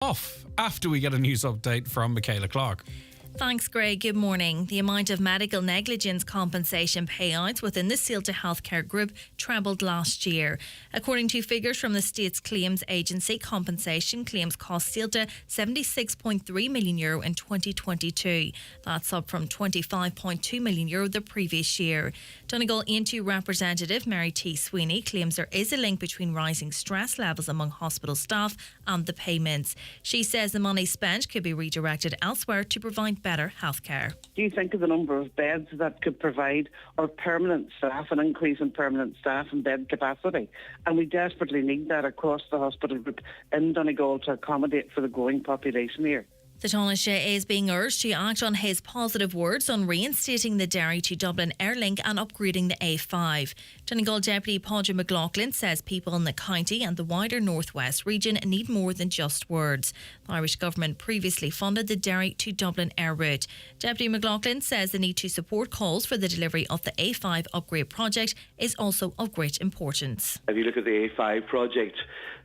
Off after we get a news update from Michaela Clark. Thanks, Greg. Good morning. The amount of medical negligence compensation payouts within the Síolta Healthcare Group trebled last year. According to figures from the state's claims agency, compensation claims cost Síolta €76.3 million in 2022. That's up from €25.2 million the previous year. Donegal A&2 representative Mary T. Sweeney claims there is a link between rising stress levels among hospital staff and the payments. She says the money spent could be redirected elsewhere to provide better healthcare. Do you think of the number of beds that could provide our permanent staff, an increase in permanent staff and bed capacity? And we desperately need that across the hospital group in Donegal to accommodate for the growing population here. The Taoiseach is being urged to act on his positive words on reinstating the Derry to Dublin Airlink and upgrading the A5. Donegal Deputy Padraig McLaughlin says people in the county and the wider northwest region need more than just words. The Irish government previously funded the Derry to Dublin air route. Deputy McLaughlin says the need to support calls for the delivery of the A5 upgrade project is also of great importance. If you look at the A5 project,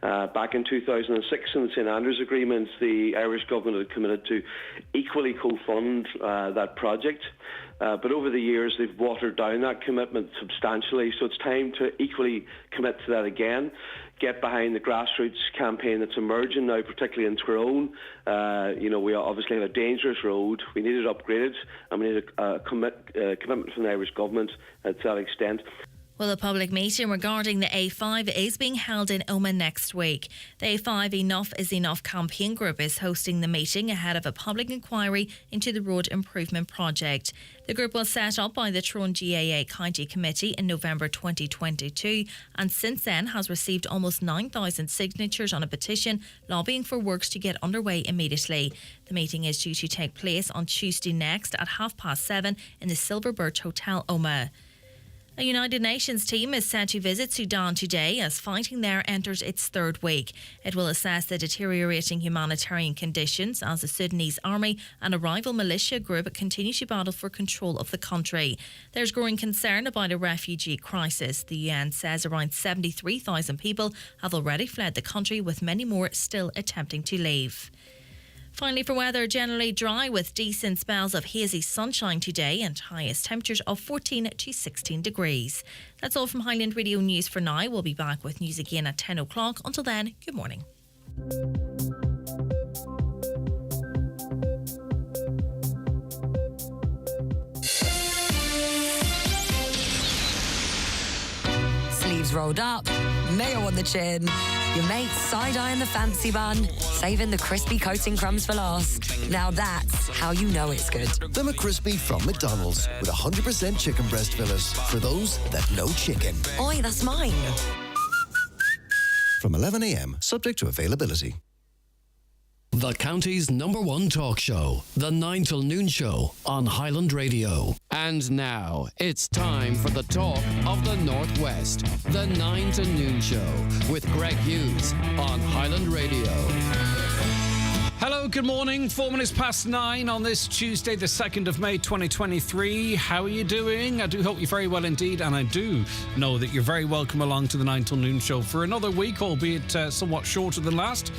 back in 2006 in the St Andrews Agreement, the Irish government had committed to equally co-fund that project. But over the years, they've watered down that commitment substantially. So it's time to equally commit to that again. Get behind the grassroots campaign that's emerging now, particularly in Tyrone. We obviously have a dangerous road. We need it upgraded, and we need a commitment from the Irish government to that extent. Well, a public meeting regarding the A5 is being held in Omagh next week. The A5 Enough is Enough campaign group is hosting the meeting ahead of a public inquiry into the road improvement project. The group was set up by the Tyrone GAA County Committee in November 2022 and since then has received almost 9,000 signatures on a petition lobbying for works to get underway immediately. The meeting is due to take place on Tuesday next at 7:30 in the Silver Birch Hotel, Omagh. A United Nations team is set to visit Sudan today as fighting there enters its third week. It will assess the deteriorating humanitarian conditions as the Sudanese army and a rival militia group continue to battle for control of the country. There's growing concern about a refugee crisis. The UN says around 73,000 people have already fled the country, with many more still attempting to leave. Finally, for weather, generally dry with decent spells of hazy sunshine today and highest temperatures of 14 to 16 degrees. That's all from Highland Radio News for now. We'll be back with news again at 10 o'clock. Until then, good morning. Sleeves rolled up, mayo on the chin. Your mate's side-eyeing the fancy bun, saving the crispy coating crumbs for last. Now that's how you know it's good. The McCrispy from McDonald's with 100% chicken breast fillers for those that know chicken. Oi, that's mine. From 11 a.m, subject to availability. The county's #1 talk show, The 9 till Noon Show on Highland Radio. And now, it's time for the talk of the Northwest, The 9 to Noon Show with Greg Hughes on Highland Radio. Hello, good morning. 4 minutes past 9 on this Tuesday, the 2nd of May, 2023. How are you doing? I do hope you're very well indeed, and I do know that you're very welcome along to the 9 till Noon Show for another week, albeit somewhat shorter than last.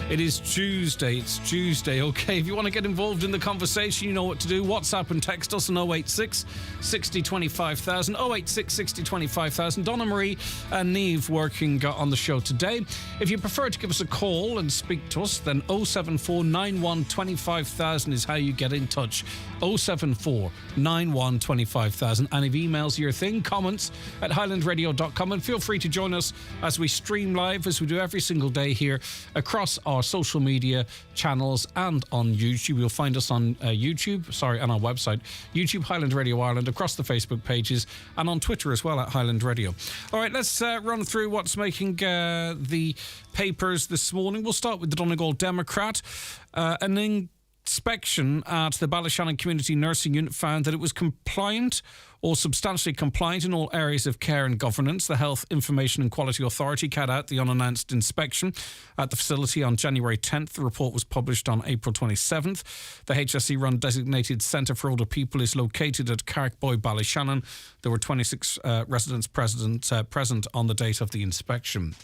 It is Tuesday. It's Tuesday, okay? If you want to get involved in the conversation, you know what to do. WhatsApp and text us on 086 60 25,000, 086 60 25,000. Donna Marie and Niamh working on the show today. If you prefer to give us a call and speak to us, then 074 91 25,000 is how you get in touch. 074 91 25,000. And if emails are your thing, comments at highlandradio.com. And feel free to join us as we stream live, as we do every single day here, across our social media channels and on YouTube. You'll find us on on our website, YouTube Highland Radio Ireland, across the Facebook pages, and on Twitter as well at Highland Radio. All right, let's run through what's making the papers this morning. We'll start with the Donegal Democrat. An inspection at the Ballyshannon Community Nursing Unit found that it was compliant or substantially compliant in all areas of care and governance. The Health Information and Quality Authority carried out the unannounced inspection at the facility on January 10th. The report was published on April 27th. The HSE-run designated Centre for Older People is located at Carrickboy, Ballyshannon. There were 26 residents present on the date of the inspection.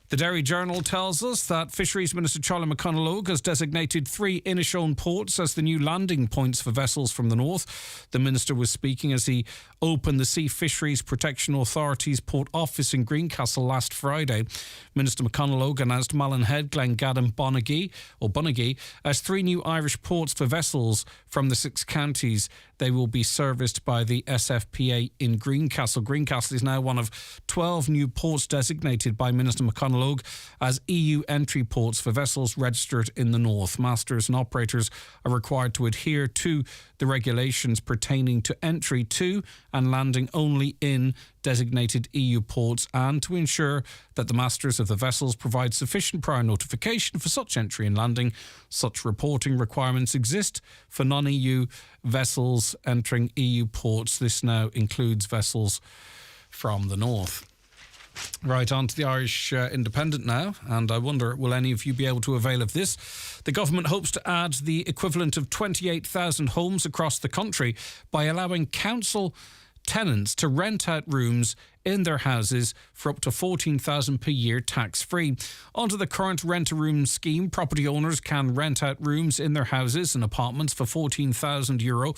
The Derry Journal tells us that Fisheries Minister Charlie McConalogue has designated 3 Inishowen ports as the new landing points for vessels from the north. The Minister was speaking as he opened the Sea Fisheries Protection Authority's port office in Greencastle last Friday. Minister McConalogue announced Mallinhead, Glengad and Bunagee as 3 new Irish ports for vessels from the 6 counties. They will be serviced by the SFPA in Greencastle. Greencastle is now one of 12 new ports designated by Minister McConalogue as EU entry ports for vessels registered in the north. Masters and operators are required to adhere to the regulations pertaining to entry to and landing only in designated EU ports, and to ensure that the masters of the vessels provide sufficient prior notification for such entry and landing. Such reporting requirements exist for non-EU vessels entering EU ports. This now includes vessels from the north. Right, on to the Irish Independent now, and I wonder, will any of you be able to avail of this? The government hopes to add the equivalent of 28,000 homes across the country by allowing council tenants to rent out rooms in their houses for up to $14,000 per year tax-free. Under the current rent-a-room scheme, property owners can rent out rooms in their houses and apartments for €14,000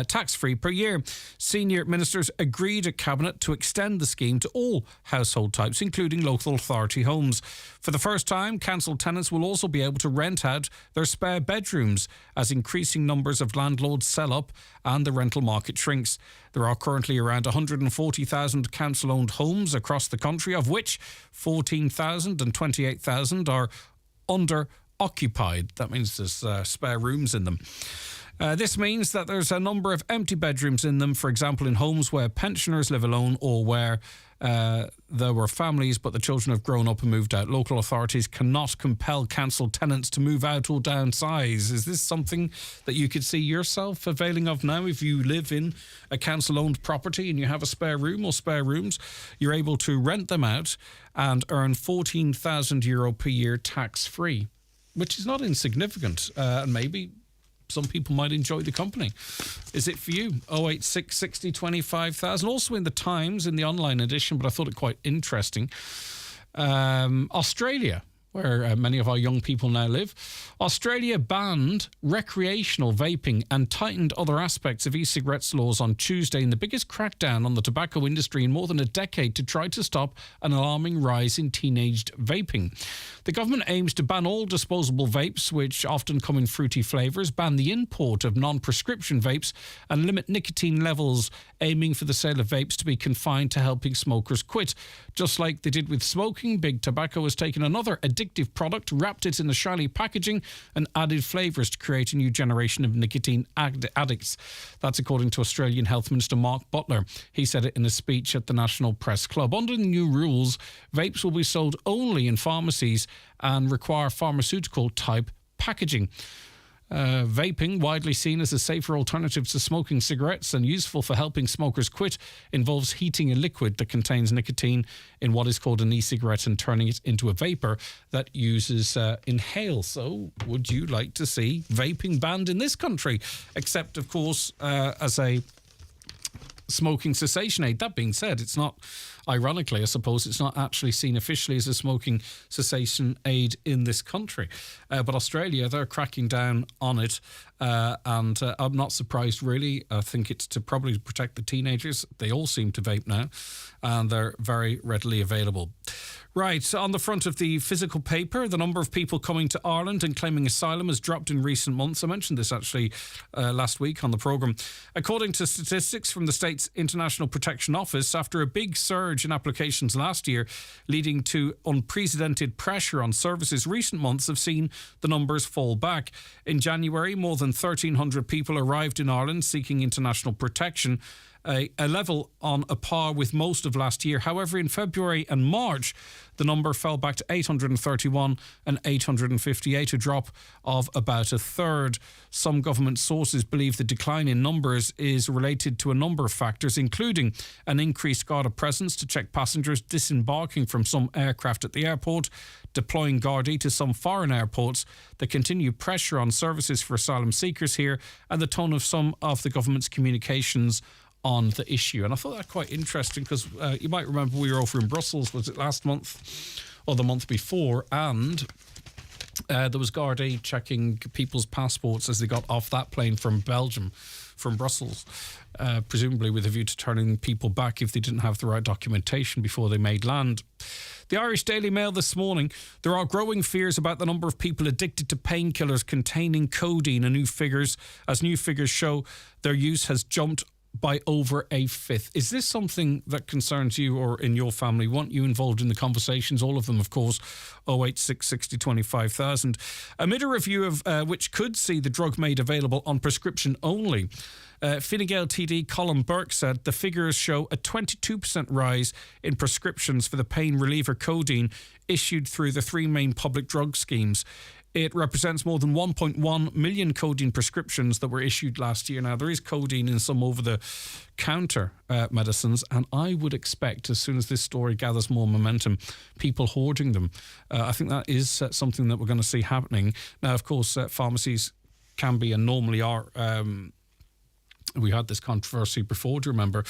tax-free per year. Senior ministers agreed at Cabinet to extend the scheme to all household types, including local authority homes. For the first time, council tenants will also be able to rent out their spare bedrooms as increasing numbers of landlords sell up and the rental market shrinks. There are currently around 140,000 council-owned homes across the country, of which 14,000 and 28,000 are under-occupied. That means there's spare rooms in them. This means that there's a number of empty bedrooms in them, for example, in homes where pensioners live alone or where there were families but the children have grown up and moved out. Local authorities cannot compel council tenants to move out or downsize. Is this something that you could see yourself availing of now? If you live in a council-owned property and you have a spare room or spare rooms, you're able to rent them out and earn €14,000 per year tax-free, which is not insignificant, and maybe some people might enjoy the company. Is it for you? 086 60 25,000. Also in the Times, in the online edition, but I thought it quite interesting. Australia, where many of our young people now live. Australia banned recreational vaping and tightened other aspects of e-cigarettes laws on Tuesday in the biggest crackdown on the tobacco industry in more than a decade to try to stop an alarming rise in teenaged vaping. The government aims to ban all disposable vapes, which often come in fruity flavours, ban the import of non-prescription vapes and limit nicotine levels, aiming for the sale of vapes to be confined to helping smokers quit. Just like they did with smoking, Big Tobacco has taken another addictive product, wrapped it in a shiny packaging and added flavours to create a new generation of nicotine addicts. That's according to Australian Health Minister Mark Butler. He said it in a speech at the National Press Club. Under the new rules, vapes will be sold only in pharmacies and require pharmaceutical-type packaging. Vaping, widely seen as a safer alternative to smoking cigarettes and useful for helping smokers quit, involves heating a liquid that contains nicotine in what is called an e-cigarette and turning it into a vapour that uses inhale. So would you like to see vaping banned in this country? Except, of course, as a smoking cessation aid. That being said, it's not, ironically, I suppose, it's not actually seen officially as a smoking cessation aid in this country. But Australia, they're cracking down on it. And I'm not surprised, really. I think it's to probably protect the teenagers. They all seem to vape now, and they're very readily available. Right, on the front of the physical paper, the number of people coming to Ireland and claiming asylum has dropped in recent months. I mentioned this actually last week on the programme. According to statistics from the state's International Protection Office, after a big surge in applications last year, leading to unprecedented pressure on services, recent months have seen the numbers fall back. In January, more than 1,300 people arrived in Ireland seeking international protection, a level on a par with most of last year. However, in February and March, the number fell back to 831 and 858, a drop of about a third. Some government sources believe the decline in numbers is related to a number of factors, including an increased Garda presence to check passengers disembarking from some aircraft at the airport, deploying Gardaí to some foreign airports, the continued pressure on services for asylum seekers here, and the tone of some of the government's communications on the issue. And I thought that quite interesting because you might remember we were over in Brussels, was it last month, or the month before, and there was Gardaí checking people's passports as they got off that plane from Belgium, from Brussels, presumably with a view to turning people back if they didn't have the right documentation before they made land. The Irish Daily Mail this morning: there are growing fears about the number of people addicted to painkillers containing codeine, and new figures show their use has jumped by over a fifth. Is this something that concerns you or in your family? Want you involved in the conversations? All of them, of course, 086 60 25,000. Amid a review of which could see the drug made available on prescription only, Fine Gael TD Colin Burke said the figures show a 22% rise in prescriptions for the pain reliever codeine issued through the three main public drug schemes. It represents more than 1.1 million codeine prescriptions that were issued last year. Now, there is codeine in some over-the-counter medicines, and I would expect, as soon as this story gathers more momentum, people hoarding them. I think that is something that we're going to see happening. Now, of course, pharmacies can be and normally are... we had this controversy before, do you remember?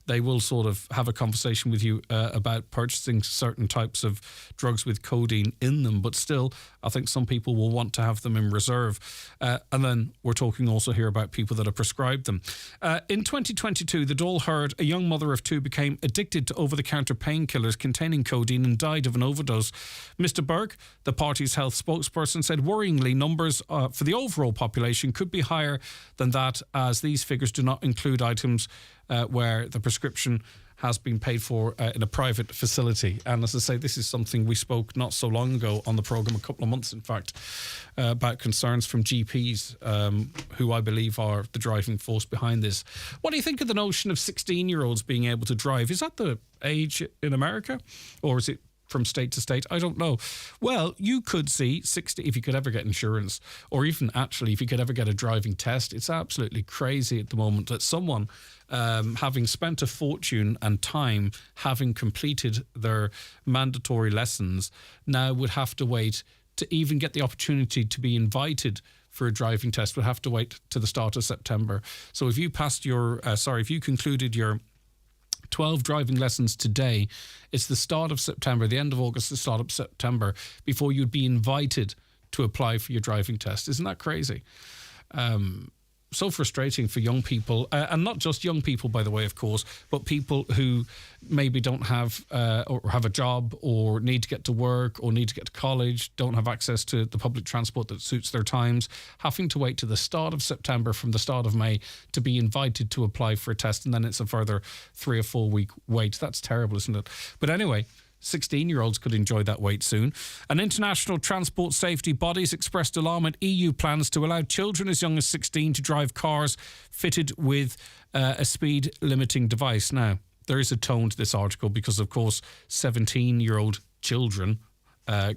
They will sort of have a conversation with you about purchasing certain types of drugs with codeine in them, but still, I think some people will want to have them in reserve. And then we're talking also here about people that have prescribed them. In 2022, the Dáil heard a young mother of two became addicted to over-the-counter painkillers containing codeine and died of an overdose. Mr. Burke, the party's health spokesperson, said worryingly numbers for the overall population could be higher than that, as these figures do not include items where the prescription has been paid for in a private facility. And as I say, this is something we spoke not so long ago on the programme, a couple of months in fact, about concerns from GPs who I believe are the driving force behind this. What do you think of the notion of 16-year-olds being able to drive? Is that the age in America, or is it from state to state? I don't know. Well, you could see 60, if you could ever get insurance, or even actually if you could ever get a driving test. It's absolutely crazy at the moment that someone having spent a fortune and time having completed their mandatory lessons now would have to wait to even get the opportunity to be invited for a driving test, would have to wait to the start of September. So if you passed your, if you concluded your 12 driving lessons today, it's the start of September, the end of August, the start of September, before you'd be invited to apply for your driving test. Isn't that crazy? So frustrating for young people, and not just young people, by the way, of course, but people who maybe don't have or have a job, or need to get to work, or need to get to college, don't have access to the public transport that suits their times, having to wait to the start of September from the start of May to be invited to apply for a test, and then it's a further 3 or 4 week wait. That's terrible, isn't it? But anyway, 16-year-olds could enjoy that wait soon. An international transport safety bodies expressed alarm at EU plans to allow children as young as 16 to drive cars fitted with a speed limiting device. Now, there is a tone to this article because, of course, 17-year-old children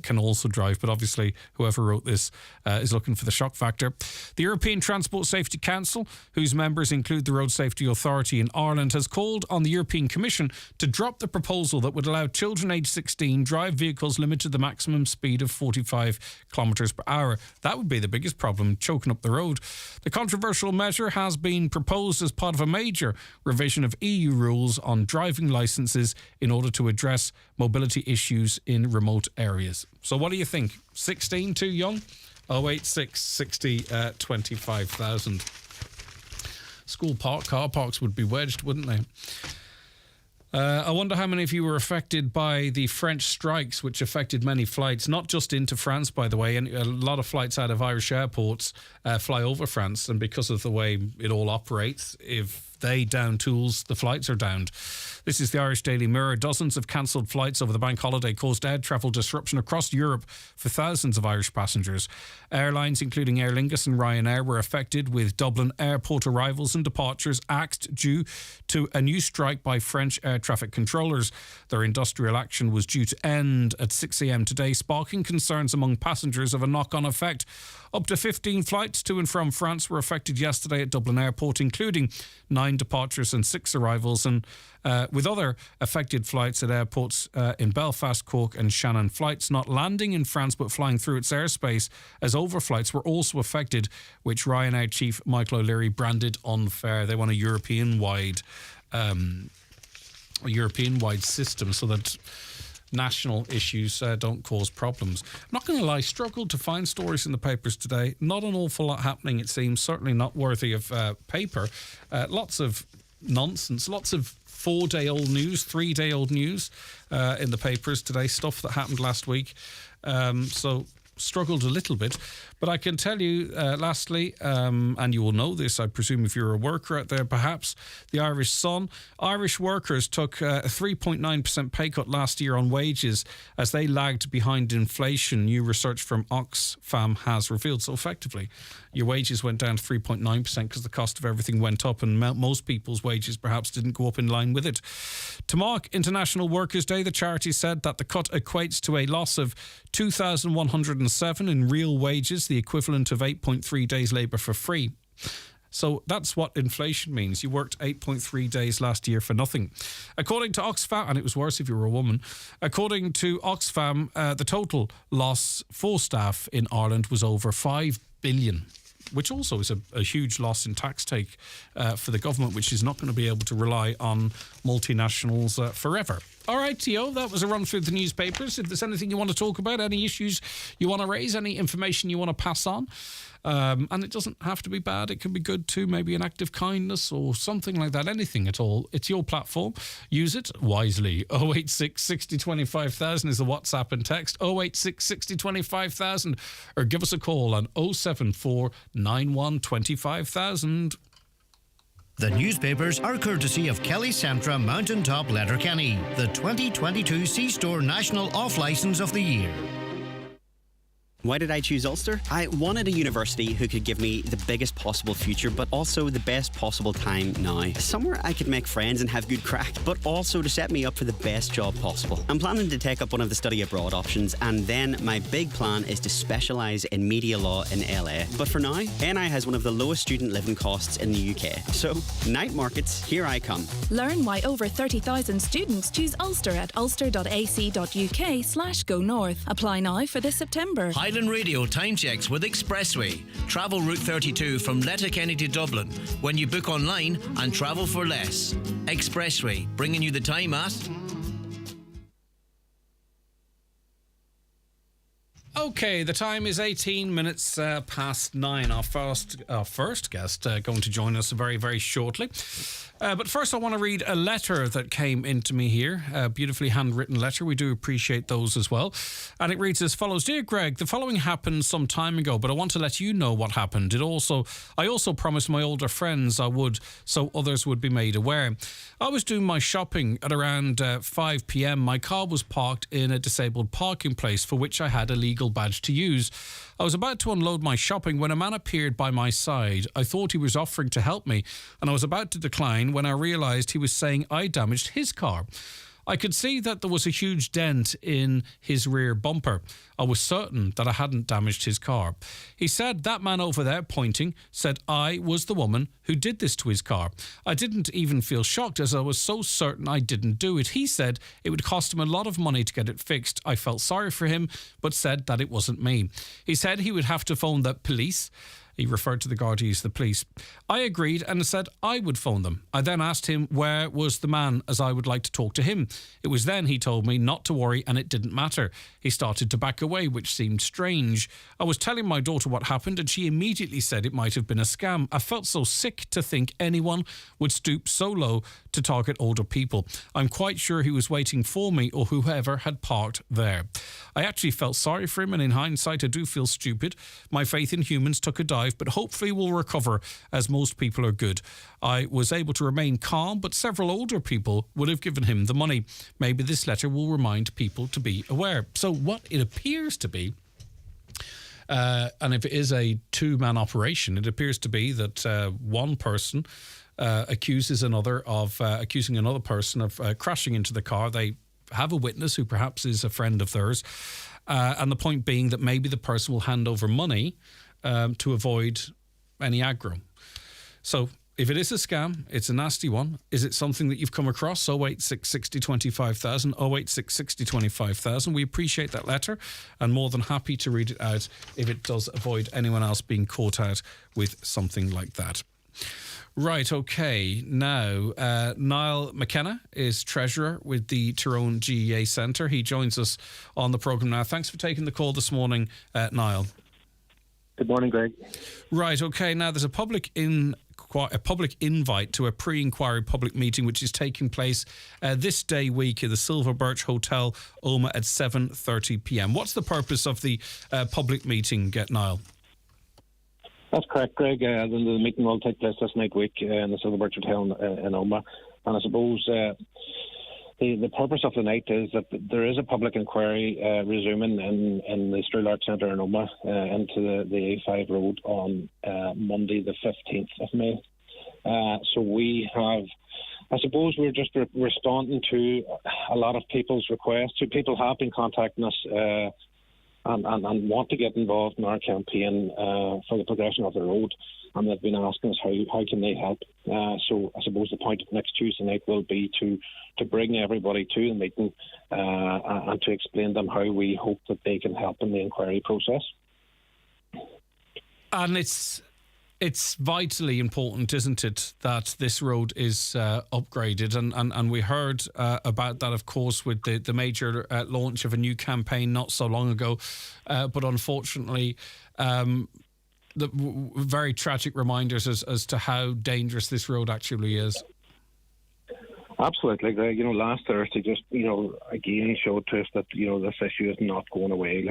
can also drive, but obviously whoever wrote this is looking for the shock factor. The European Transport Safety Council, whose members include the Road Safety Authority in Ireland, has called on the European Commission to drop the proposal that would allow children aged 16 drive vehicles limited to the maximum speed of 45 kilometres per hour. That would be the biggest problem, choking up the road. The controversial measure has been proposed as part of a major revision of EU rules on driving licences in order to address mobility issues in remote areas. So what do you think? 16 too young? 086 60 25,000. School car parks would be wedged, wouldn't they? I wonder how many of you were affected by the French strikes, which affected many flights, not just into France, by the way. And a lot of flights out of Irish airports fly over France. And because of the way it all operates, if they down tools, the flights are downed. This is the Irish Daily Mirror. Dozens of cancelled flights over the bank holiday caused air travel disruption across Europe for thousands of Irish passengers. Airlines, including Aer Lingus and Ryanair, were affected, with Dublin airport arrivals and departures axed due to a new strike by French air traffic controllers. Their industrial action was due to end at 6 a.m. today, sparking concerns among passengers of a knock-on effect. Up to 15 flights to and from France were affected yesterday at Dublin Airport, including 9 departures and 6 arrivals, and with other affected flights at airports in Belfast, Cork and Shannon. Flights not landing in France but flying through its airspace as overflights were also affected, which Ryanair chief Michael O'Leary branded unfair. They want a European-wide system so that national issues don't cause problems. I'm not going to lie, struggled to find stories in the papers today. Not an awful lot happening, it seems. Certainly not worthy of paper. Lots of nonsense, lots of 4-day-old news, 3-day-old news in the papers today, stuff that happened last week. So struggled a little bit. But I can tell you, lastly, and you will know this, I presume, if you're a worker out there, perhaps, the Irish Sun. Irish workers took a 3.9% pay cut last year on wages as they lagged behind inflation, new research from Oxfam has revealed. So effectively, your wages went down to 3.9% because the cost of everything went up, and most people's wages perhaps didn't go up in line with it. To mark International Workers' Day, the charity said that the cut equates to a loss of 2,107 in real wages, the equivalent of 8.3 days' labour for free. So that's what inflation means. You worked 8.3 days last year for nothing. According to Oxfam, and it was worse if you were a woman, according to Oxfam, the total loss for staff in Ireland was over 5 billion, which also is a huge loss in tax take for the government, which is not going to be able to rely on multinationals forever. All right, Theo, that was a run through the newspapers. If there's anything you want to talk about, any issues you want to raise, any information you want to pass on, and it doesn't have to be bad, it can be good too, maybe an act of kindness or something like that, anything at all. It's your platform. Use it wisely. 086 60 25,000 is the WhatsApp and text. 086 60 25,000, or give us a call on 074 91 25,000. The newspapers are courtesy of Kelly Centra Mountaintop Letterkenny, the 2022 C-Store National Off-Licence of the Year. Why did I choose Ulster? I wanted a university who could give me the biggest possible future, but also the best possible time now. Somewhere I could make friends and have good crack, but also to set me up for the best job possible. I'm planning to take up one of the study abroad options, and then my big plan is to specialise in media law in LA. But for now, NI has one of the lowest student living costs in the UK. So, night markets, here I come. Learn why over 30,000 students choose Ulster at ulster.ac.uk/go north. Apply now for this September. Highland Radio time checks with Expressway. Travel Route 32 from Letterkenny to Dublin when you book online and travel for less. Expressway, bringing you the time at... Okay, the time is 18 minutes past 9. Our first guest going to join us very, very shortly. But first I want to read a letter that came into me here, a beautifully handwritten letter. We do appreciate those as well. And it reads as follows. Dear Greg, the following happened some time ago, but I want to let you know what happened. I also promised my older friends I would, so others would be made aware. I was doing my shopping at around 5 p.m. My car was parked in a disabled parking place for which I had a legal badge to use. I was about to unload my shopping when a man appeared by my side. I thought he was offering to help me, and I was about to decline when I realised he was saying I damaged his car. I could see that there was a huge dent in his rear bumper. I was certain that I hadn't damaged his car. He said that man over there, pointing, said I was the woman who did this to his car. I didn't even feel shocked as I was so certain I didn't do it. He said it would cost him a lot of money to get it fixed. I felt sorry for him, but said that it wasn't me. He said he would have to phone the police. He referred to the Gardaí, the police. I agreed and said I would phone them. I then asked him where was the man, as I would like to talk to him. It was then he told me not to worry and it didn't matter. He started to back away, which seemed strange. I was telling my daughter what happened and she immediately said it might have been a scam. I felt so sick to think anyone would stoop so low to target older people. I'm quite sure he was waiting for me or whoever had parked there. I actually felt sorry for him, and in hindsight I do feel stupid. My faith in humans took a dive, but hopefully will recover, as most people are good. I was able to remain calm, but several older people would have given him the money. Maybe this letter will remind people to be aware. So what it appears to be, and if it is a two-man operation, it appears to be that one person accusing another person of crashing into the car. They have a witness who perhaps is a friend of theirs, and the point being that maybe the person will hand over money to avoid any aggro. So if it is a scam, it's a nasty one. Is it something that you've come across? 086 60 25,000, 086 60 25,000. We appreciate that letter and more than happy to read it out if it does avoid anyone else being caught out with something like that. Right, okay. Now, Niall McKenna is Treasurer with the Tyrone GEA Centre. He joins us on the programme now. Thanks for taking the call this morning, Niall. Good morning, Greg. Right, okay. Now, there's a public invite to a pre-inquiry public meeting which is taking place this day week in the Silver Birch Hotel, Omagh at 7:30 p.m. What's the purpose of the public meeting, Niall? That's correct, Greg. The meeting will take place this night week in the Silver Birch Hotel in Omagh. And I suppose the purpose of the night is that there is a public inquiry resuming in the Strule Arts Centre in Omagh into the A5 road on Monday the 15th of May. So we have, I suppose we're just responding to a lot of people's requests. So people have been contacting us and want to get involved in our campaign for the progression of the road, and they've been asking us how can they help. So I suppose the point of next Tuesday night will be to bring everybody to the meeting and to explain them how we hope that they can help in the inquiry process. And it's vitally important, isn't it, that this road is upgraded? And we heard about that, of course, with the major launch of a new campaign not so long ago. But unfortunately, the very tragic reminders as to how dangerous this road actually is. Absolutely, Greg. Last Thursday just, again showed to us that, this issue is not going away.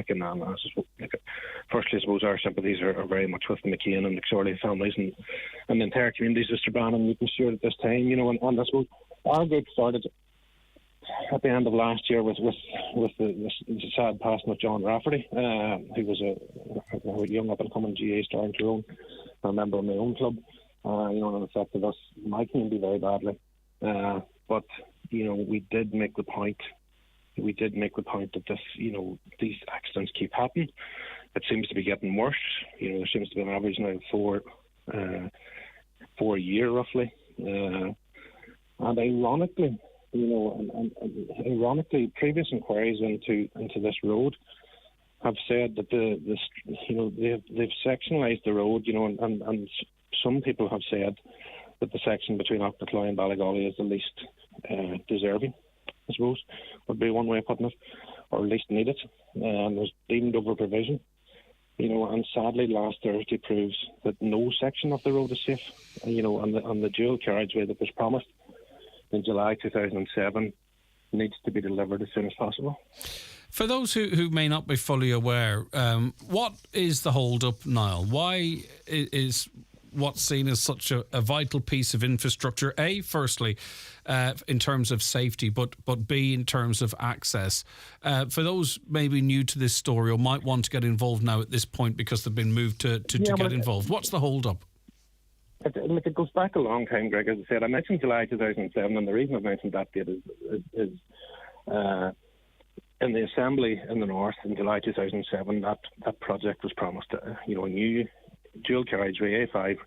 Firstly, I suppose our sympathies are very much with the McCain and McSorley families and the entire communities of Strabane and Newton Stewart at this time, and I suppose our group started at the end of last year with the sad passing of John Rafferty, who was a young up-and-coming GA star in Tyrone, a member of my own club, and it affected us, my community, very badly. But we did make the point that this, these accidents keep happening. It seems to be getting worse. There seems to be an average now of four a year roughly. And ironically, previous inquiries into this road have said that they've sectionalised the road, and some people have said that the section between Auchtercloy and Ballygolly is the least deserving, I suppose, would be one way of putting it, or least needed, and was deemed over provision. And sadly last Thursday proves that no section of the road is safe, and the dual carriageway that was promised in July 2007 needs to be delivered as soon as possible. For those who may not be fully aware, what is the hold-up, Niall? Why is what's seen as such a vital piece of infrastructure, A, firstly, in terms of safety, but B, in terms of access? For those maybe new to this story or might want to get involved now at this point because they've been moved to get involved, what's the hold-up? It goes back a long time, Greg. As I said, I mentioned July 2007, and the reason I've mentioned that date is in the Assembly in the North in July 2007, that project was promised, a new dual carriageway A5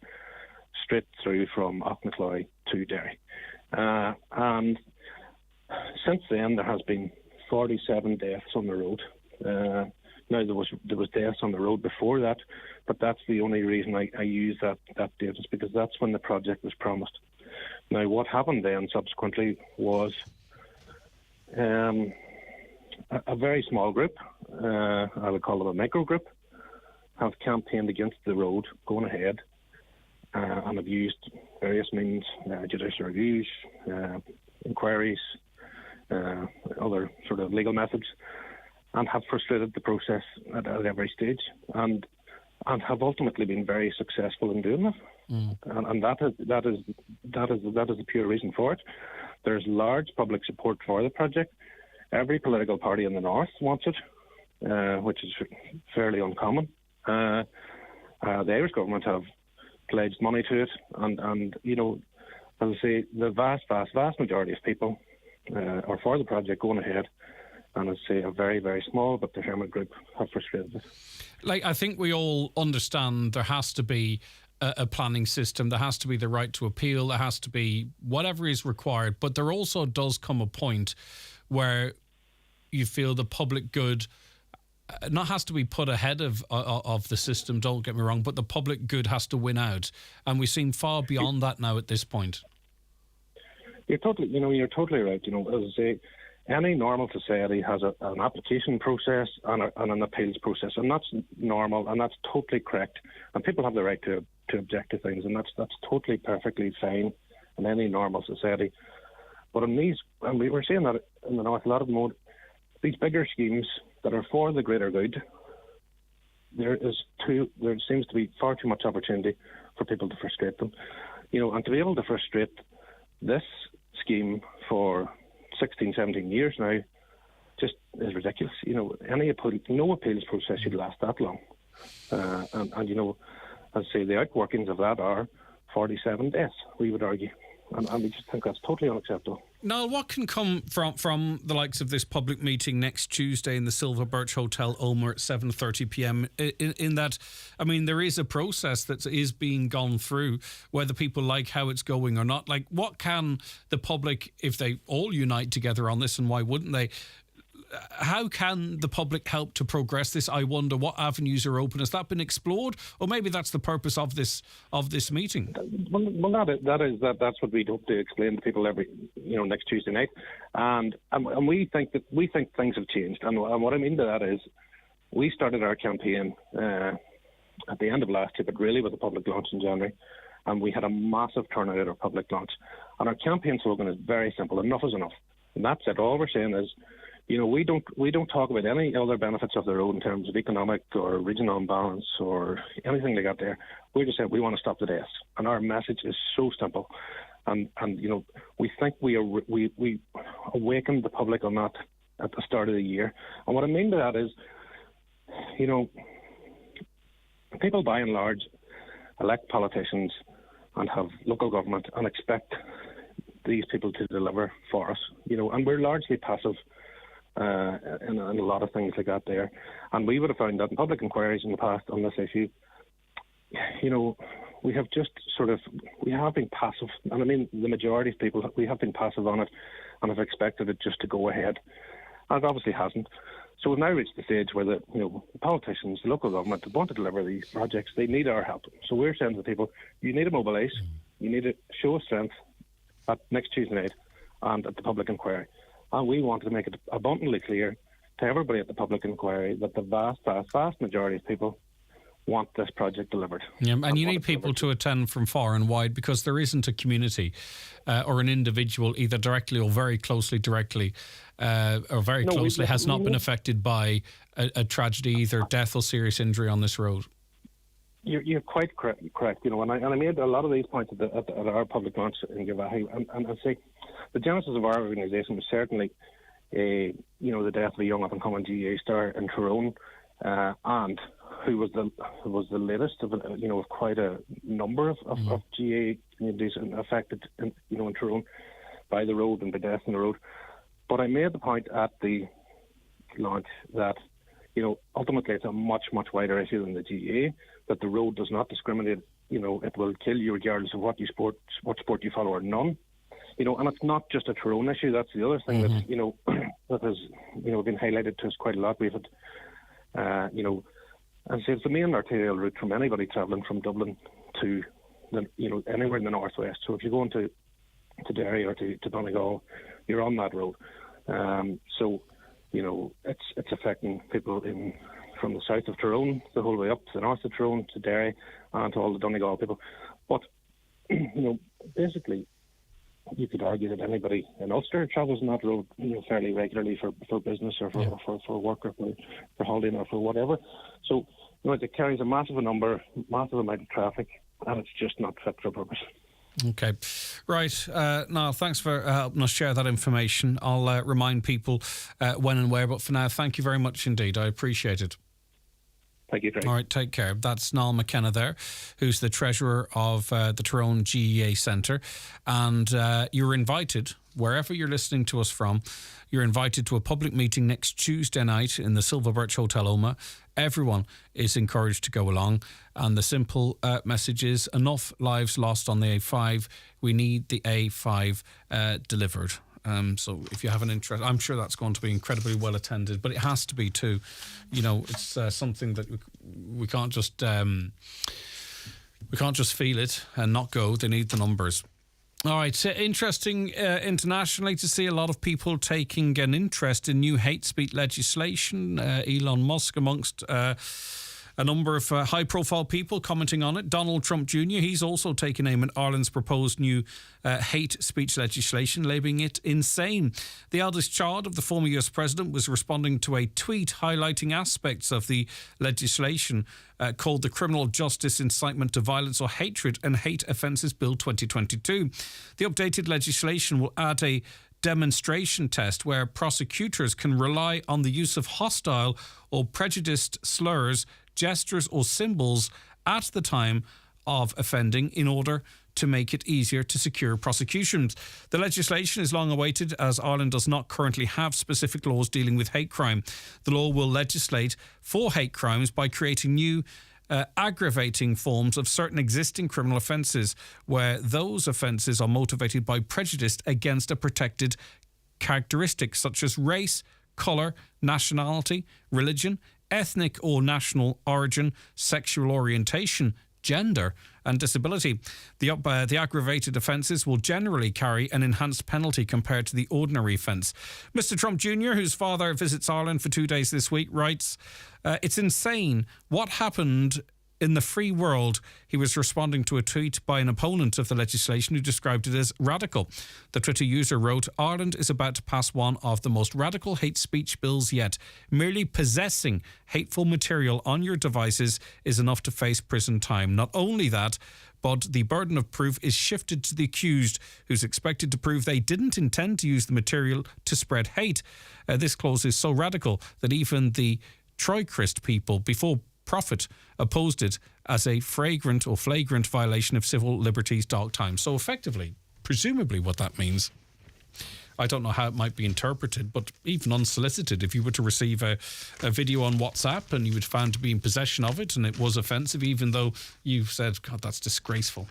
straight through from Auchtercloy to Derry. And since then, there has been 47 deaths on the road. Now, there was deaths on the road before that, but that's the only reason I use that date, is because that's when the project was promised. Now, what happened then subsequently was a very small group, I would call them a micro group, have campaigned against the road going ahead and have used various means, judicial reviews, inquiries, other sort of legal methods, and have frustrated the process at every stage, and have ultimately been very successful in doing that. And that is the pure reason for it. There's large public support for the project. Every political party in the North wants it, which is fairly uncommon. The Irish government have pledged money to it, and as I say, the vast majority of people are for the project going ahead, and as I say, a very, very small but determined group have frustrated it. I think we all understand there has to be a planning system, there has to be the right to appeal, there has to be whatever is required, but there also does come a point where you feel the public good not has to be put ahead of the system, don't get me wrong, but the public good has to win out. And we seem far beyond that now at this point. You're totally right. As I say, any normal society has an application process and an appeals process, and that's normal and that's totally correct. And people have the right to object to things, and that's totally perfectly fine in any normal society. But in these, and we were seeing that in the North, a lot of them, these bigger schemes that are for the greater good, there seems to be far too much opportunity for people to frustrate them. And to be able to frustrate this scheme for 16, 17 years now just is ridiculous. No appeals process should last that long. And as I say, the outworkings of that are 47 days, we would argue. And we just think that's totally unacceptable. Niall, what can come from the likes of this public meeting next Tuesday in the Silver Birch Hotel, Omer, at 7:30 p.m? In that, I mean, there is a process that is being gone through, whether people like how it's going or not. Like, what can the public, if they all unite together on this, and why wouldn't they? How can the public help to progress this? I wonder what avenues are open. Has that been explored, or maybe that's the purpose of this meeting? Well, that's what we'd hope to explain to people every next Tuesday night, and we think things have changed. And what I mean by that is, we started our campaign at the end of last year, but really with a public launch in January, and we had a massive turnout at our public launch. And our campaign slogan is very simple: enough is enough. And that's it. All we're saying is, we don't talk about any other benefits of the road in terms of economic or regional imbalance or anything like that there. We're just saying we want to stop the deaths. And our message is so simple. And we think we awakened the public on that at the start of the year. And what I mean by that is, people by and large elect politicians and have local government and expect these people to deliver for us. And we're largely passive in a lot of things like that there. And we would have found that in public inquiries in the past on this issue, we have been passive. And I mean, the majority of people, we have been passive on it and have expected it just to go ahead. And it obviously hasn't. So we've now reached the stage where the politicians, the local government, want to deliver these projects. They need our help. So we're saying to people, you need to mobilise, you need to show strength at next Tuesday night and at the public inquiry. And we wanted to make it abundantly clear to everybody at the public inquiry that the vast majority of people want this project delivered. Yeah, and you need people to attend from far and wide, because there isn't a community or an individual, either directly or very closely has not been affected by a tragedy, either death or serious injury on this road. You're quite correct. And I made a lot of these points at our public launch in Gavahi, and I say the genesis of our organisation was certainly, the death of a young up-and-coming GAA star in Tyrone, and who was the latest of quite a number of GAA communities affected in Tyrone by the road and by death on the road. But I made the point at the launch that ultimately it's a much wider issue than the GAA, that the road does not discriminate. It will kill you regardless of what sport you follow or none. And it's not just a Tyrone issue. That's the other thing that that has been highlighted to us quite a lot. We've had and so it's the main arterial route from anybody travelling from Dublin to anywhere in the northwest. So if you're going to Derry or to Donegal, you're on that road. It's affecting people from the south of Tyrone the whole way up to the north of Tyrone, to Derry, and to all the Donegal people. But basically, you could argue that anybody in Ulster travels on that road fairly regularly for business or for work or for holidaying or for whatever. So it carries a massive amount of traffic, and it's just not fit for purpose. Okay. Right. Niall, thanks for helping us share that information. I'll remind people when and where, but for now, thank you very much indeed. I appreciate it. Thank you, Greg. All right, take care. That's Niall McKenna there, who's the treasurer of the Tyrone GAA Centre. And you're invited, wherever you're listening to us from, you're invited to a public meeting next Tuesday night in the Silver Birch Hotel, Omagh. Everyone is encouraged to go along. And the simple message is, enough lives lost on the A5. We need the A5 delivered. So if you have an interest, I'm sure that's going to be incredibly well attended, but it has to be too. It's something that we can't just feel it and not go. They need the numbers. All right, interesting internationally to see a lot of people taking an interest in new hate speech legislation. Elon Musk amongst a number of high-profile people commenting on it. Donald Trump Jr., he's also taken aim at Ireland's proposed new hate speech legislation, labelling it insane. The eldest child of the former US president was responding to a tweet highlighting aspects of the legislation called the Criminal Justice Incitement to Violence or Hatred and Hate Offences Bill 2022. The updated legislation will add a demonstration test where prosecutors can rely on the use of hostile or prejudiced slurs, gestures or symbols at the time of offending in order to make it easier to secure prosecutions. The legislation is long awaited as Ireland does not currently have specific laws dealing with hate crime. The law will legislate for hate crimes by creating new aggravating forms of certain existing criminal offences where those offences are motivated by prejudice against a protected characteristic such as race, colour, nationality, religion, ethnic or national origin, sexual orientation, gender and disability. The aggravated offences will generally carry an enhanced penalty compared to the ordinary offence. Mr Trump Jr., whose father visits Ireland for 2 days this week, writes, it's insane. What happened in the free world? He was responding to a tweet by an opponent of the legislation who described it as radical. The Twitter user wrote, Ireland is about to pass one of the most radical hate speech bills yet. Merely possessing hateful material on your devices is enough to face prison time. Not only that, but the burden of proof is shifted to the accused, who's expected to prove they didn't intend to use the material to spread hate. This clause is so radical that even the Troychrist people before Profit opposed it as a flagrant violation of civil liberties dark times. So effectively, presumably what that means, I don't know how it might be interpreted, but even unsolicited, if you were to receive a video on WhatsApp and you were found to be in possession of it and it was offensive, even though you said, God, that's disgraceful.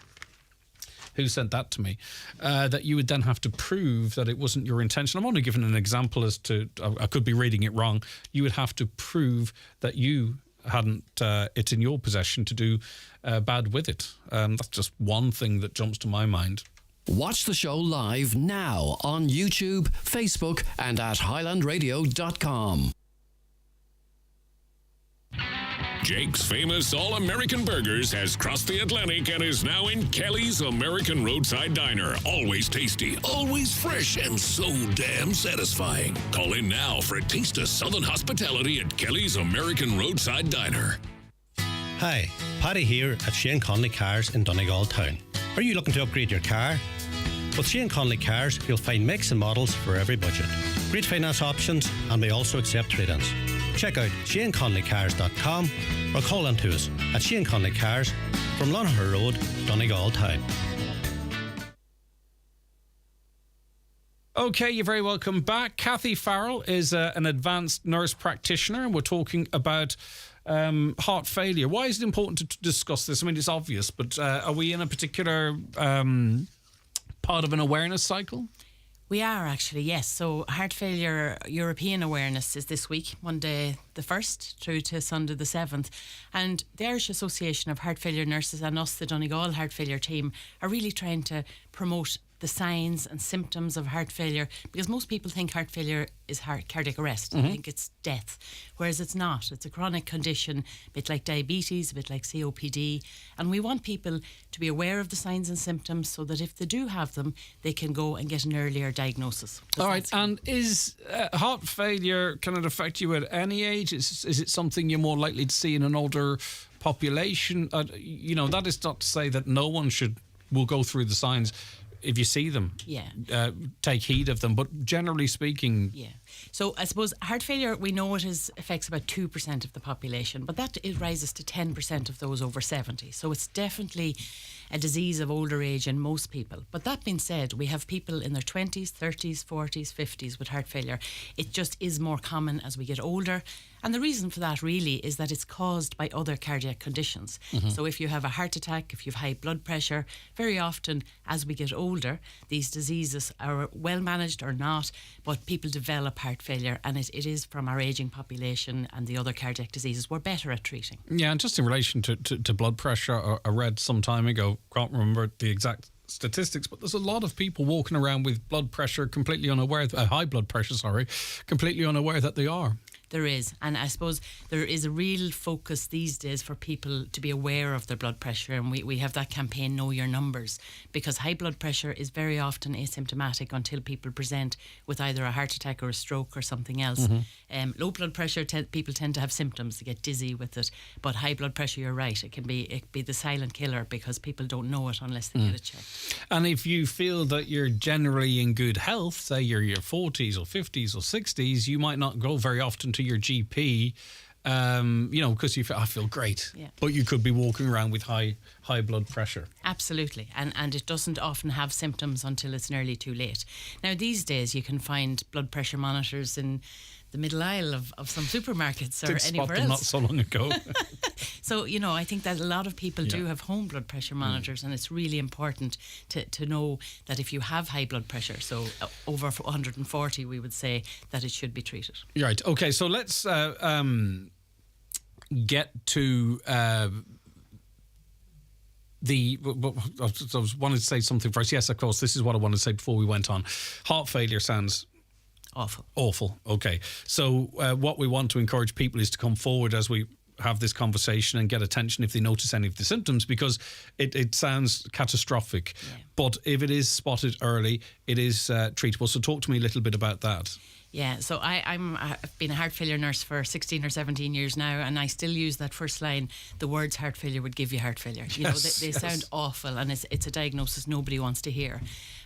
Who sent that to me? That you would then have to prove that it wasn't your intention. I'm only giving an example as to, I could be reading it wrong. You would have to prove that you hadn't it in your possession to do bad with it. That's just one thing that jumps to my mind. Watch the show live now on YouTube, Facebook and at highlandradio.com. Jake's famous All-American Burgers has crossed the Atlantic and is now in Kelly's American Roadside Diner. Always tasty, always fresh, and so damn satisfying. Call in now for a taste of Southern hospitality at Kelly's American Roadside Diner. Hi, Paddy here at Shane Conley Cars in Donegal Town. Are you looking to upgrade your car? With Shane Conley Cars, you'll find makes and models for every budget. Great finance options, and we also accept trade-ins. Check out ShaneConleyCars.com or call in to us at Shane Conley Cars from Lonher Road, Donegal Town. Okay, you're very welcome back. Kathy Farrell is an advanced nurse practitioner, and we're talking about heart failure. Why is it important to discuss this? I mean, it's obvious, but are we in a particular part of an awareness cycle? We are actually, yes. So Heart Failure European Awareness is this week, Monday the 1st through to Sunday the 7th. And the Irish Association of Heart Failure Nurses and us, the Donegal Heart Failure team, are really trying to promote the signs and symptoms of heart failure, because most people think heart failure is cardiac arrest. Mm-hmm. They think it's death, whereas it's not. It's a chronic condition, a bit like diabetes, a bit like COPD, and we want people to be aware of the signs and symptoms so that if they do have them, they can go and get an earlier diagnosis. All right, and is heart failure, can it affect you at any age? Is it something you're more likely to see in an older population? That is not to say that no one will go through the signs. If you see them, take heed of them. But generally speaking... Yeah. So I suppose heart failure, we know it affects about 2% of the population, but it rises to 10% of those over 70. So it's definitely a disease of older age in most people. But that being said, we have people in their 20s, 30s, 40s, 50s with heart failure. It just is more common as we get older And the reason for that really is that it's caused by other cardiac conditions. So if you have a heart attack, if you have high blood pressure, very often as we get older, these diseases are well managed or not, but people develop heart failure, and it is from our ageing population and the other cardiac diseases we're better at treating. Yeah, and just in relation to blood pressure, I read some time ago, can't remember the exact statistics, but there's a lot of people walking around with blood pressure completely unaware, high blood pressure, completely unaware that they are. There is, and I suppose there is a real focus these days for people to be aware of their blood pressure, and we have that campaign, Know Your Numbers, because high blood pressure is very often asymptomatic until people present with either a heart attack or a stroke or something else. Low blood pressure, people tend to have symptoms, they get dizzy with it, but high blood pressure, you're right, it can be the silent killer because people don't know it unless they get it checked. And if you feel that you're generally in good health, say you're your 40s or 50s or 60s, you might not go very often to your GP, because you feel, I feel great. Yeah. But you could be walking around with high blood pressure. Absolutely. And it doesn't often have symptoms until it's nearly too late. Now, these days, you can find blood pressure monitors in the middle aisle of some supermarkets or anywhere else. Not so long ago. So, I think that a lot of people do have home blood pressure monitors, and it's really important to know that if you have high blood pressure, so over 140, we would say that it should be treated. Right. Okay, so let's get to I was wanting to say something first. Yes, of course, this is what I wanted to say before we went on. Heart failure sounds awful. Okay. So what we want to encourage people is to come forward as we have this conversation and get attention if they notice any of the symptoms, because it sounds catastrophic. But if it is spotted early, it is treatable. So talk to me a little bit about that. Yeah, so I've been a heart failure nurse for 16 or 17 years now, and I still use that first line, the words heart failure would give you heart failure. They sound awful, and it's a diagnosis nobody wants to hear.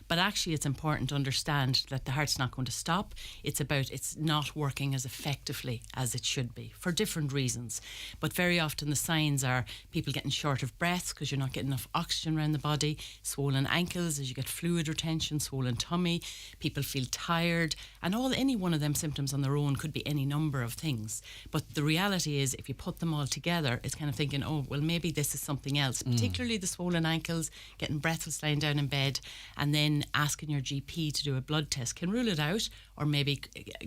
But actually, it's important to understand that the heart's not going to stop. It's not working as effectively as it should be for different reasons. But very often the signs are people getting short of breath because you're not getting enough oxygen around the body, swollen ankles as you get fluid retention, swollen tummy, people feel tired, and any one of them symptoms on their own could be any number of things. But the reality is, if you put them all together, it's kind of thinking, maybe this is something else, particularly the swollen ankles, getting breathless lying down in bed, and then asking your GP to do a blood test can rule it out, or maybe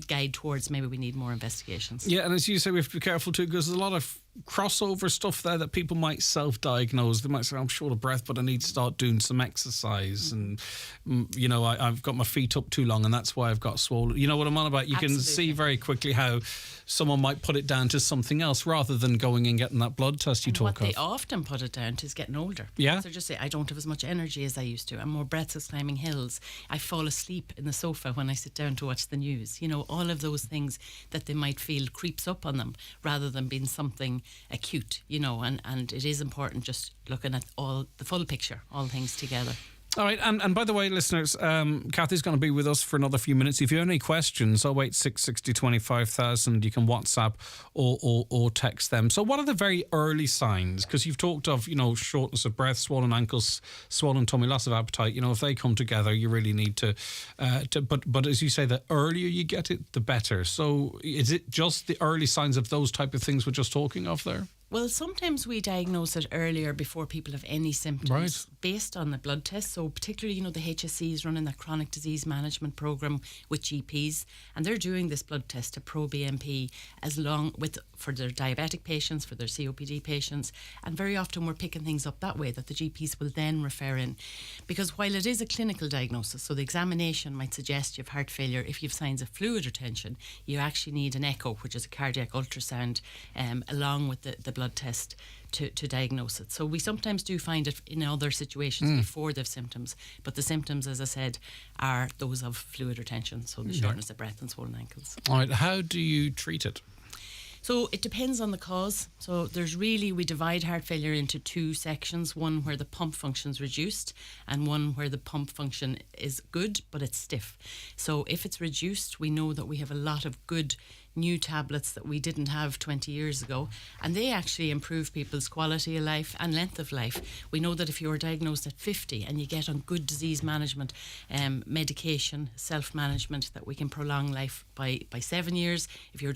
guide towards maybe we need more investigations. Yeah, and as you say, we have to be careful too, because there's a lot of crossover stuff there that people might self-diagnose. They might say, I'm short of breath, but I need to start doing some exercise, and I've got my feet up too long and that's why I've got swollen. You know what I'm on about? You Absolutely. Can see very quickly how someone might put it down to something else rather than going and getting that blood test you talk of. What they often put it down to is getting older. Yeah. So just say, I don't have as much energy as I used to. I'm more breathless climbing hills. I fall asleep in the sofa when I sit down to watch the news. All of those things that they might feel creeps up on them rather than being something acute, and it is important just looking at the full picture, all things together. All right, and by the way, listeners, Kathy's going to be with us for another few minutes. If you have any questions, 086 60 25,000, you can WhatsApp or text them. So what are the very early signs? Because you've talked of, shortness of breath, swollen ankles, swollen tummy, loss of appetite. If they come together, you really need to but as you say, the earlier you get it, the better. So is it just the early signs of those type of things we're just talking of there? Well, sometimes we diagnose it earlier before people have any symptoms based on the blood test. So particularly, the HSE is running that chronic disease management programme with GPs, and they're doing this blood test to pro-BNP for their diabetic patients, for their COPD patients, and very often we're picking things up that way that the GPs will then refer in. Because while it is a clinical diagnosis, so the examination might suggest you have heart failure, if you have signs of fluid retention, you actually need an echo, which is a cardiac ultrasound, along with the blood test to diagnose it. So we sometimes do find it in other situations before they have symptoms, but the symptoms, as I said, are those of fluid retention, so the shortness of breath and swollen ankles. All right, how do you treat it? So it depends on the cause. So we divide heart failure into two sections, one where the pump function is reduced and one where the pump function is good, but it's stiff. So if it's reduced, we know that we have a lot of good new tablets that we didn't have 20 years ago, and they actually improve people's quality of life and length of life. We know that if you're diagnosed at 50 and you get on good disease management, medication, self-management, that we can prolong life by 7 years. If you're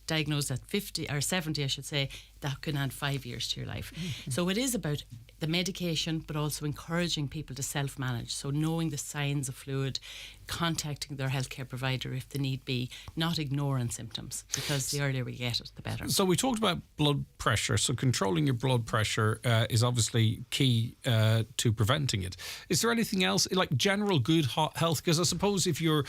diagnosed at 50 or 70, I should say, that can add 5 years to your life. So it is about the medication, but also encouraging people to self-manage. So knowing the signs of fluid, contacting their healthcare provider if the need be, not ignoring symptoms, because the earlier we get it, the better. So we talked about blood pressure. So controlling your blood pressure is obviously key to preventing it. Is there anything else, like general good health? Because I suppose if you're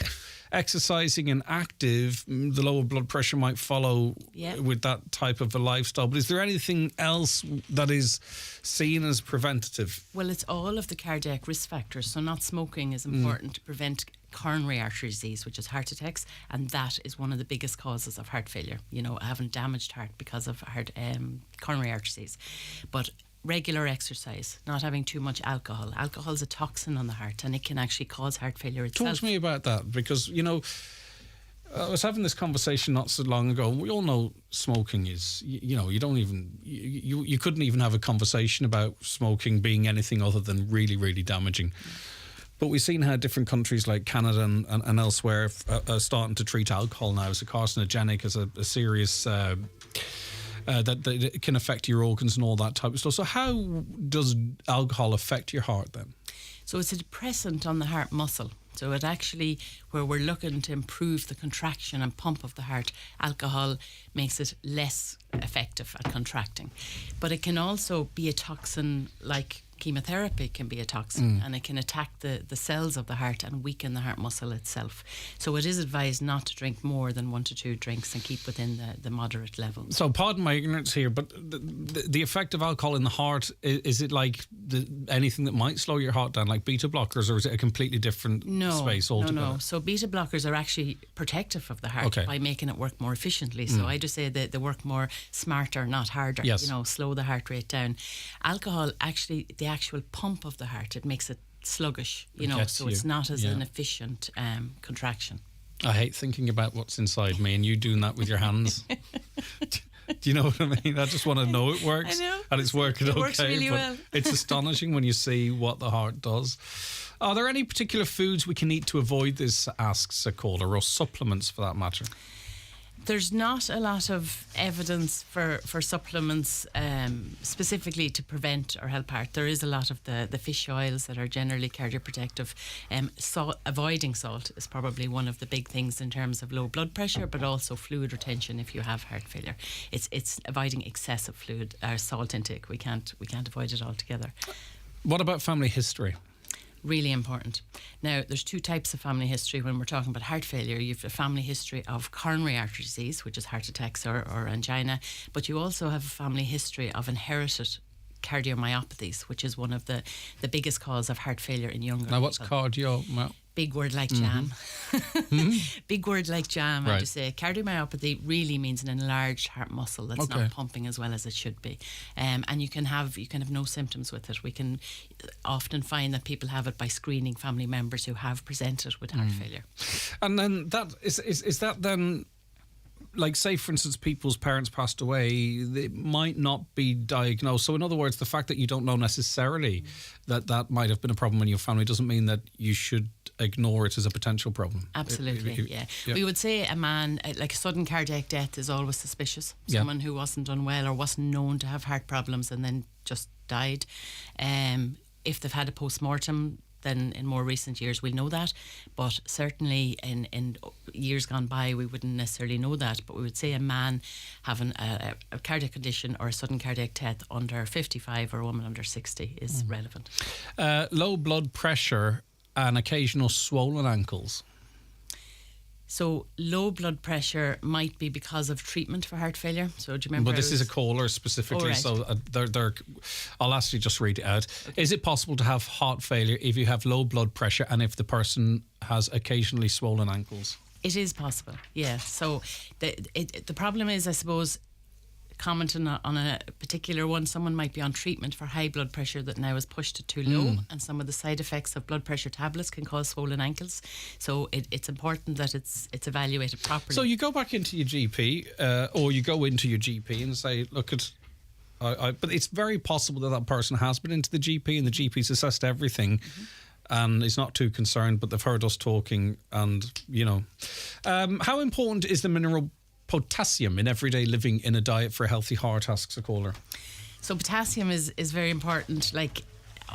exercising and active, the lower blood pressure might follow with that type of a lifestyle. But is there anything else that is seen as preventative? Well, it's all of the cardiac risk factors. So not smoking is important to prevent coronary artery disease, which is heart attacks, and that is one of the biggest causes of heart failure. You know, having damaged heart because of coronary artery disease. But regular exercise, not having too much alcohol. Alcohol is a toxin on the heart, and it can actually cause heart failure itself. Talk to me about that, because, you know, I was having this conversation not so long ago, and we all know smoking is, you know, you don't even, you couldn't even have a conversation about smoking being anything other than really, really damaging. But we've seen how different countries like Canada and elsewhere are starting to treat alcohol now as a carcinogenic, as a serious... that it can affect your organs and all that type of stuff. So how does alcohol affect your heart then? So it's a depressant on the heart muscle. So it actually, where we're looking to improve the contraction and pump of the heart, alcohol makes it less effective at contracting. But it can also be a toxin, like chemotherapy can be a toxin, and it can attack the cells of the heart and weaken the heart muscle itself. So it is advised not to drink more than 1 to 2 drinks and keep within the moderate level. So pardon my ignorance here, but the effect of alcohol in the heart, is it like anything that might slow your heart down, like beta blockers, or is it a completely different space altogether? No. So beta blockers are actually protective of the heart by making it work more efficiently. So I just say that they work more smarter, not harder. Yes. You know, slow the heart rate down. Alcohol, actually, the actual pump of the heart, it makes it sluggish, you know, so it's not as an efficient contraction. I hate thinking about what's inside me and you doing that with your hands. Do you know what I mean? I just want to know it works. I know. And it's working okay. It works really but well. It's astonishing when you see what the heart does. Are there any particular foods we can eat to avoid this, asks a caller, or supplements for that matter? There's not a lot of evidence for supplements specifically to prevent or help heart. There is a lot of the fish oils that are generally cardioprotective. Avoiding salt is probably one of the big things in terms of low blood pressure, but also fluid retention if you have heart failure. It's avoiding excessive fluid or salt intake. We can't avoid it altogether. What about family history? Really important. Now, there's 2 types of family history when we're talking about heart failure. You have a family history of coronary artery disease, which is heart attacks or angina, but you also have a family history of inherited cardiomyopathies, which is one of the biggest cause of heart failure in younger people. Now, what's cardio? Big word like jam. Big word like jam, I just say. Cardiomyopathy really means an enlarged heart muscle that's not pumping as well as it should be. And you can have no symptoms with it. We can often find that people have it by screening family members who have presented with heart failure. And then that is that then, like, say for instance people's parents passed away, they might not be diagnosed. So in other words, the fact that you don't know necessarily that might have been a problem in your family doesn't mean that you should ignore it as a potential problem. Absolutely, yeah. We would say a man, like a sudden cardiac death is always suspicious. Someone who wasn't unwell or wasn't known to have heart problems and then just died. If they've had a post-mortem, then in more recent years we'll know that, but certainly in years gone by we wouldn't necessarily know that. But we would say a man having a cardiac condition or a sudden cardiac death under 55 or a woman under 60 is relevant. Low blood pressure and occasional swollen ankles. So low blood pressure might be because of treatment for heart failure. So do you remember? But this is a caller specifically, so I'll ask you just read it out. Okay. Is it possible to have heart failure if you have low blood pressure and if the person has occasionally swollen ankles? It is possible, yeah. So the problem is, I suppose, commenting on a particular one. Someone might be on treatment for high blood pressure that now is pushed to too low, and some of the side effects of blood pressure tablets can cause swollen ankles. So it's important that it's evaluated properly. So you go back into your GP, or you go into your GP and say, look, but it's very possible that person has been into the GP and the GP's assessed everything. And is not too concerned, but they've heard us talking, and how important is the mineral potassium in everyday living in a diet for a healthy heart, asks a caller. So potassium is very important, like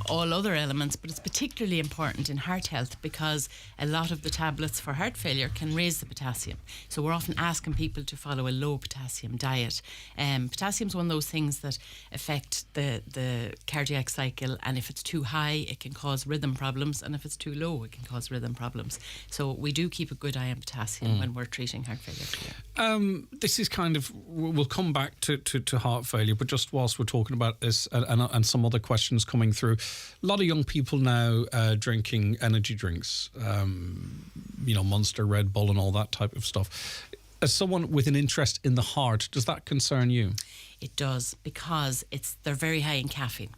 all other elements, but it's particularly important in heart health because a lot of the tablets for heart failure can raise the potassium. So we're often asking people to follow a low potassium diet. Potassium is one of those things that affect the cardiac cycle, and if it's too high it can cause rhythm problems, and if it's too low it can cause rhythm problems. So we do keep a good eye on potassium when we're treating heart failure. This is kind of, we'll come back to heart failure, but just whilst we're talking about this and some other questions coming through, a lot of young people now drinking energy drinks, Monster, Red Bull and all that type of stuff. As someone with an interest in the heart, does that concern you? It does, because they're very high in caffeine.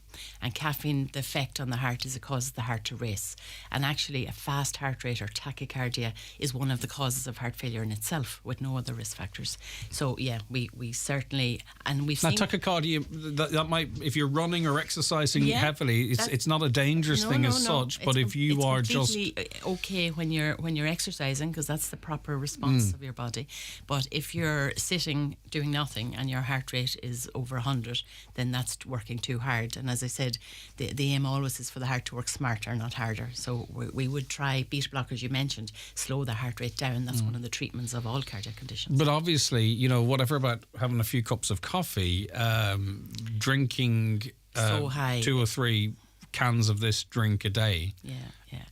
And caffeine, the effect on the heart is it causes the heart to race. And actually a fast heart rate or tachycardia is one of the causes of heart failure in itself, with no other risk factors. So yeah, we certainly, and we've seen... Now tachycardia, that might, if you're running or exercising heavily, it's not a dangerous thing as such, but if you are just... It's completely okay when you're exercising, because that's the proper response of your body. But if you're sitting doing nothing and your heart rate is over 100, then that's working too hard. And as I said, the aim always is for the heart to work smarter, not harder. So we would try beta blockers, you mentioned, slow the heart rate down. That's one of the treatments of all cardiac conditions. But obviously, whatever about having a few cups of coffee, drinking so high, 2 or 3 cans of this drink a day. Yeah.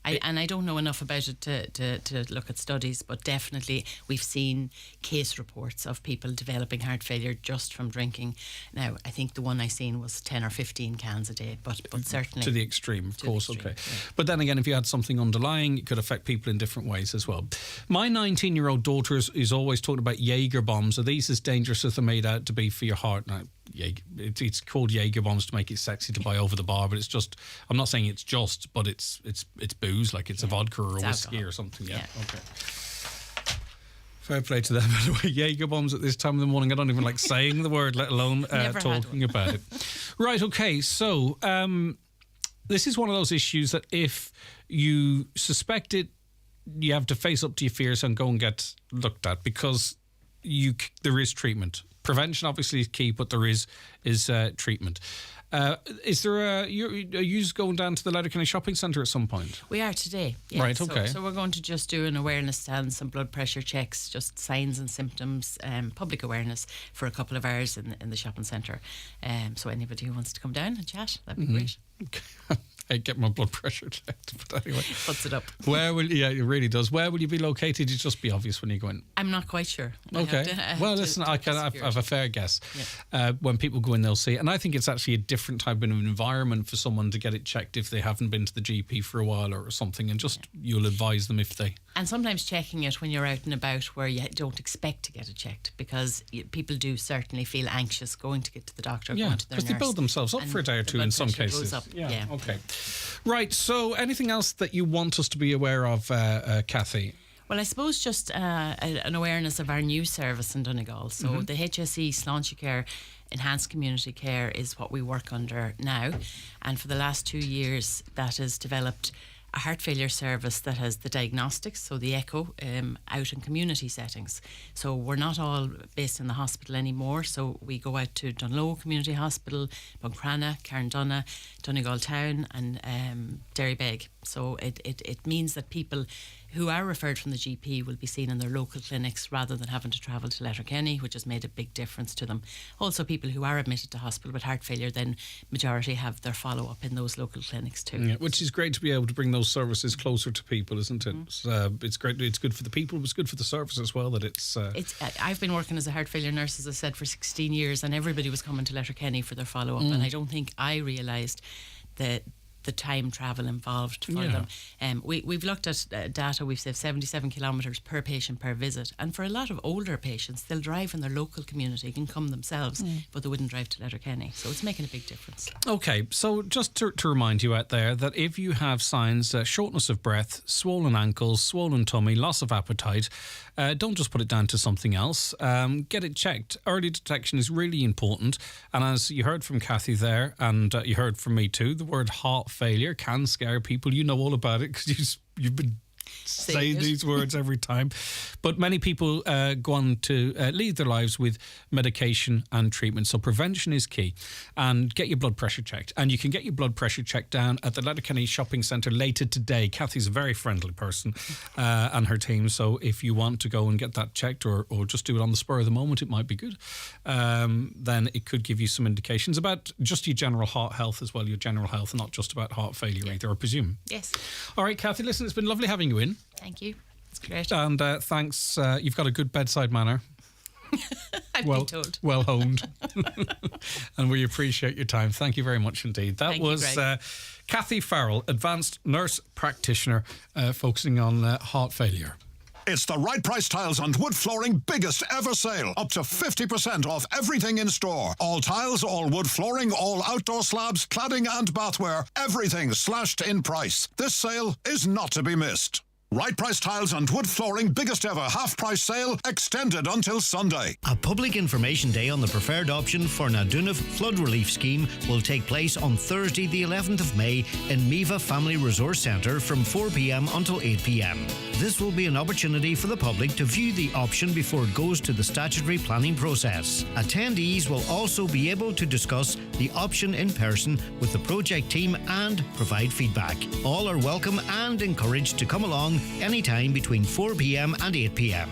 I don't know enough about it to look at studies, but definitely we've seen case reports of people developing heart failure just from drinking. Now, I think the one I seen was 10 or 15 cans a day, but certainly... To the extreme, of course, okay. Yeah. But then again, if you had something underlying, it could affect people in different ways as well. My 19-year-old daughter is always talking about Jaeger bombs. Are these as dangerous as they're made out to be for your heart? Now, it's called Jaeger bombs to make it sexy to buy over the bar, but it's just, I'm not saying it's just, but it's booze, like it's a vodka or a whiskey alcohol or something. Yeah. Okay. Fair play to them. By the way, Jaeger bombs at this time of the morning, I don't even like saying the word, let alone talking about it. Right, okay, so this is one of those issues that if you suspect it, you have to face up to your fears and go and get looked at, because there is treatment. Prevention obviously is key, but there is treatment. Is there are you going down to the Letterkenny Shopping Centre at some point? We are today. Yeah. Right, okay. So we're going to just do an awareness stand, some blood pressure checks, just signs and symptoms, public awareness for a couple of hours in the shopping centre. So anybody who wants to come down and chat, that'd be great. I get my blood pressure checked, but anyway. Puts it up. It really does. Where will you be located? It'd just be obvious when you go in. I'm not quite sure. Okay. Listen, I have a fair guess. Yeah. When people go in, they'll see it. And I think it's actually a different type of environment for someone to get it checked if they haven't been to the GP for a while or something, and just you'll advise them if they... And sometimes checking it when you're out and about where you don't expect to get it checked, because people do certainly feel anxious going to get to the doctor, going to their nurse. Because they build themselves up for a day or two in some cases. Goes up. Yeah. Okay. Right, so anything else that you want us to be aware of, Kathy? Well, I suppose just an awareness of our new service in Donegal. So the HSE Sláintecare Enhanced Community Care is what we work under now. And for the last 2 years, that has developed a heart failure service that has the diagnostics, so the echo, out in community settings. So we're not all based in the hospital anymore. So we go out to Dunlow Community Hospital, Buncrana, Carndonna, Donegal Town and Derrybeg. So it means that people who are referred from the GP will be seen in their local clinics rather than having to travel to Letterkenny, which has made a big difference to them. Also, people who are admitted to hospital with heart failure, then majority have their follow-up in those local clinics too. Yeah, which is great to be able to bring those services closer to people, isn't it? It's great. It's good for the people, but it's good for the service as well that it's... I've been working as a heart failure nurse, as I said, for 16 years, and everybody was coming to Letterkenny for their follow-up, and I don't think I realised that the time travel involved for them. We've looked at data. We've said 77 kilometres per patient per visit, and for a lot of older patients, they'll drive in their local community, can come themselves, but they wouldn't drive to Letterkenny, so it's making a big difference. Okay, so just to remind you out there that if you have signs, shortness of breath, swollen ankles, swollen tummy, loss of appetite, don't just put it down to something else. Get it checked. Early detection is really important, and as you heard from Kathy there, and you heard from me too, the word heart failure can scare people. You know all about it because you've been saying these words every time. But many people go on to lead their lives with medication and treatment. So prevention is key. And get your blood pressure checked. And you can get your blood pressure checked down at the Letterkenny Shopping Centre later today. Kathy's a very friendly person and her team. So if you want to go and get that checked or just do it on the spur of the moment, it might be good. Then it could give you some indications about just your general heart health as well, your general health, and not just about heart failure either, I presume. Yes. All right, Kathy, listen, it's been lovely having you in. Thank you. It's great. And thanks. You've got a good bedside manner. I've been told. Well honed. And we appreciate your time. Thank you very much indeed. That was Kathy Farrell, advanced nurse practitioner, focusing on heart failure. It's the Right Price Tiles and Wood Flooring biggest ever sale. Up to 50% off everything in store. All tiles, all wood flooring, all outdoor slabs, cladding and bathware. Everything slashed in price. This sale is not to be missed. Right Price Tiles and Wood Flooring biggest ever half-price sale extended until Sunday. A public information day on the preferred option for Nadunov Flood Relief Scheme will take place on Thursday the 11th of May in Miva Family Resource Centre from 4 p.m. until 8 p.m. This will be an opportunity for the public to view the option before it goes to the statutory planning process. Attendees will also be able to discuss the option in person with the project team and provide feedback. All are welcome and encouraged to come along anytime between 4 p.m. and 8 p.m.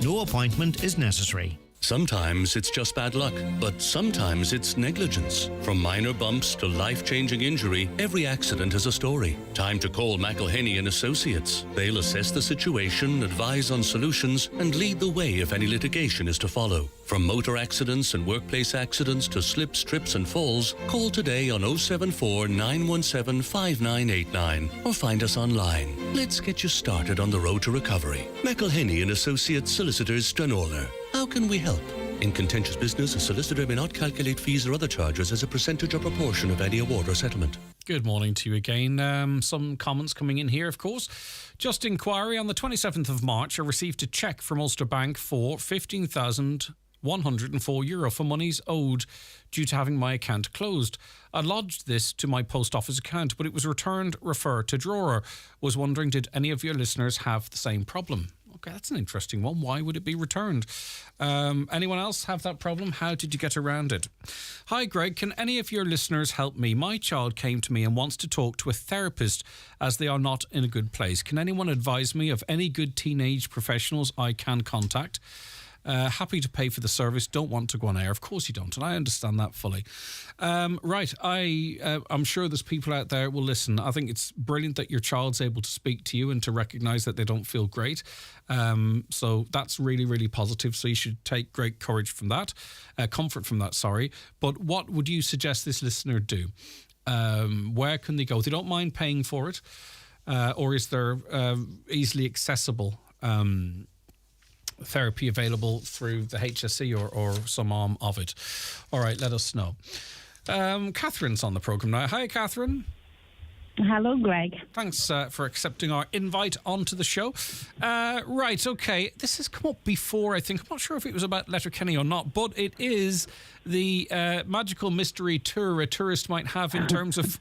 No appointment is necessary. Sometimes it's just bad luck, but sometimes it's negligence. From minor bumps to life-changing injury, every accident has a story. Time to call McElhenney and Associates. They'll assess the situation, advise on solutions, and lead the way if any litigation is to follow. From motor accidents and workplace accidents to slips, trips and falls, call today on 074 917 5989 or find us online. Let's get you started on the road to recovery. McElhenney and Associates Solicitors, Stranraer. How can we help? In contentious business, a solicitor may not calculate fees or other charges as a percentage or proportion of any award or settlement. Good morning to you again. Some comments coming in here, of course. Just inquiry, on the 27th of March, I received a cheque from Ulster Bank for €15,104 for monies owed due to having my account closed. I lodged this to my post office account, but it was returned referred to drawer. Was wondering, did any of your listeners have the same problem? Okay, that's an interesting one. Why would it be returned? Anyone else have that problem? How did you get around it? Hi, Greg. Can any of your listeners help me? My child came to me and wants to talk to a therapist as they are not in a good place. Can anyone advise me of any good teenage professionals I can contact? Happy to pay for the service. Don't want to go on air. Of course you don't, and I understand that fully. Right, I'm sure there's people out there will listen. I think it's brilliant that your child's able to speak to you and to recognise that they don't feel great. So that's really, really positive. So you should take great courage from that, comfort from that, sorry. But what would you suggest this listener do? Where can they go? They don't mind paying for it, or is there easily accessible therapy available through the HSE or some arm of it? All right, let us know. Catherine's on the programme now. Hi, Catherine. Hello, Greg. Thanks for accepting our invite onto the show. Right, okay. This has come up before, I think. I'm not sure if it was about Letterkenny or not, but it is the magical mystery tour a tourist might have in terms of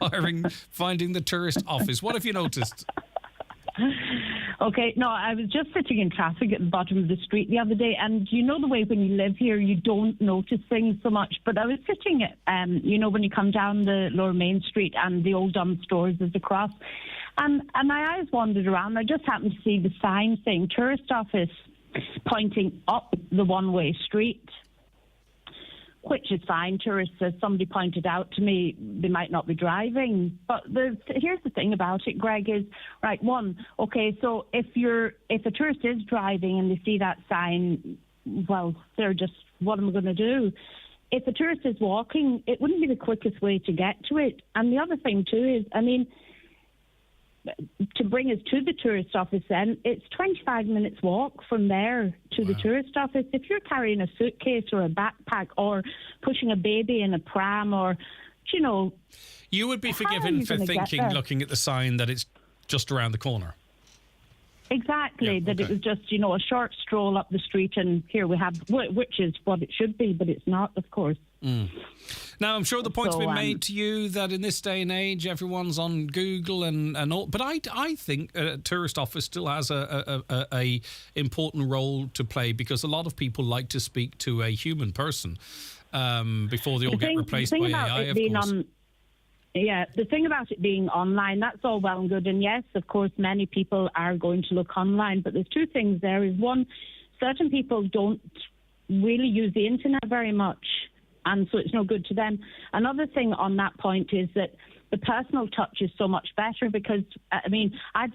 finding the tourist office. What have you noticed? Okay, no, I was just sitting in traffic at the bottom of the street the other day, and you know the way when you live here, you don't notice things so much, but I was sitting at, when you come down the Lower Main Street and the old dumb stores is across, and my eyes wandered around. I just happened to see the sign saying tourist office pointing up the one-way street, which is fine. Tourists, as somebody pointed out to me, they might not be driving. But here's the thing about it, Greg, is, right, one, okay, so if a tourist is driving and they see that sign, well, they're just, what am I going to do? if a tourist is walking, it wouldn't be the quickest way to get to it. And the other thing too is, I mean, to bring us to the tourist office then, it's 25 minutes walk from there to the tourist office. If you're carrying a suitcase or a backpack or pushing a baby in a pram or, you know... You would be forgiven for thinking, looking at the sign, that it's just around the corner. Exactly, that it was just, you know, a short stroll up the street and here we have, which is what it should be, but it's not, of course. Now, I'm sure the point's been made to you that in this day and age, everyone's on Google and all. But I think a tourist office still has a important role to play, because a lot of people like to speak to a human person before they all get replaced by AI, of course. Yeah, the thing about it being online, that's all well and good. And yes, of course, many people are going to look online. But there's two things there. Is one, certain people don't really use the internet very much, and so it's no good to them. Another thing on that point is that the personal touch is so much better, because, I mean, I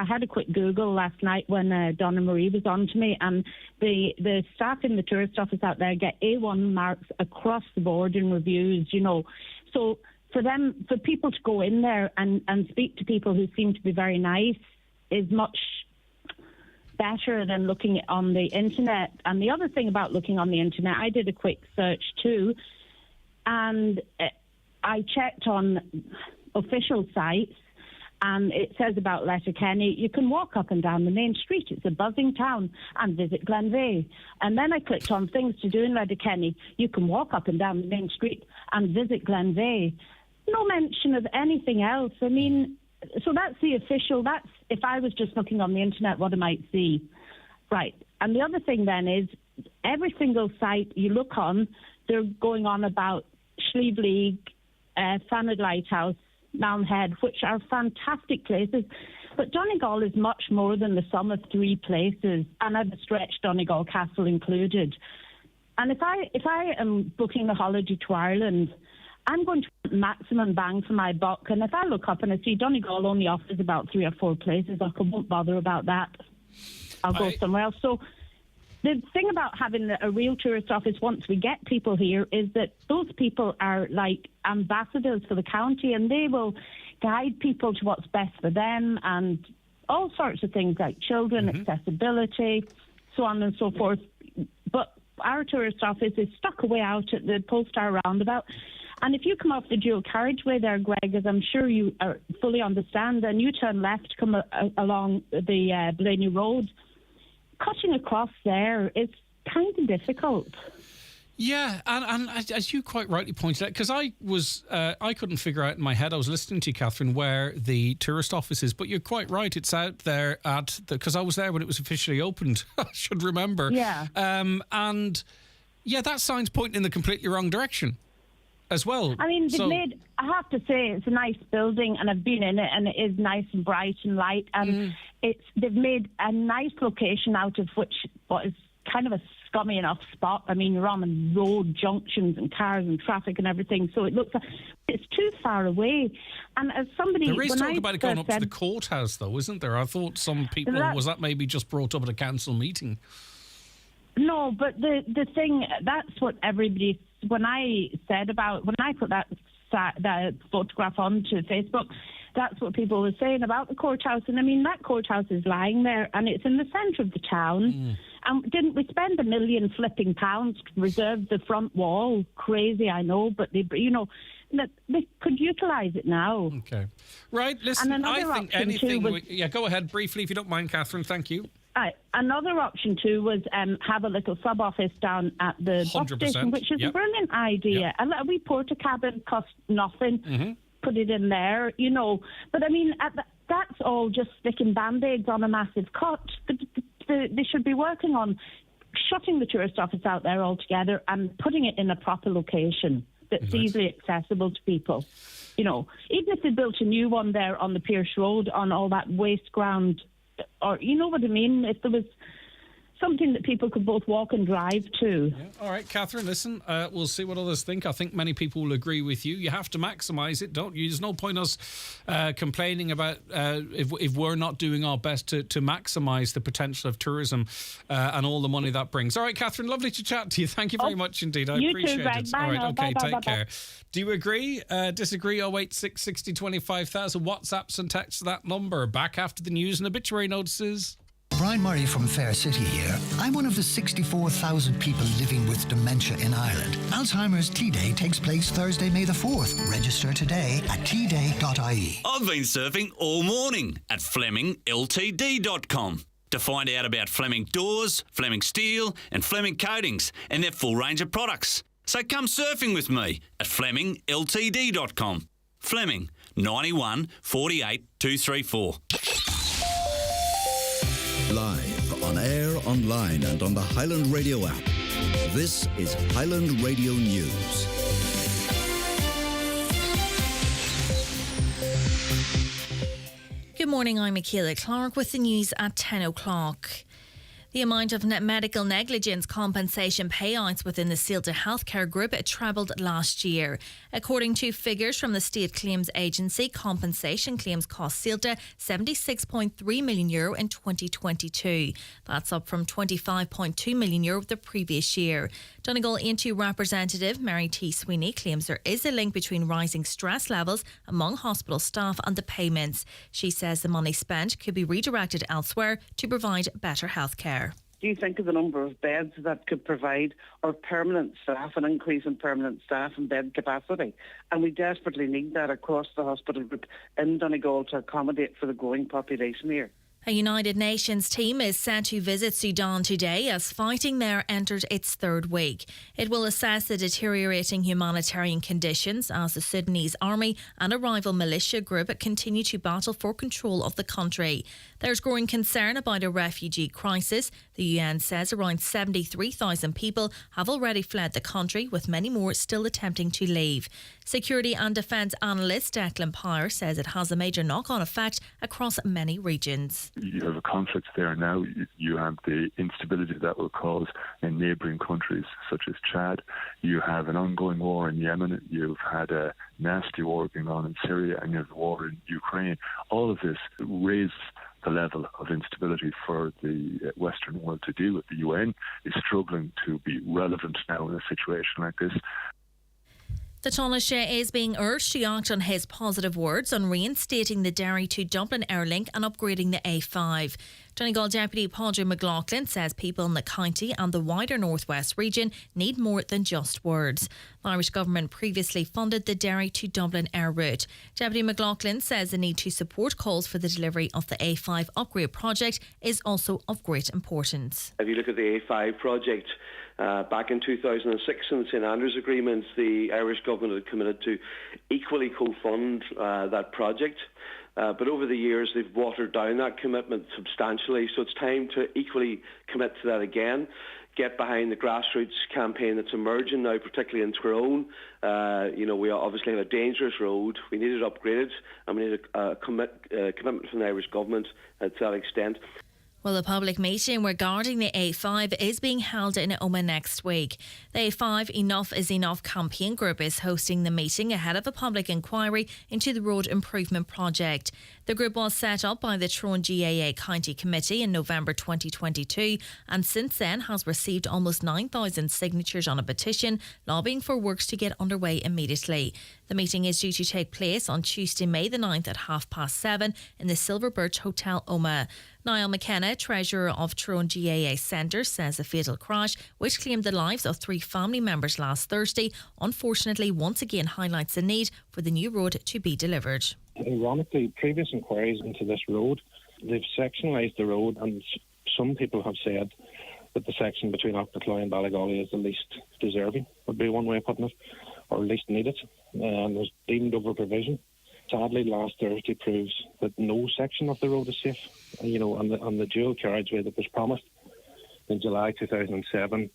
had a quick Google last night when Donna Marie was on to me, and the staff in the tourist office out there get A1 marks across the board in reviews, you know. So for people to go in there and speak to people who seem to be very nice is much better than looking on the internet. And the other thing about looking on the internet, I did a quick search too, and I checked on official sites, and it says about Letterkenny, you can walk up and down the main street. It's a buzzing town, and visit Glenveigh. And then I clicked on things to do in Letterkenny. You can walk up and down the main street and visit Glenveigh. No mention of anything else. I mean, so that's the official. That's if I was just looking on the internet, what I might see. Right. And the other thing then is, every single site you look on, they're going on about Slieve League, Fanad Lighthouse, Mounthead, which are fantastic places. But Donegal is much more than the sum of three places, and I've stretched Donegal Castle included. And if I am booking a holiday to Ireland, I'm going to want maximum bang for my buck. And if I look up and I see Donegal only offers about 3 or 4 places, I won't bother about that. I'll go somewhere else. So the thing about having a real tourist office, once we get people here, is that those people are like ambassadors for the county, and they will guide people to what's best for them and all sorts of things like children, accessibility, so on and so forth. But our tourist office is stuck away out at the Polestar roundabout. And if you come off the dual carriageway there, Greg, as I'm sure you fully understand, and you turn left, come along the Blaney Road, cutting across there is kind of difficult. Yeah, and as you quite rightly pointed out, because I couldn't figure out in my head, I was listening to you, Catherine, where the tourist office is, but you're quite right, it's out there because I was there when it was officially opened, I should remember. Yeah. And yeah, that sign's pointing in the completely wrong direction as well. I mean, I have to say, it's a nice building, and I've been in it, and it is nice and bright and light, and they've made a nice location out of what is kind of a scummy enough spot. I mean, you're on road junctions and cars and traffic and everything, so it looks like it's too far away. And as somebody... There is talk about it going up to the courthouse, though, isn't there? I thought some people... was that maybe just brought up at a council meeting? No, but the thing, that's what everybody... When I put that photograph onto Facebook, that's what people were saying about the courthouse. And I mean, that courthouse is lying there, and it's in the centre of the town. And didn't we spend £1 million flipping pounds to reserve the front wall? Crazy, I know, but they could utilise it now. Okay, right. Listen, I think anything. Go ahead briefly if you don't mind, Catherine. Thank you. Another option too was have a little sub office down at the bus station, which is a brilliant idea. A wee porta cabin costs nothing. Put it in there, you know. But I mean, that's all just sticking band-aids on a massive cut. They should be working on shutting the tourist office out there altogether and putting it in a proper location that's easily accessible to people. You know, even if they built a new one there on the Pierce Road on all that waste ground, or you know what I mean, if there was something that people could both walk and drive to. Yeah. All right, Catherine, listen, we'll see what others think. I think many people will agree with you. You have to maximise it, don't you? There's no point us complaining about if we're not doing our best to maximise the potential of tourism and all the money that brings. All right, Catherine, lovely to chat to you. Thank you very much indeed. I appreciate it. Bye all right, now. okay, Bye, take bye, care. Do you agree? Disagree? 086 60 25,000. WhatsApps and texts that number. Back after the news and obituary notices. Brian Murray from Fair City here. I'm one of the 64,000 people living with dementia in Ireland. Alzheimer's T-Day takes place Thursday, May the 4th. Register today at tday.ie. I've been surfing all morning at FlemingLTD.com to find out about Fleming Doors, Fleming Steel and Fleming Coatings and their full range of products. So come surfing with me at FlemingLTD.com. Fleming, 91 48 234. Live, on air, online and on the Highland Radio app. This is Highland Radio News. Good morning, I'm Michaela Clark with the news at 10 o'clock. The amount of medical negligence compensation payouts within the Sealta Healthcare Group trebled last year. According to figures from the State Claims Agency, compensation claims cost Sealta €76.3 million in 2022. That's up from €25.2 million the previous year. Donegal Into representative Mary T. Sweeney claims there is a link between rising stress levels among hospital staff and the payments. She says the money spent could be redirected elsewhere to provide better healthcare. Do you think of the number of beds that could provide our permanent staff, an increase in permanent staff and bed capacity? And we desperately need that across the hospital group in Donegal to accommodate for the growing population here. A United Nations team is set to visit Sudan today as fighting there entered its third week. It will assess the deteriorating humanitarian conditions as the Sudanese army and a rival militia group continue to battle for control of the country. There's growing concern about a refugee crisis. The UN says around 73,000 people have already fled the country, with many more still attempting to leave. Security and defence analyst Declan Power says it has a major knock-on effect across many regions. You have a conflict there now. You have the instability that will cause in neighbouring countries such as Chad. You have an ongoing war in Yemen. You've had a nasty war going on in Syria, and you have the war in Ukraine. All of this raises the level of instability for the Western world to deal with. The UN is struggling to be relevant now in a situation like this. The Taoiseach is being urged to act on his positive words on reinstating the Derry to Dublin Airlink and upgrading the A5. Donegal Deputy Padraig McLaughlin says people in the county and the wider northwest region need more than just words. The Irish government previously funded the Derry to Dublin air route. Deputy McLaughlin says the need to support calls for the delivery of the A5 upgrade project is also of great importance. If you look at the A5 project, back in 2006 in the St Andrews Agreement, the Irish government had committed to equally co-fund that project. But over the years, they've watered down that commitment substantially. So it's time to equally commit to that again. Get behind the grassroots campaign that's emerging now, particularly in Tyrone. We obviously have a dangerous road. We need it upgraded, and we need a commitment from the Irish government to that extent. Well, a public meeting regarding the A5 is being held in Omagh next week. The A5 Enough is Enough campaign group is hosting the meeting ahead of a public inquiry into the road improvement project. The group was set up by the Tyrone GAA County Committee in November 2022 and since then has received almost 9,000 signatures on a petition lobbying for works to get underway immediately. The meeting is due to take place on Tuesday, May the 9th at 7:30 in the Silver Birch Hotel, Omagh. Niall McKenna, treasurer of Tyrone GAA Centre, says the fatal crash, which claimed the lives of 3 family members last Thursday, unfortunately once again highlights the need for the new road to be delivered. Ironically, previous inquiries into this road, they've sectionalised the road, and some people have said that the section between Auckland and Ballygolly is the least deserving, would be one way of putting it, or least needed, and was deemed over provision. Sadly, last Thursday proves that no section of the road is safe. On the dual carriageway that was promised in July 2007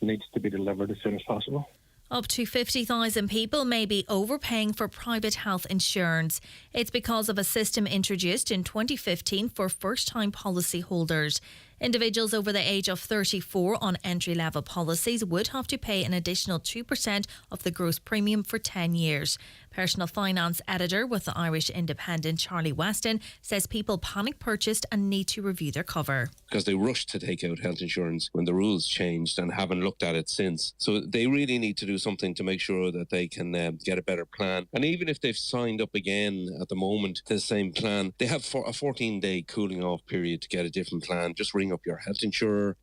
needs to be delivered as soon as possible. Up to 50,000 people may be overpaying for private health insurance. It's because of a system introduced in 2015 for first-time policyholders. Individuals over the age of 34 on entry-level policies would have to pay an additional 2% of the gross premium for 10 years. Personal finance editor with the Irish Independent, Charlie Weston, says people panic purchased and need to review their cover. Because they rushed to take out health insurance when the rules changed and haven't looked at it since. So they really need to do something to make sure that they can get a better plan. And even if they've signed up again at the moment to the same plan, they have a 14-day cooling off period to get a different plan. Just ring up your health insurer.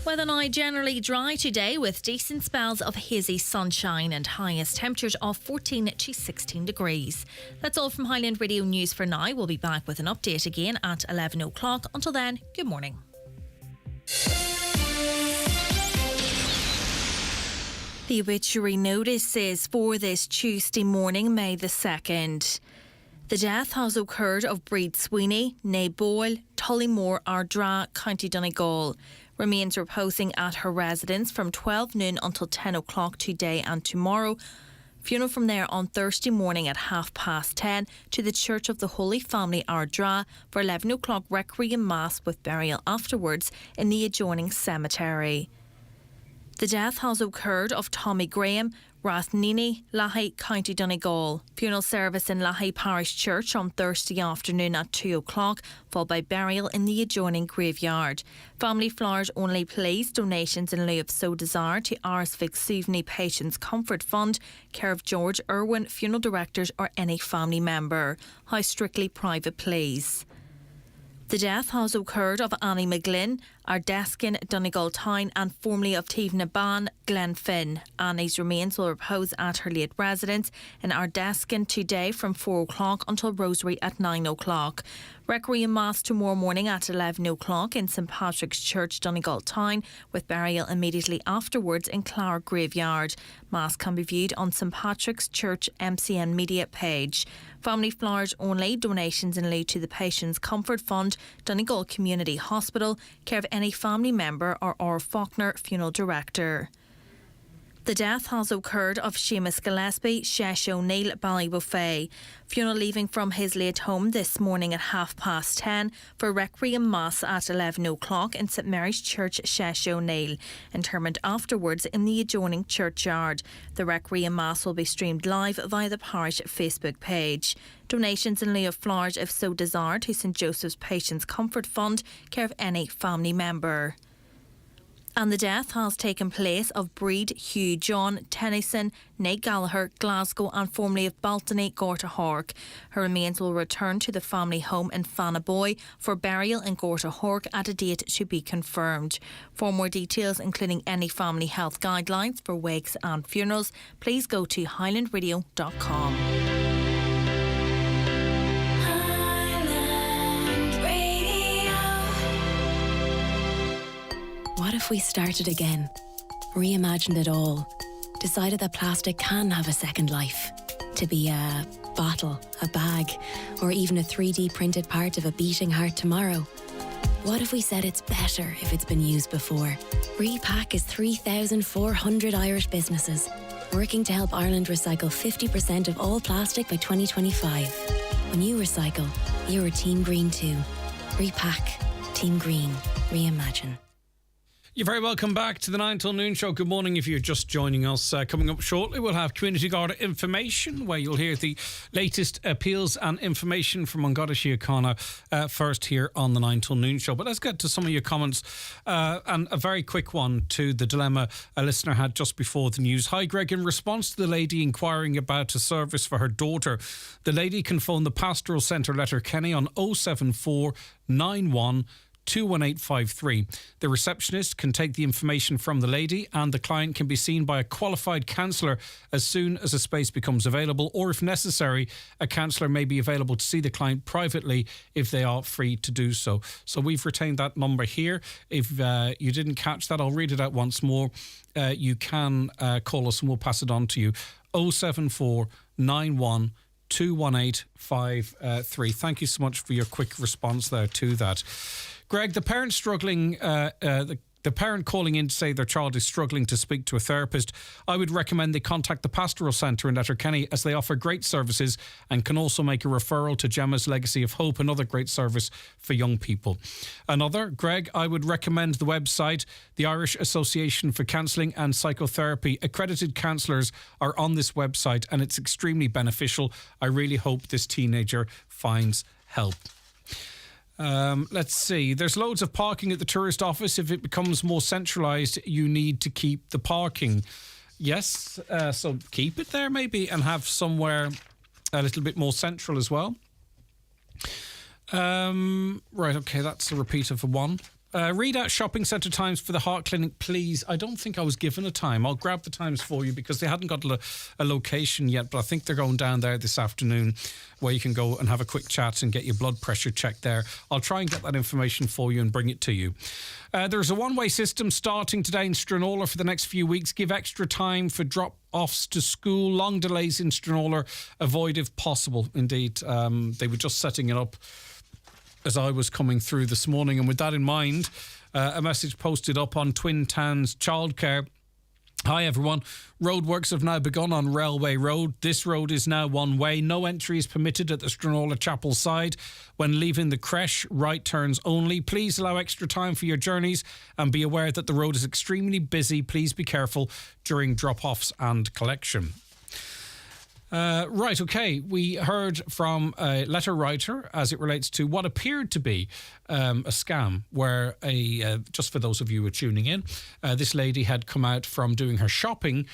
Weather now generally dry today with decent spells of hazy sunshine and highest temperatures of 14 to 16 degrees. That's all from Highland Radio News for now. We'll be back with an update again at 11 o'clock. Until then, good morning. The obituary notices for this Tuesday morning, May the 2nd. The death has occurred of Breed Sweeney, née Boyle, Tullymore, Ardra, County Donegal. Remains reposing at her residence from 12 noon until 10 o'clock today and tomorrow. Funeral from there on Thursday morning at 10:30 to the Church of the Holy Family, Ardra, for 11 o'clock requiem mass with burial afterwards in the adjoining cemetery. The death has occurred of Tommy Graham, Rathnini, Lahey, County Donegal. Funeral service in Lahey Parish Church on Thursday afternoon at 2 o'clock, followed by burial in the adjoining graveyard. Family flowers only, please. Donations in lieu of so desire to Arsvik Suvney Patients Comfort Fund, care of George Irwin, funeral directors or any family member. House strictly private, please. The death has occurred of Annie McGlynn, Ardeskin, Donegal Town, and formerly of Tivnaban, Glenfin. Annie's remains will repose at her late residence in Ardeskin today from 4 o'clock until Rosary at 9 o'clock. Requiem Mass tomorrow morning at 11 o'clock in St Patrick's Church, Donegal Town, with burial immediately afterwards in Clara Graveyard. Mass can be viewed on St Patrick's Church MCN Media page. Family flowers only. Donations in lieu to the Patients Comfort Fund, Donegal Community Hospital, care of any family member or R. Faulkner, funeral director. The death has occurred of Seamus Gillespie, Shesh O'Neill, Ballybuffet. Funeral leaving from his late home this morning at 10:30 for requiem mass at 11 o'clock in St Mary's Church, Shesh O'Neill. Interment afterwards in the adjoining churchyard. The requiem mass will be streamed live via the parish Facebook page. Donations in lieu of flowers, if so desired, to St Joseph's Patients Comfort Fund, care of any family member. And the death has taken place of Breed Hugh John Tennyson, née Gallagher, Glasgow, and formerly of Baltony, Gorta Hork. Her remains will return to the family home in Fannaboy for burial in Gorta Hork at a date to be confirmed. For more details, including any family health guidelines for wakes and funerals, please go to highlandradio.com. What if we started again, reimagined it all, decided that plastic can have a second life, to be a bottle, a bag, or even a 3D printed part of a beating heart tomorrow? What if we said it's better if it's been used before? Repack is 3,400 Irish businesses working to help Ireland recycle 50% of all plastic by 2025. When you recycle, you're Team Green too. Repack. Team Green. Reimagine. You're very welcome back to the 9 till noon show. Good morning if you're just joining us. Coming up shortly, we'll have Community Garda information, where you'll hear the latest appeals and information from An Garda Síochána first here on the 9 till noon show. But let's get to some of your comments, and a very quick one to the dilemma a listener had just before the news. Hi Greg, in response to the lady inquiring about a service for her daughter, the lady can phone the Pastoral Centre Letterkenny on 074 91 21853. The receptionist can take the information from the lady, and the client can be seen by a qualified counsellor as soon as a space becomes available, or if necessary, a counsellor may be available to see the client privately if they are free to do so. So we've retained that number here. If you didn't catch that, I'll read it out once more. You can call us and we'll pass it on to you. 074 91 21853. Thank you so much for your quick response there to that. Greg, the parents struggling, the the parent calling in to say their child is struggling to speak to a therapist, I would recommend they contact the Pastoral Centre in Letterkenny, as they offer great services and can also make a referral to Gemma's Legacy of Hope, another great service for young people. Another, Greg, I would recommend the website, the Irish Association for Counselling and Psychotherapy. Accredited counsellors are on this website and it's extremely beneficial. I really hope this teenager finds help. Let's see. There's loads of parking at the tourist office. If it becomes more centralised, you need to keep the parking. Yes, so keep it there maybe and have somewhere a little bit more central as well. Right, okay, that's a repeat of one. Read out shopping centre times for the heart clinic, please. I don't think I was given a time. I'll grab the times for you because they hadn't got a location yet, but I think they're going down there this afternoon where you can go and have a quick chat and get your blood pressure checked there. I'll try and get that information for you and bring it to you. There's a one-way system starting today in Stranraer for the next few weeks. Give extra time for drop-offs to school. Long delays in Stranraer avoid if possible. Indeed, they were just setting it up as I was coming through this morning. And with that in mind, a message posted up on Twin Towns Childcare. Hi everyone, roadworks have now begun on Railway Road. This road is now one way. No entry is permitted at the Stranraer Chapel side. When leaving the creche, right turns only. Please allow extra time for your journeys and be aware that the road is extremely busy. Please be careful during drop-offs and collection. Right, okay. We heard from a letter writer as it relates to what appeared to be a scam where just for those of you who are tuning in, this lady had come out from doing her shopping.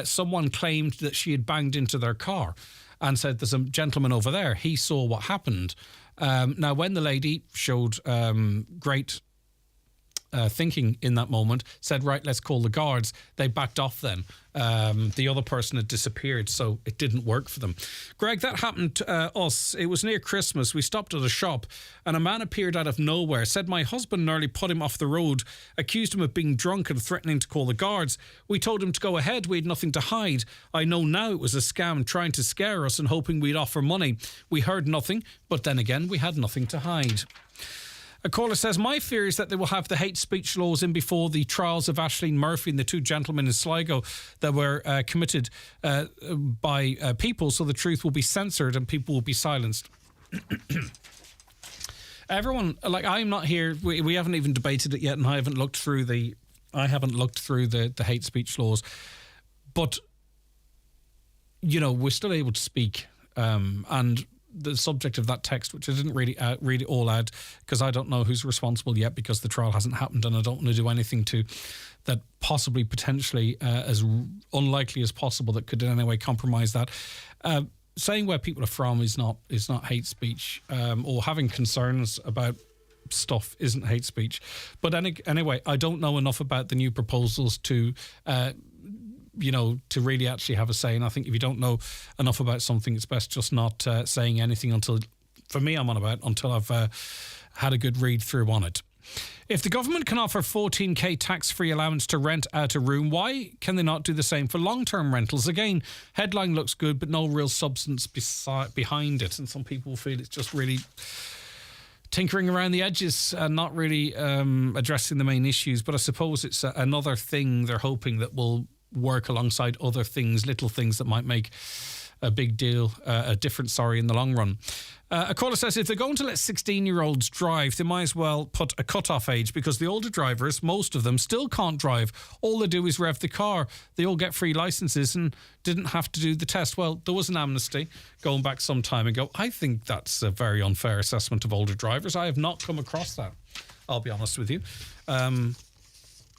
Someone claimed that she had banged into their car and said, there's a gentleman over there. He saw what happened. Now, when the lady showed great thinking in that moment, said, right, let's call the guards, they backed off then. The other person had disappeared, so it didn't work for them. Greg, that happened to us. It was near Christmas. We stopped at a shop and a man appeared out of nowhere, said my husband nearly put him off the road, accused him of being drunk and threatening to call the guards. We told him to go ahead. We had nothing to hide. I know now it was a scam trying to scare us and hoping we'd offer money. We heard nothing, but then again, we had nothing to hide. A caller says, my fear is that they will have the hate speech laws in before the trials of Aisling Murphy and the two gentlemen in Sligo that were committed by people, so the truth will be censored and people will be silenced. Everyone, like, I'm not here, we haven't even debated it yet, and I haven't looked through the hate speech laws, but you know, we're still able to speak, and the subject of that text, which I didn't really read it all out because I don't know who's responsible yet because the trial hasn't happened and I don't want to do anything to that possibly potentially as unlikely as possible that could in any way compromise that. Saying where people are from is not hate speech, or having concerns about stuff isn't hate speech. But anyway, I don't know enough about the new proposals to to really actually have a say. And I think if you don't know enough about something, it's best just not saying anything until I've had a good read through on it. If the government can offer 14k tax-free allowance to rent out a room, why can they not do the same for long-term rentals? Again, headline looks good, but no real substance behind it. And some people feel it's just really tinkering around the edges and not really addressing the main issues. But I suppose it's another thing they're hoping that will work alongside other things, little things that might make a big deal, a difference, in the long run. A caller says if they're going to let 16-year-olds drive, they might as well put a cut-off age because the older drivers, most of them, still can't drive. All they do is rev the car. They all get free licences and didn't have to do the test. Well, there was an amnesty going back some time ago. I think that's a very unfair assessment of older drivers. I have not come across that, I'll be honest with you.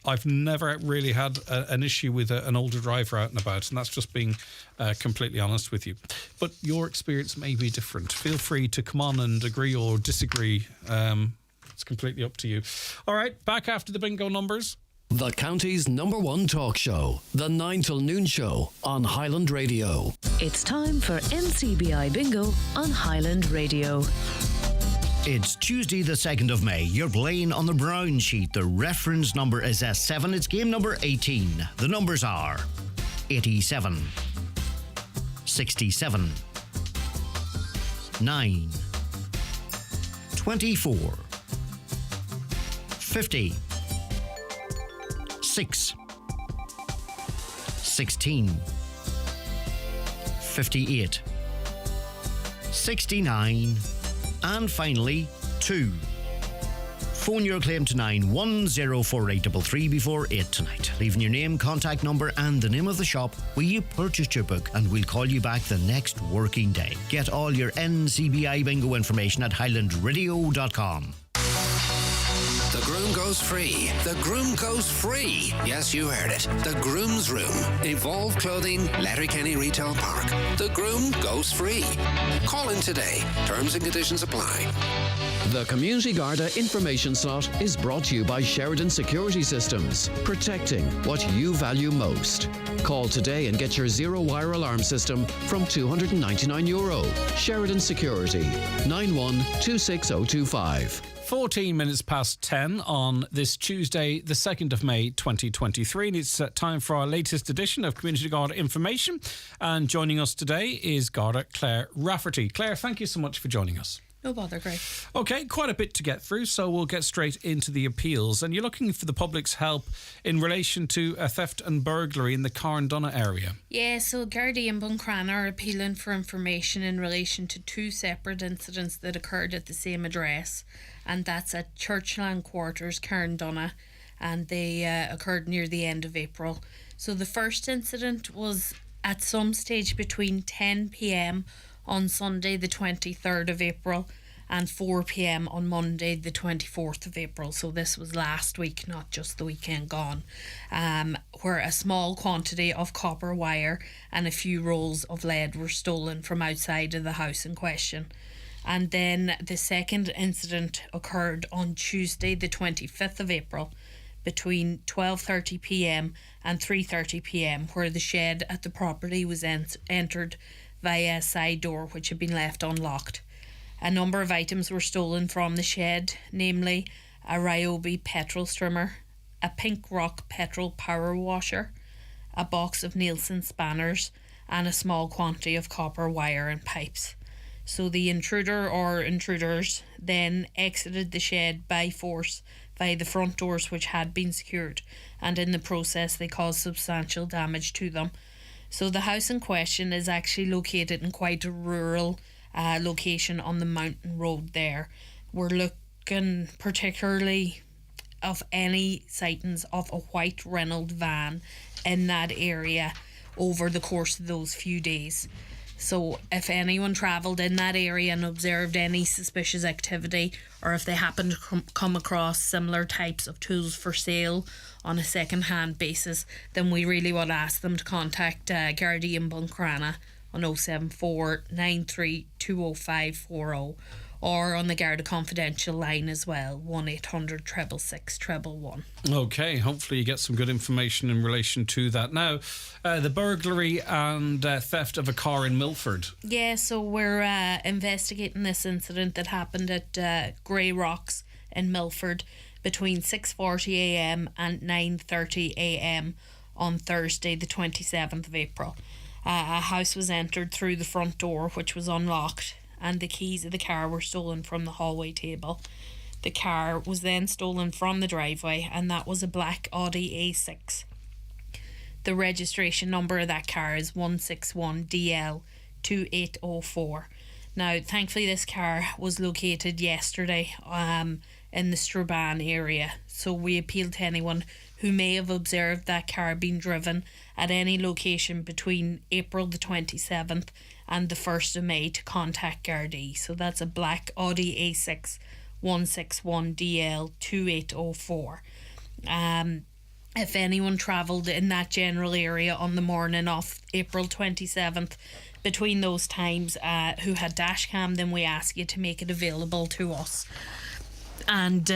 I've never really had an issue with an older driver out and about, and that's just being completely honest with you. But your experience may be different. Feel free to come on and agree or disagree. It's completely up to you. All right, back after the bingo numbers. The county's #1 talk show, the 9 till noon show on Highland Radio. It's time for NCBI Bingo on Highland Radio. It's Tuesday the 2nd of May. You're playing on the brown sheet. The reference number is S7. It's game number 18. The numbers are 87, 67, 9, 24, 50, 6, 16, 58, 69, and finally 2. Phone your claim to 9104833 before 8 tonight, leaving your name, contact number and the name of the shop where you purchased your book, and we'll call you back the next working day. Get all your NCBI bingo information at highlandradio.com. The groom goes free. The groom goes free. Yes, you heard it. The Groom's Room. Evolve Clothing, Letterkenny Retail Park. The groom goes free. Call in today. Terms and conditions apply. The Community Garda information slot is brought to you by Sheridan Security Systems, protecting what you value most. Call today and get your zero-wire alarm system from €299. Sheridan Security, 91-26025. 14 minutes past 10 on this Tuesday, the 2nd of May 2023. And it's time for our latest edition of Community Garda Information. And joining us today is Garda Claire Rafferty. Claire, thank you so much for joining us. No bother, Greg. OK, quite a bit to get through, so we'll get straight into the appeals. And you're looking for the public's help in relation to a theft and burglary in the Carndonagh area. Yeah, so Gardaí and Buncrana are appealing for information in relation to 2 separate incidents that occurred at the same address, and that's at Churchland Quarters, Carndonagh, and they occurred near the end of April. So the first incident was at some stage between 10 p.m. on Sunday the 23rd of April and 4 p.m. on Monday the 24th of April. So this was last week, not just the weekend gone, where a small quantity of copper wire and a few rolls of lead were stolen from outside of the house in question. And then the second incident occurred on Tuesday the 25th of April between 12:30 p.m. and 3:30 p.m, where the shed at the property was entered via a side door which had been left unlocked. A number of items were stolen from the shed, namely a Ryobi petrol strimmer, a Pink Rock petrol power washer, a box of Nielsen spanners, and a small quantity of copper wire and pipes. So the intruder or intruders then exited the shed by force via the front doors which had been secured, and in the process they caused substantial damage to them. So the house in question is actually located in quite a rural location on the mountain road there. We're looking particularly of any sightings of a white Renault van in that area over the course of those few days. So if anyone travelled in that area and observed any suspicious activity, or if they happened to come across similar types of tools for sale on a second-hand basis, then we really would ask them to contact Gardaí in Buncrana on 074 93 20540, or on the Garda Confidential line as well, 1800 666 111. OK, hopefully you get some good information in relation to that. Now, the burglary and theft of a car in Milford. Yeah, so we're investigating this incident that happened at Grey Rocks in Milford between 6:40am and 9:30am on Thursday the 27th of April. A house was entered through the front door, which was unlocked, and the keys of the car were stolen from the hallway table. The car was then stolen from the driveway, and that was a black Audi A6. The registration number of that car is 161DL2804. Now, thankfully, this car was located yesterday in the Strabane area, so we appeal to anyone who may have observed that car being driven at any location between April the 27th and the 1st of May to contact Gardaí. So that's a black Audi A6 161DL2804. If anyone travelled in that general area on the morning of April 27th between those times who had dashcam, then we ask you to make it available to us. And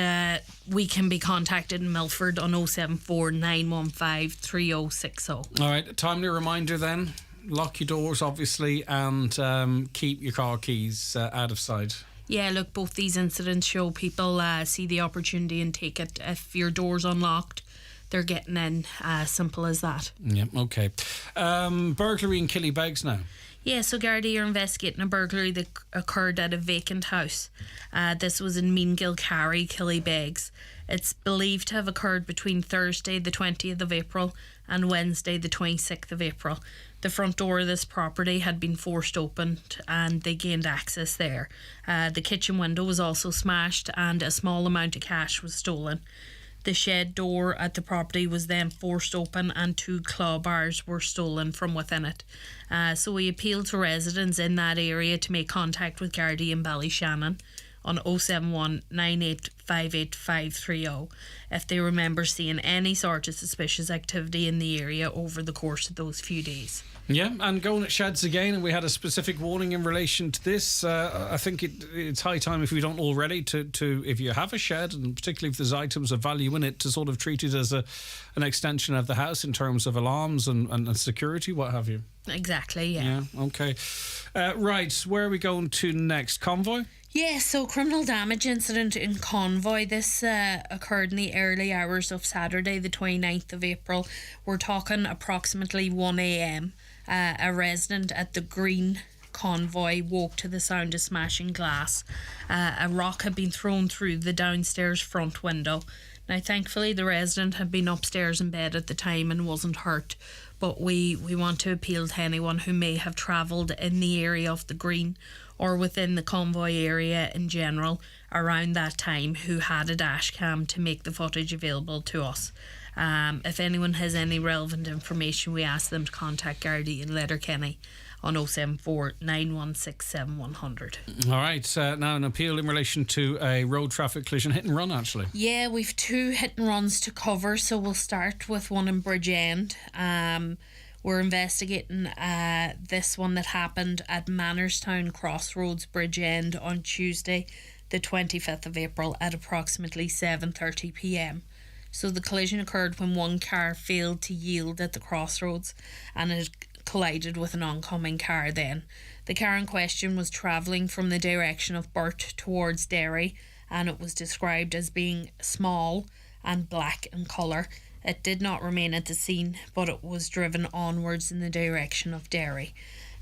we can be contacted in Milford on 074 915 3060. All right, timely reminder then. Lock your doors, obviously, and keep your car keys out of sight. Yeah, look, both these incidents show people see the opportunity and take it. If your door's unlocked, they're getting in. Simple as that. Yeah, okay. Burglary in Killybegs now. Yeah, so Gardaí are investigating a burglary that occurred at a vacant house. This was in Meangilcarry, Killybegs. It's believed to have occurred between Thursday the 20th of April and Wednesday the 26th of April. The front door of this property had been forced open and they gained access there. The kitchen window was also smashed and a small amount of cash was stolen. The shed door at the property was then forced open and 2 claw bars were stolen from within it. So we appealed to residents in that area to make contact with Gardaí in Ballyshannon on 071 9858 530 if they remember seeing any sort of suspicious activity in the area over the course of those few days. Yeah, and going at sheds again, and we had a specific warning in relation to this. I think it's high time, if we don't already, to if you have a shed, and particularly if there's items of value in it, to sort of treat it as an extension of the house in terms of alarms and security, what have you. Exactly, yeah. Yeah, okay. Right, where are we going to next? Convoy? Yeah, so criminal damage incident in Convoy. This occurred in the early hours of Saturday, the 29th of April. We're talking approximately 1 a.m. A resident at the Green Convoy woke to the sound of smashing glass. A rock had been thrown through the downstairs front window. Now, thankfully, the resident had been upstairs in bed at the time and wasn't hurt. But we want to appeal to anyone who may have travelled in the area of the Green or within the Convoy area in general around that time who had a dash cam to make the footage available to us. If anyone has any relevant information, we ask them to contact Gardaí in Letterkenny on 074 916 7100. All right, now an appeal in relation to a road traffic collision, hit and run actually. Yeah, we've 2 hit and runs to cover, so we'll start with one in Bridgend. We're investigating this one that happened at Manorstown Crossroads, Bridgend on Tuesday the 25th of April at approximately 7:30 p.m. So the collision occurred when one car failed to yield at the crossroads and it collided with an oncoming car then. The car in question was travelling from the direction of Burt towards Derry and it was described as being small and black in colour. It did not remain at the scene, but it was driven onwards in the direction of Derry.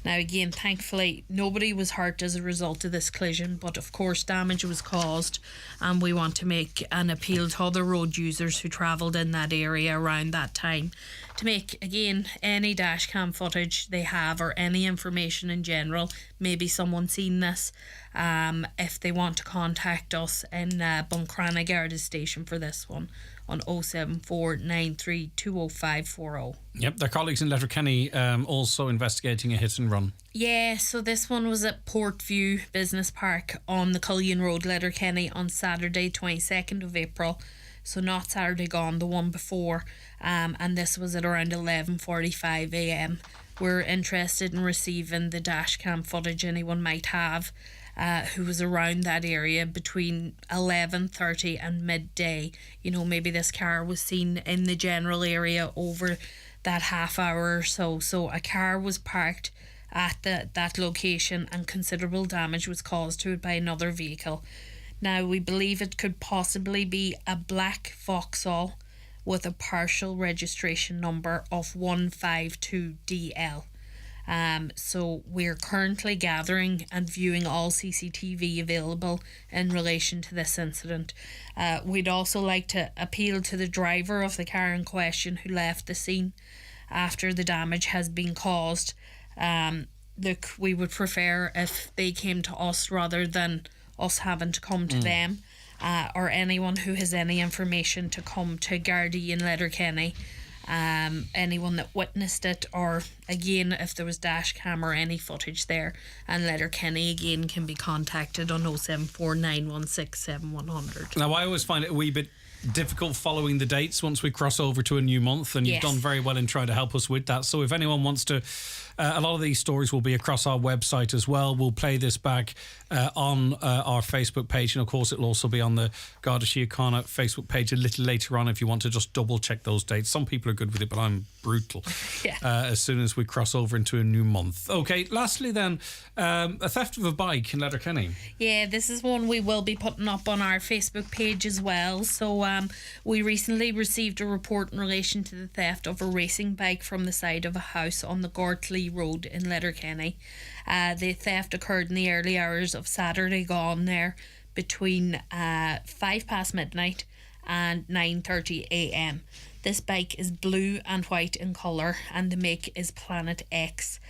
Now again, thankfully, nobody was hurt as a result of this collision, but of course damage was caused, and we want to make an appeal to other road users who travelled in that area around that time to make, again, any dashcam footage they have or any information in general. Maybe someone seen this. If they want to contact us in Buncrana Garda Station for this one on 074 9320540. Yep, their colleagues in Letterkenny also investigating a hit and run. Yeah, so this one was at Portview Business Park on the Cullion Road, Letterkenny on Saturday 22nd of April. So not Saturday gone, the one before. And this was at around 11:45 a.m. We're interested in receiving the dashcam footage anyone might have who was around that area between 11:30 and midday. You know, maybe this car was seen in the general area over that half hour or so. So a car was parked at that location and considerable damage was caused to it by another vehicle. Now, we believe it could possibly be a black Vauxhall with a partial registration number of 152DL. So we're currently gathering and viewing all CCTV available in relation to this incident. We'd also like to appeal to the driver of the car in question who left the scene after the damage has been caused. Look, we would prefer if they came to us rather than us having to come to them, or anyone who has any information to come to Gardaí in Letterkenny. Anyone that witnessed it, or again if there was dash cam or any footage there, and Letterkenny again can be contacted on 074 916 7100. Now I always find it a wee bit difficult following the dates once we cross over to a new month, and you've done very well in trying to help us with that. So if anyone wants to, a lot of these stories will be across our website as well. We'll play this back on our Facebook page, and of course it'll also be on the Garda Síochána Facebook page a little later on if you want to just double check those dates. Some people are good with it, but I'm brutal as soon as we cross over into a new month. Okay, lastly then, a theft of a bike in Letterkenny. Yeah, this is one we will be putting up on our Facebook page as well. So we recently received a report in relation to the theft of a racing bike from the side of a house on the Gortley Road in Letterkenny. The theft occurred in the early hours of Saturday gone there, between 5 past midnight and 9:30 a.m. This bike is blue and white in colour, and the make is Planet X.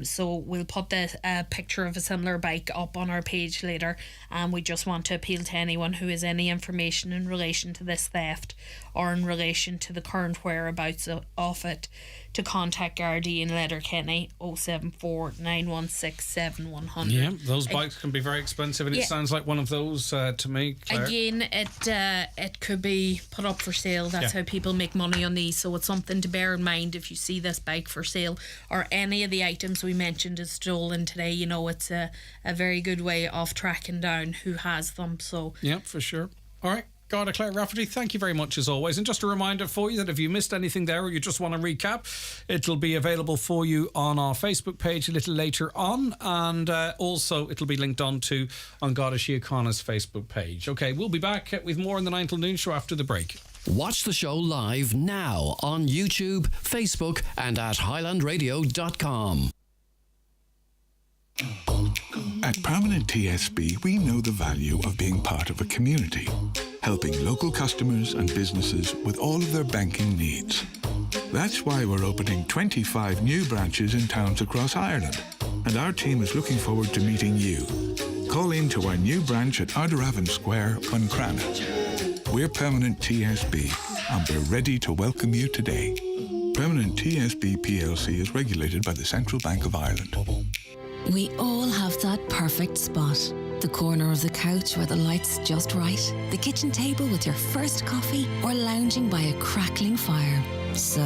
So we'll put the picture of a similar bike up on our page later, and we just want to appeal to anyone who has any information in relation to this theft or in relation to the current whereabouts of it to contact Gardaí in Letterkenny 074 916 7100. Yeah, those bikes can be very expensive, and it sounds like one of those to me, Claire. Again, it could be put up for sale. That's how people make money on these, so it's something to bear in mind if you see this bike for sale or any of the items we mentioned is stolen today. You know, it's a very good way of tracking down who has them. So yeah, for sure. All right, Garda Claire Rafferty, thank you very much as always. And just a reminder for you that if you missed anything there or you just want to recap, it'll be available for you on our Facebook page a little later on, and also it'll be linked on Garda Síochána's Facebook page. Okay, we'll be back with more in the 9 till noon show after the break. Watch the show live now on YouTube, Facebook and at highlandradio.com. At Permanent TSB, we know the value of being part of a community, helping local customers and businesses with all of their banking needs. That's why we're opening 25 new branches in towns across Ireland, and our team is looking forward to meeting you. Call in to our new branch at Ardaravan Square, Buncrana. We're Permanent TSB, and we're ready to welcome you today. Permanent TSB PLC is regulated by the Central Bank of Ireland. We all have that perfect spot. The corner of the couch where the light's just right. The kitchen table with your first coffee, or lounging by a crackling fire. So,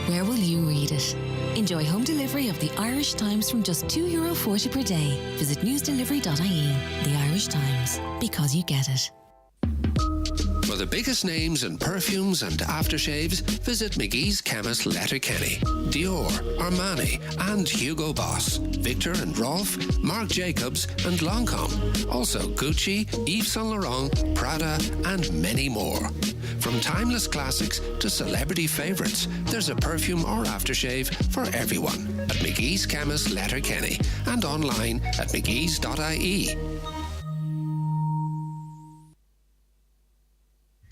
where will you read it? Enjoy home delivery of the Irish Times from just €2.40 per day. Visit newsdelivery.ie. The Irish Times, because you get it. For the biggest names in perfumes and aftershaves, visit McGee's Chemist Letterkenny. Dior, Armani and Hugo Boss. Victor and Rolf, Marc Jacobs and Lancôme. Also Gucci, Yves Saint Laurent, Prada and many more. From timeless classics to celebrity favourites, there's a perfume or aftershave for everyone at McGee's Chemist Letterkenny and online at mcgees.ie.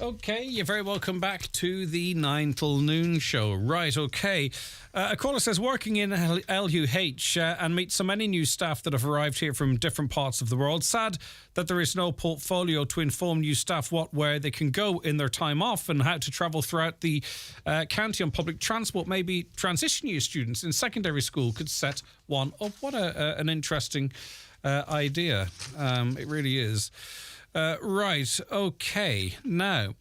Okay, you're very welcome back to the 9 till noon show. Right, okay. A caller says, working in LUH and meet so many new staff that have arrived here from different parts of the world. Sad that there is no portfolio to inform new staff where they can go in their time off and how to travel throughout the county on public transport. Maybe transition year students in secondary school could set one up. What an interesting idea. It really is. Right, okay. Now,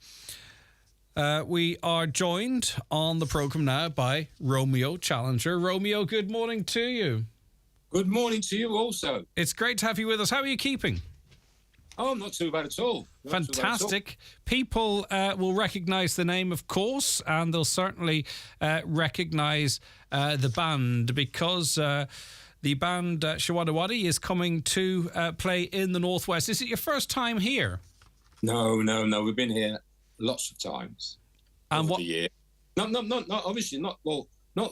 we are joined on the programme now by Romeo Challenger. Romeo, good morning to you. Good morning to you also. It's great to have you with us. How are you keeping? Oh, not too bad at all. Fantastic. People will recognise the name, of course, and they'll certainly recognise the band because... the band Shawadawadi is coming to play in the Northwest. Is it your first time here? No. We've been here lots of times. And what? The year. Not obviously not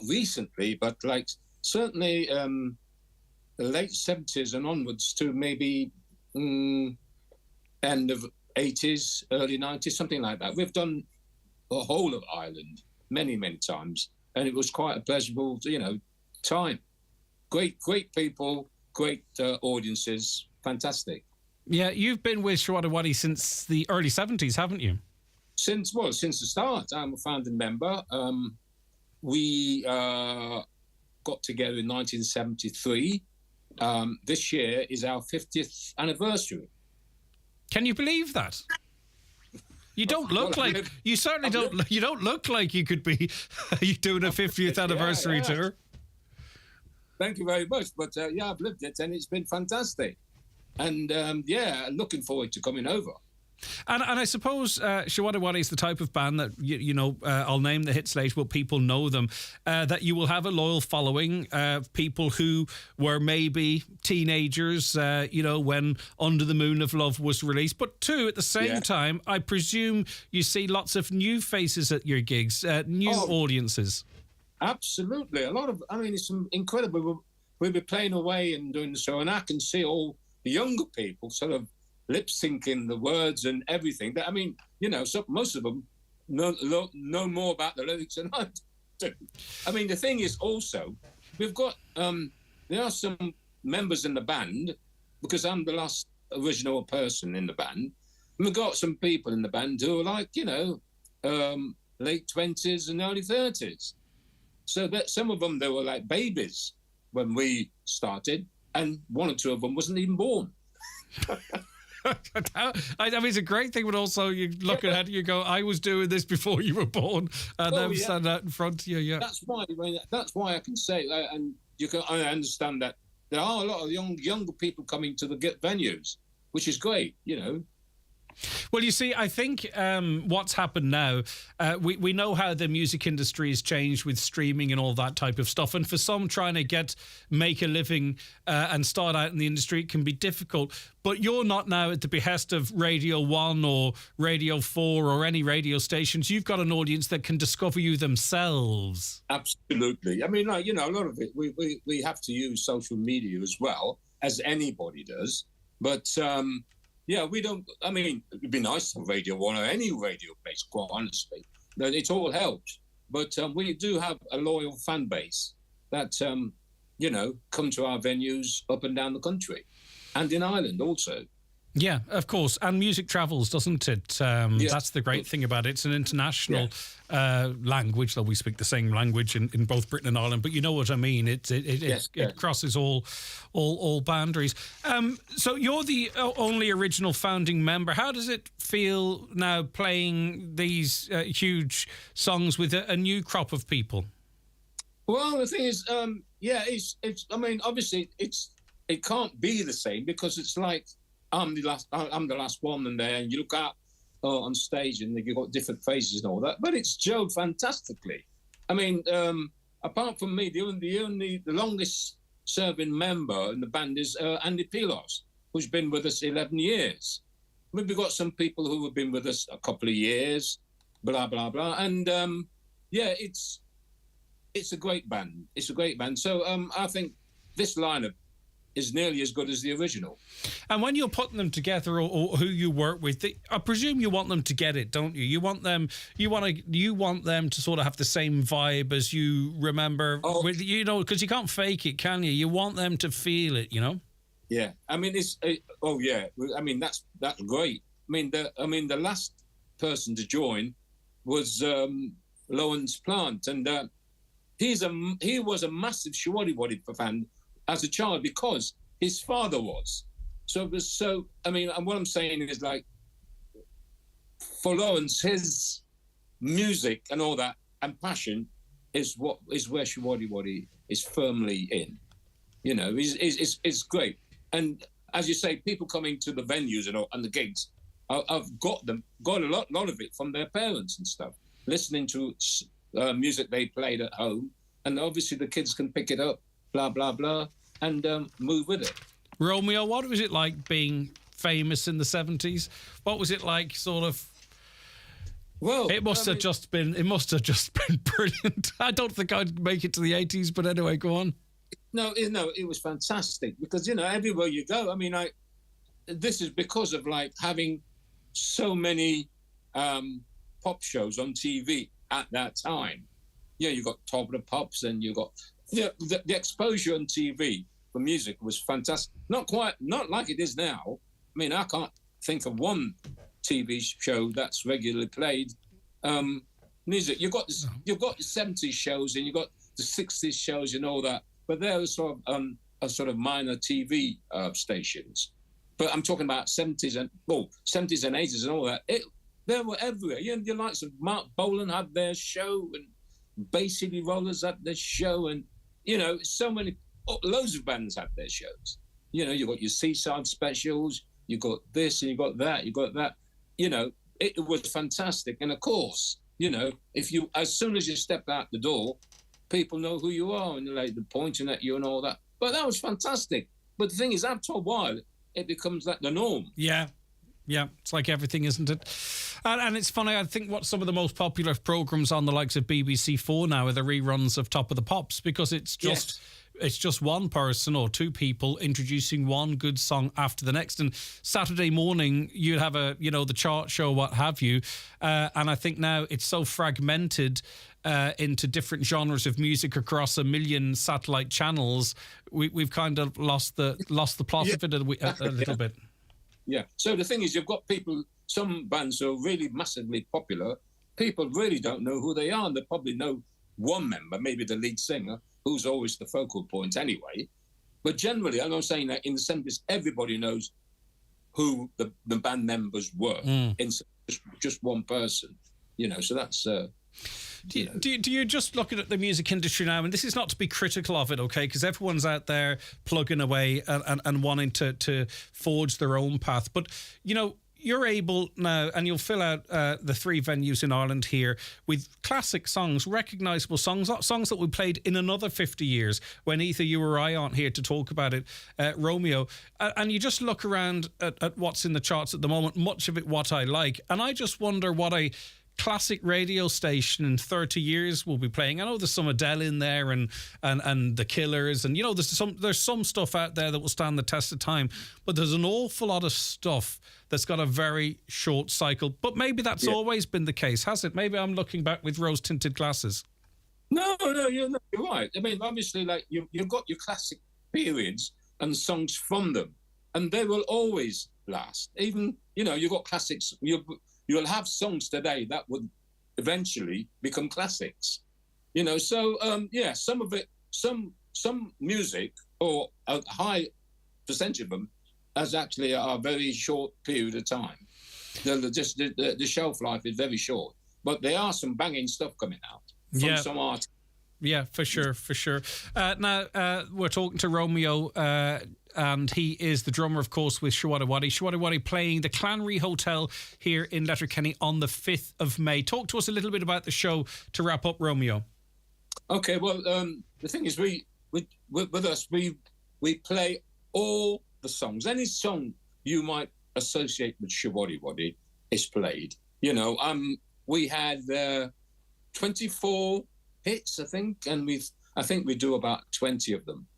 recently, but like certainly the late 70s and onwards to maybe end of 80s, early 90s, something like that. We've done the whole of Ireland many times, and it was quite a pleasurable, time. Great people, great audiences, fantastic. Yeah, you've been with Shawadawadi since the early 70s, haven't you? Since the start. I'm a founding member. We got together in 1973. This year is our 50th anniversary. Can you believe that? You don't look like... You certainly don't... You don't look like you could be doing a 50th anniversary tour. Thank you very much. But I've lived it and it's been fantastic. And looking forward to coming over. And I suppose Shawaddy is the type of band that, I'll name the hit slate, but people know them, that you will have a loyal following, people who were maybe teenagers, when Under the Moon of Love was released. But two, at the same time, I presume you see lots of new faces at your gigs, new audiences. Absolutely. It's incredible. We'll be playing away and doing the show, and I can see all the younger people sort of lip syncing the words and everything. So most of them know more about the lyrics than I do. The thing is also, we've got there are some members in the band, because I'm the last original person in the band. And we've got some people in the band who are like, late 20s and early 30s. So that some of them, they were like babies when we started, and one or two of them wasn't even born. It's a great thing, but also you look ahead and you go, I was doing this before you were born, and then stand out in front of you. Yeah, that's why I can say that, and I understand that there are a lot of younger people coming to the venues, which is great. Well, you see, I think what's happened now, we know how the music industry has changed with streaming and all that type of stuff. And for some, trying to make a living and start out in the industry, it can be difficult. But you're not now at the behest of Radio 1 or Radio 4 or any radio stations. You've got an audience that can discover you themselves. Absolutely. A lot of it, we have to use social media as well, as anybody does. But... we don't. It'd be nice to have Radio 1 or any radio place, quite honestly. But it all helps. But we do have a loyal fan base that, come to our venues up and down the country, and in Ireland also. Yeah, of course. And music travels, doesn't it? That's the great thing about it. It's an international language, though we speak the same language in both Britain and Ireland. But you know what I mean. It crosses all boundaries. So you're the only original founding member. How does it feel now playing these huge songs with a new crop of people? Well, the thing is, obviously it can't be the same, because it's like, I'm the last one in there, and you look out on stage and you've got different faces and all that. But it's gelled fantastically. Apart from me, the longest serving member in the band is Andy Pilos, who's been with us 11 years. We've got some people who have been with us a couple of years, blah, blah, blah. And it's a great band. It's a great band. So I think this lineup is nearly as good as the original. And when you're putting them together, or who you work with, I presume you want them to get it, don't you? You want them to sort of have the same vibe as you remember, because you can't fake it, can you? You want them to feel it, Yeah, that's great. The last person to join was Lawrence Plant, and he was a massive Shawaddy fan as a child, because his father was. So it was and what I'm saying is, like, for Lawrence, his music and all that and passion is where Shawaddy is firmly in. It's great. And as you say, people coming to the venues and the gigs, I've got a lot of it from their parents and stuff, listening to music they played at home, and obviously the kids can pick it up, blah, blah, blah, and move with it. Romeo, what was it like being famous in the 70s? What was it like, sort of? Well, it must have just been brilliant. I don't think I'd make it to the 80s, but anyway, go on. No, it was fantastic, because everywhere you go. This is because of having so many pop shows on TV at that time. You got Top of the Pops, and you got the exposure on TV for music was fantastic. Not like it is now. I can't think of one TV show that's regularly played music. You've got the 70s shows, and you've got the 60s shows and all that, but they're sort of minor TV stations. But I'm talking about 70s and 80s and all that. They were everywhere. The likes of Mark Bolan had their show, and Bay City Rollers had their show, and so many. Loads of bands have their shows. You got your Seaside specials, you got this and you got that, it was fantastic. And of course, as soon as you step out the door, people know who you are and they're pointing at you and all that. But that was fantastic. But the thing is, after a while, it becomes like the norm. Yeah. Yeah, it's like everything, isn't it? And it's funny, I think what some of the most popular programmes on the likes of BBC4 now are the reruns of Top of the Pops, because it's just one person or two people introducing one good song after the next. And Saturday morning, you'd have the chart show, what have you. And I think now it's so fragmented into different genres of music across a million satellite channels. We've kind of lost the plot of it a little bit. Yeah. So the thing is, you've got people, some bands who are really massively popular. People really don't know who they are. And they probably know one member, maybe the lead singer, who's always the focal point anyway. But generally, I'm not saying that in the sense everybody knows who the band members were in just one person. So that's... Do you just looking at the music industry now, and this is not to be critical of it, okay, because everyone's out there plugging away and wanting to forge their own path, but you're able now, and you'll fill out the 3 venues in Ireland here with classic songs, recognisable songs that we played in another 50 years when either you or I aren't here to talk about it, Romeo. And you just look around at what's in the charts at the moment, much of it what I like, and I just wonder what a classic radio station in 30 years will be playing. I know there's some Adele in there and the Killers, and there's some stuff out there that will stand the test of time, but there's an awful lot of stuff that's got a very short cycle. But maybe that's always been the case, has it? Maybe I'm looking back with rose-tinted glasses. No, you're right. I mean, obviously, you've got your classic periods and songs from them, and they will always last. Even, you've got classics. You'll have songs today that would eventually become classics, So some of it, some music, or a high percentage of them, has actually a very short period of time. The shelf life is very short, but there are some banging stuff coming out from some artists. Yeah, for sure. Now, we're talking to Romeo, and he is the drummer, of course, with Shawaddy Waddy. Shawaddy Waddy playing the Clanry Hotel here in Letterkenny on the 5th of May. Talk to us a little bit about the show to wrap up, Romeo. Okay, well, the thing is, with us, we play all the songs. Any song you might associate with Shawaddy Waddy is played. We had 24 hits, I think, and I think we do about 20 of them.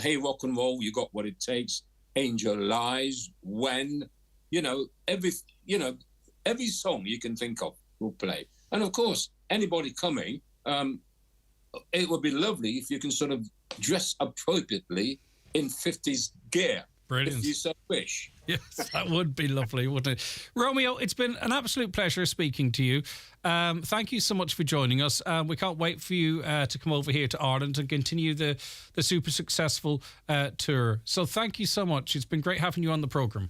Hey Rock and Roll, You Got What It Takes, Angel Lies, When, every song you can think of we'll play. And of course, anybody coming, it would be lovely if you can sort of dress appropriately in 50s gear. Brilliant. If you so wish. Yes, that would be lovely, wouldn't it? Romeo, it's been an absolute pleasure speaking to you. Thank you so much for joining us. We can't wait for you to come over here to Ireland and continue the super successful tour. So thank you so much. It's been great having you on the programme.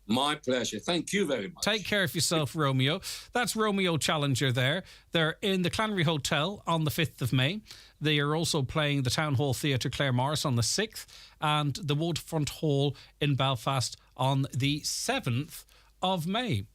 My pleasure. Thank you very much. Take care of yourself, Romeo. That's Romeo Challenger there. They're in the Clanry Hotel on the 5th of May. They are also playing the Town Hall Theatre Claremorris on the 6th and the Waterfront Hall in Belfast on the 7th of May.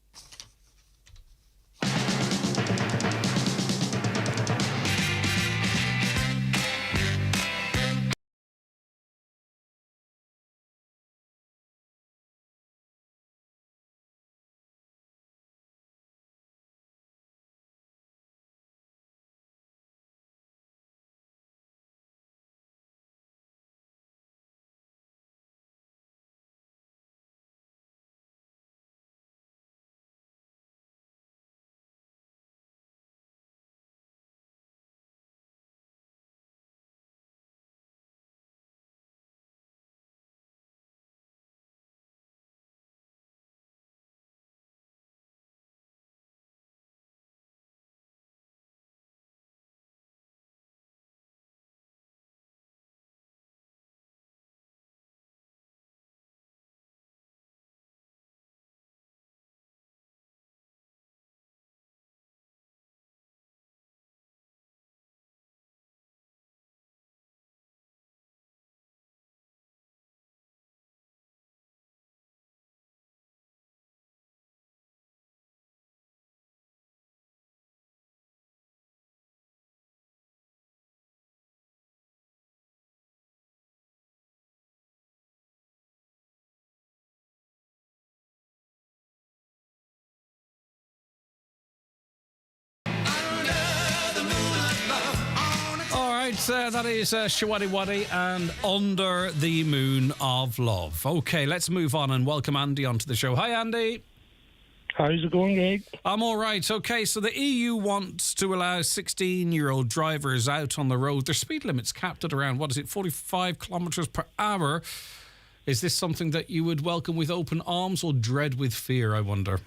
that is Shawadi Wadi and Under the Moon of Love. Okay, let's move on and welcome Andy onto the show. Hi, Andy. How's it going, Greg? I'm all right. Okay, so the EU wants to allow 16-year-old drivers out on the road. Their speed limit's capped at around, 45 kilometres per hour. Is this something that you would welcome with open arms or dread with fear, I wonder?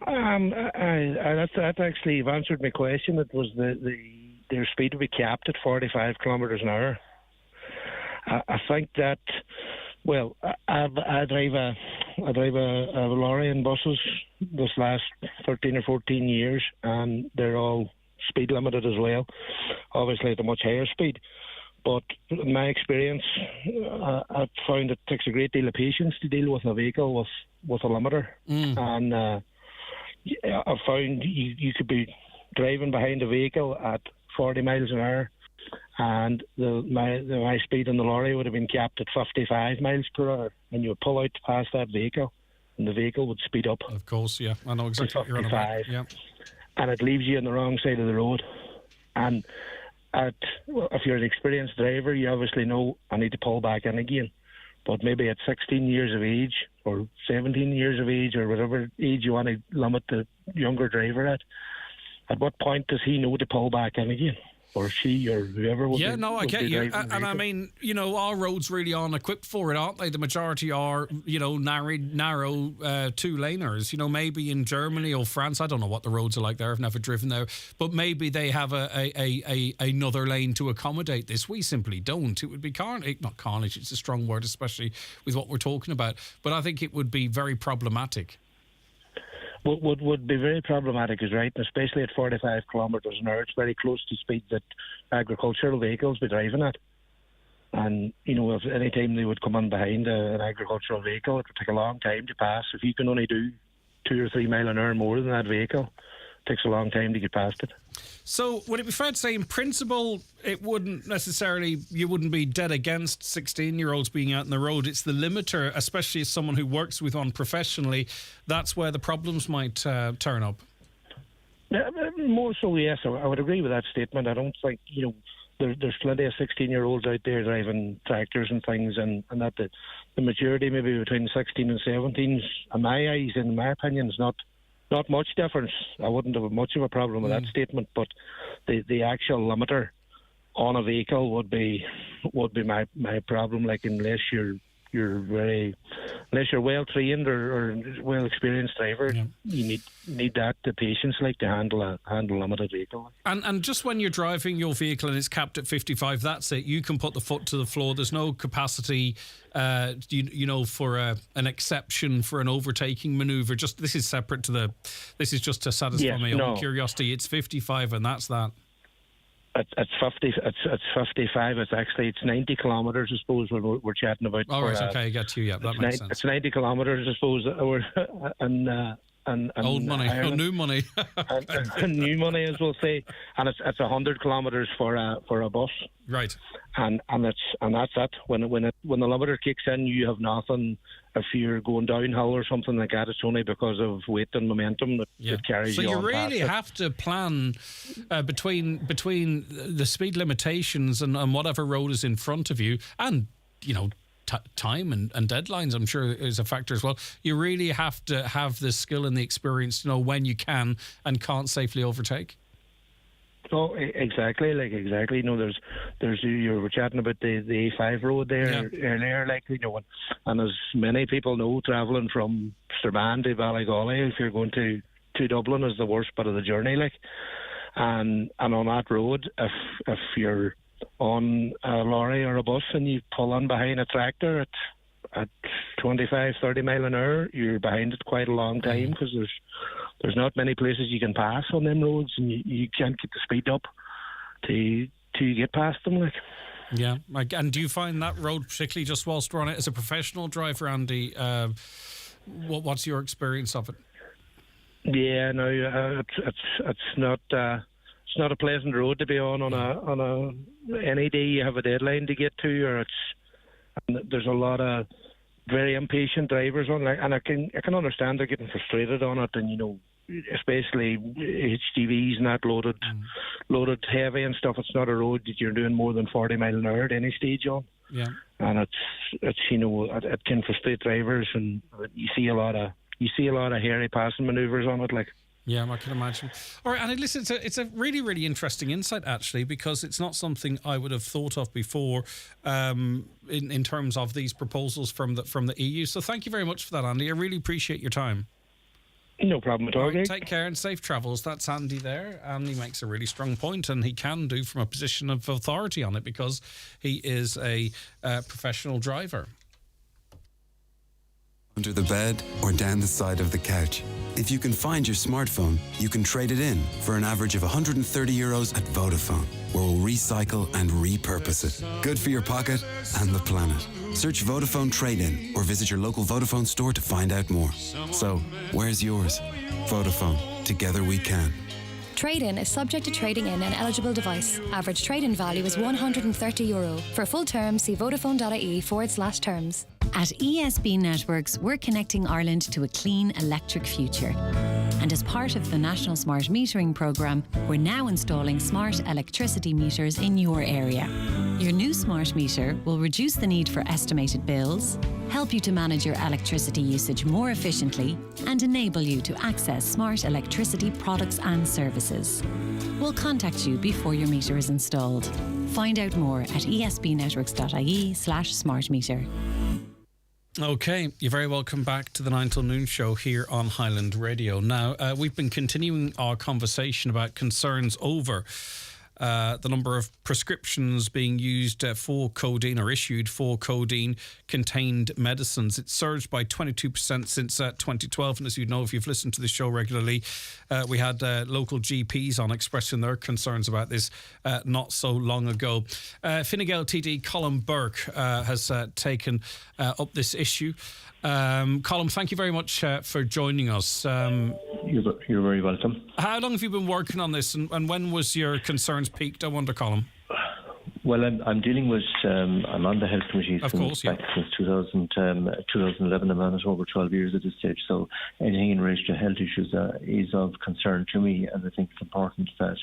That actually, you've answered my question. It was their speed would be capped at 45 kilometres an hour. I think that, well, I drive a lorry and buses this last 13 or 14 years, and they're all speed limited as well, obviously at a much higher speed. But in my experience, I've found it takes a great deal of patience to deal with a vehicle with a limiter. And I've found you could be driving behind a vehicle at 40 miles an hour, and my speed in the lorry would have been capped at 55 miles per hour, and you would pull out past that vehicle, and the vehicle would speed up. Of course, yeah. I know exactly what you're on about. Yeah. And it leaves you on the wrong side of the road. And if you're an experienced driver, you obviously know I need to pull back in again. But maybe at 16 years of age or 17 years of age or whatever age you want to limit the younger driver at what point does he know to pull back in again? Or she or whoever would Yeah, no, I get you. And I mean, our roads really aren't equipped for it, aren't they? The majority are, narrow two-laners. Maybe in Germany or France, I don't know what the roads are like there. I've never driven there. But maybe they have another lane to accommodate this. We simply don't. It would be carnage. Not carnage, it's a strong word, especially with what we're talking about. But I think it would be very problematic. Would be very problematic, is right, especially at 45 kilometres an hour. It's very close to speed that agricultural vehicles be driving at. And, if any time they would come on behind an agricultural vehicle, it would take a long time to pass. If you can only do 2 or 3 mile an hour more than that vehicle, it takes a long time to get past it. So would it be fair to say, in principle, you wouldn't be dead against 16-year-olds being out on the road? It's the limiter, especially as someone who works with one professionally, that's where the problems might turn up. More so, yes. I would agree with that statement. I don't think, there's plenty of 16-year-olds out there driving tractors and things, and that the majority, maybe between 16 and 17, in my eyes, in my opinion, is not much difference. I wouldn't have much of a problem with that statement, but the actual limiter on a vehicle would be my problem. Like, unless you're well trained or well experienced driver, you need the patience to handle a limited vehicle. And just when you're driving your vehicle and it's capped at 55, that's it. You can put the foot to the floor. There's no capacity, for an exception for an overtaking manoeuvre. This is separate to this is just to satisfy my own curiosity. It's 55 and that's that. It's 50. It's 55. It's 90 kilometres, I suppose, when we're chatting about. All right, okay, I get you. Yeah, that makes sense. It's 90 kilometres, I suppose, and old money, new money, and new money, as we'll say, and it's 100 kilometres for a bus. Right. And that's it. When the limiter kicks in, you have nothing. If you're going downhill or something like that, it's only because of weight and momentum that carries you on. So you really have to plan between the speed limitations and whatever road is in front of you, and time and deadlines, I'm sure, is a factor as well. You really have to have the skill and the experience to know when you can and can't safely overtake. Oh, exactly. There's you were chatting about the A5 road there earlier, and as many people know, travelling from Strabane to Ballygolly, if you're going to Dublin, is the worst part of the journey, and on that road, if you're on a lorry or a bus and you pull on behind a tractor at 25, 30 mile an hour, you're behind it quite a long time, because there's not many places you can pass on them roads, and you can't get the speed up to get past them. Yeah, and do you find that road, particularly just whilst we're on it, as a professional driver, Andy, what's your experience of it? Yeah, no, it's not. It's not a pleasant road to be on any day you have a deadline to get to, or there's a lot of very impatient drivers on, and I can understand they're getting frustrated on it, and especially HGVs and that loaded heavy and stuff. It's not a road that you're doing more than 40 mile an hour at any stage on. Yeah. And it's it can frustrate drivers, and you see a lot of hairy passing manoeuvres on it, like. Yeah, I can imagine. All right, and listen, it's a really, really interesting insight, actually, because it's not something I would have thought of before in terms of these proposals from the EU. So thank you very much for that, Andy. I really appreciate your time. No problem at all. Right, take care and safe travels. That's Andy there, and he makes a really strong point, and he can do from a position of authority on it because he is a professional driver. Under the bed or down the side of the couch. If you can find your smartphone, you can trade it in for an average of €130 at Vodafone, where we'll recycle and repurpose it. Good for your pocket and the planet. Search Vodafone Trade-In or visit your local Vodafone store to find out more. So, where's yours? Vodafone. Together we can. Trade-in is subject to trading in an eligible device. Average trade-in value is €130. For full terms, see vodafone.ie/terms. At ESB Networks, we're connecting Ireland to a clean electric future. And as part of the National Smart Metering Programme, we're now installing smart electricity meters in your area. Your new smart meter will reduce the need for estimated bills, help you to manage your electricity usage more efficiently, and enable you to access smart electricity products and services. We'll contact you before your meter is installed. Find out more at esbnetworks.ie/smartmeter. Okay, you're very welcome back to the 9 till noon show here on Highland Radio. Now, we've been continuing our conversation about concerns over the number of prescriptions being used for codeine or issued for codeine-contained medicines. It's surged by 22% since 2012. And as you know, if you've listened to the show regularly, we had local GPs on expressing their concerns about this not so long ago. Fine Gael TD Colin Burke has taken up this issue. Colin, thank you very much for joining us. You're very welcome. How long have you been working on this, and when was your concerns peaked, I wonder, Colin? Well, I'm dealing with, I'm on the health committee since 2011. I'm on it over 12 years at this stage. So anything in relation to health issues is of concern to me. And I think it's important that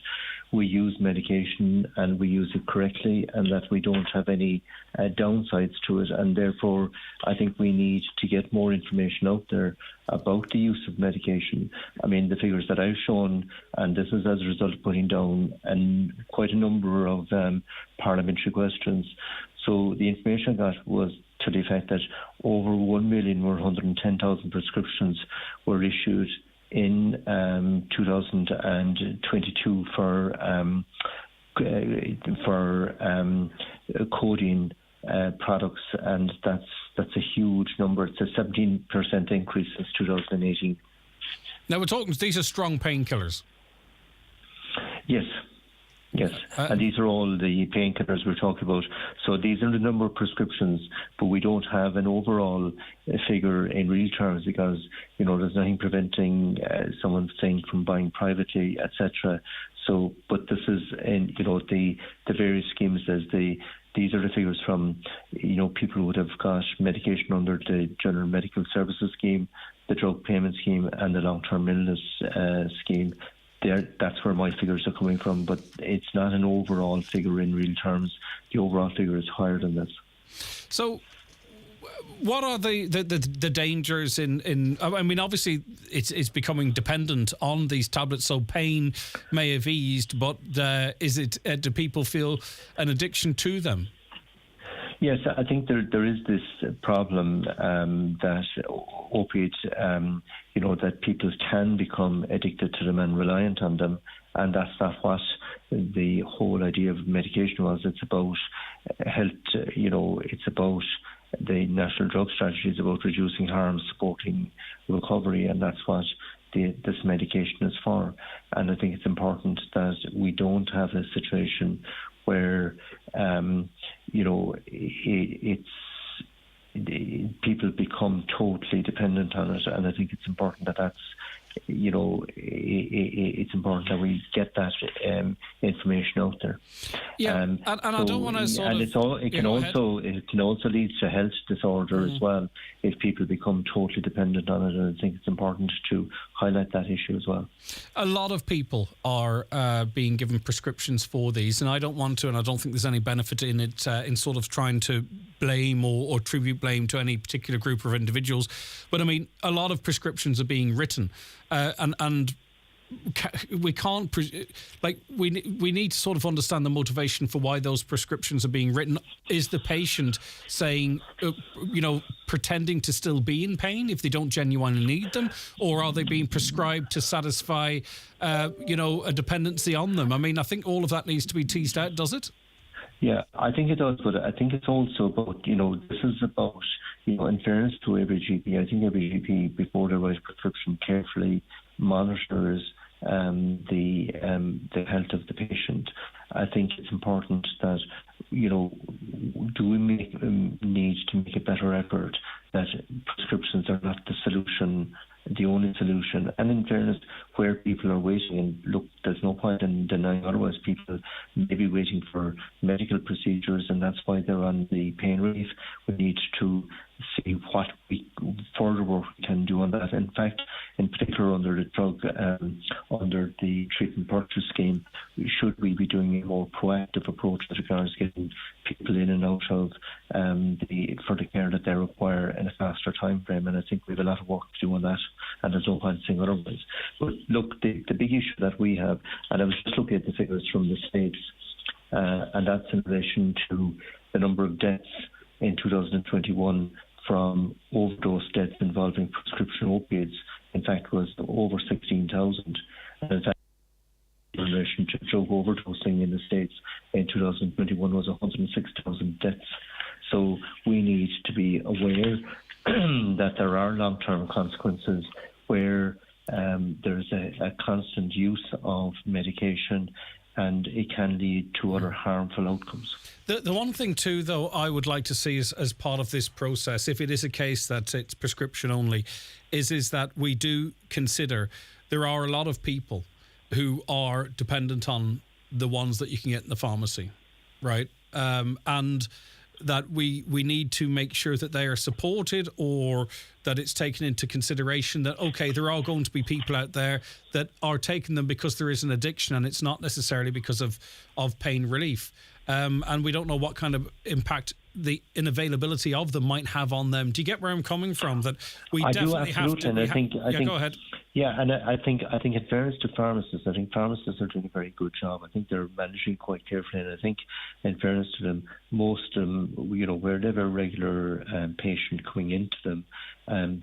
we use medication and we use it correctly and that we don't have any downsides to it. And therefore, I think we need to get more information out there about the use of medication. I mean, the figures that I've shown, and this is as a result of putting down quite a number of parliamentary questions. So the information I got was to the effect that over 1,110,000 prescriptions were issued in 2022 for codeine products, and that's a huge number. It's a 17% increase since 2018. Now we're talking; these are strong painkillers. Yes. And these are all the painkillers we're talking about. So these are the number of prescriptions, but we don't have an overall figure in real terms because, there's nothing preventing someone saying from buying privately, etc. So, but this is in, the various schemes these are the figures from, people who would have got medication under the General Medical Services Scheme, the Drug Payment Scheme and the Long-Term Illness Scheme. That's where my figures are coming from, but it's not an overall figure in real terms. The overall figure is higher than this. So what are the dangers in I mean, obviously it's becoming dependent on these tablets, so pain may have eased, but do people feel an addiction to them? Yes, I think there is this problem that opiates, that people can become addicted to them and reliant on them, and that's not what the whole idea of medication was. It's about health, it's about the national drug strategy is about reducing harm, supporting recovery, and that's what this medication is for. And I think it's important that we don't have a situation where people become totally dependent on it, and I think it's important that that's it's important that we get that information out there. Yeah, and I don't want to it can also lead to health disorder as well if people become totally dependent on it. And I think it's important to highlight that issue as well. A lot of people are being given prescriptions for these, and I don't want to, and I don't think there's any benefit in it in sort of trying to blame or tribute blame to any particular group of individuals. But I mean, a lot of prescriptions are being written, and we can't we need to sort of understand the motivation for why those prescriptions are being written. Is the patient saying, pretending to still be in pain if they don't genuinely need them, or are they being prescribed to satisfy, a dependency on them? I mean, I think all of that needs to be teased out, does it? Yeah, I think it does, but I think it's also about, this is about, in fairness to every GP, I think every GP, before they write a prescription, carefully monitors the health of the patient. I think it's important that, do we need to make a better effort that prescriptions are not the solution, the only solution. And in fairness, where people are waiting, and look, there's no point in denying otherwise, people may be waiting for medical procedures, and that's why they're on the pain relief. We need to see what further work we can do on that. In fact, in particular under the drug, under the treatment purchase scheme, should we be doing a more proactive approach as regards getting people in and out of for the care that they require in a faster time frame? And I think we have a lot of work to do on that, and there's no point saying otherwise. But look, the big issue that we have, and I was just looking at the figures from the States, and that's in relation to the number of deaths in 2021 from overdose deaths involving prescription opiates, in fact, was over 16,000. And in fact, in relation to drug overdosing in the States in 2021 was 106,000 deaths. So we need to be aware that there are long-term consequences where there's a constant use of medication, and it can lead to other harmful outcomes. The one thing too, though, I would like to see as part of this process, if it is a case that it's prescription only, is that we do consider there are a lot of people who are dependent on the ones that you can get in the pharmacy, right? And that we need to make sure that they are supported, or that it's taken into consideration that, okay, there are going to be people out there that are taking them because there is an addiction and it's not necessarily because of pain relief. And we don't know what kind of impact the unavailability of them might have on them. Do you get where I'm coming from? That we definitely have to. And I think, go ahead. Yeah, and I think in fairness to pharmacists, I think pharmacists are doing a very good job. I think they're managing quite carefully, and I think in fairness to them, most of them, where they have a regular patient coming into them,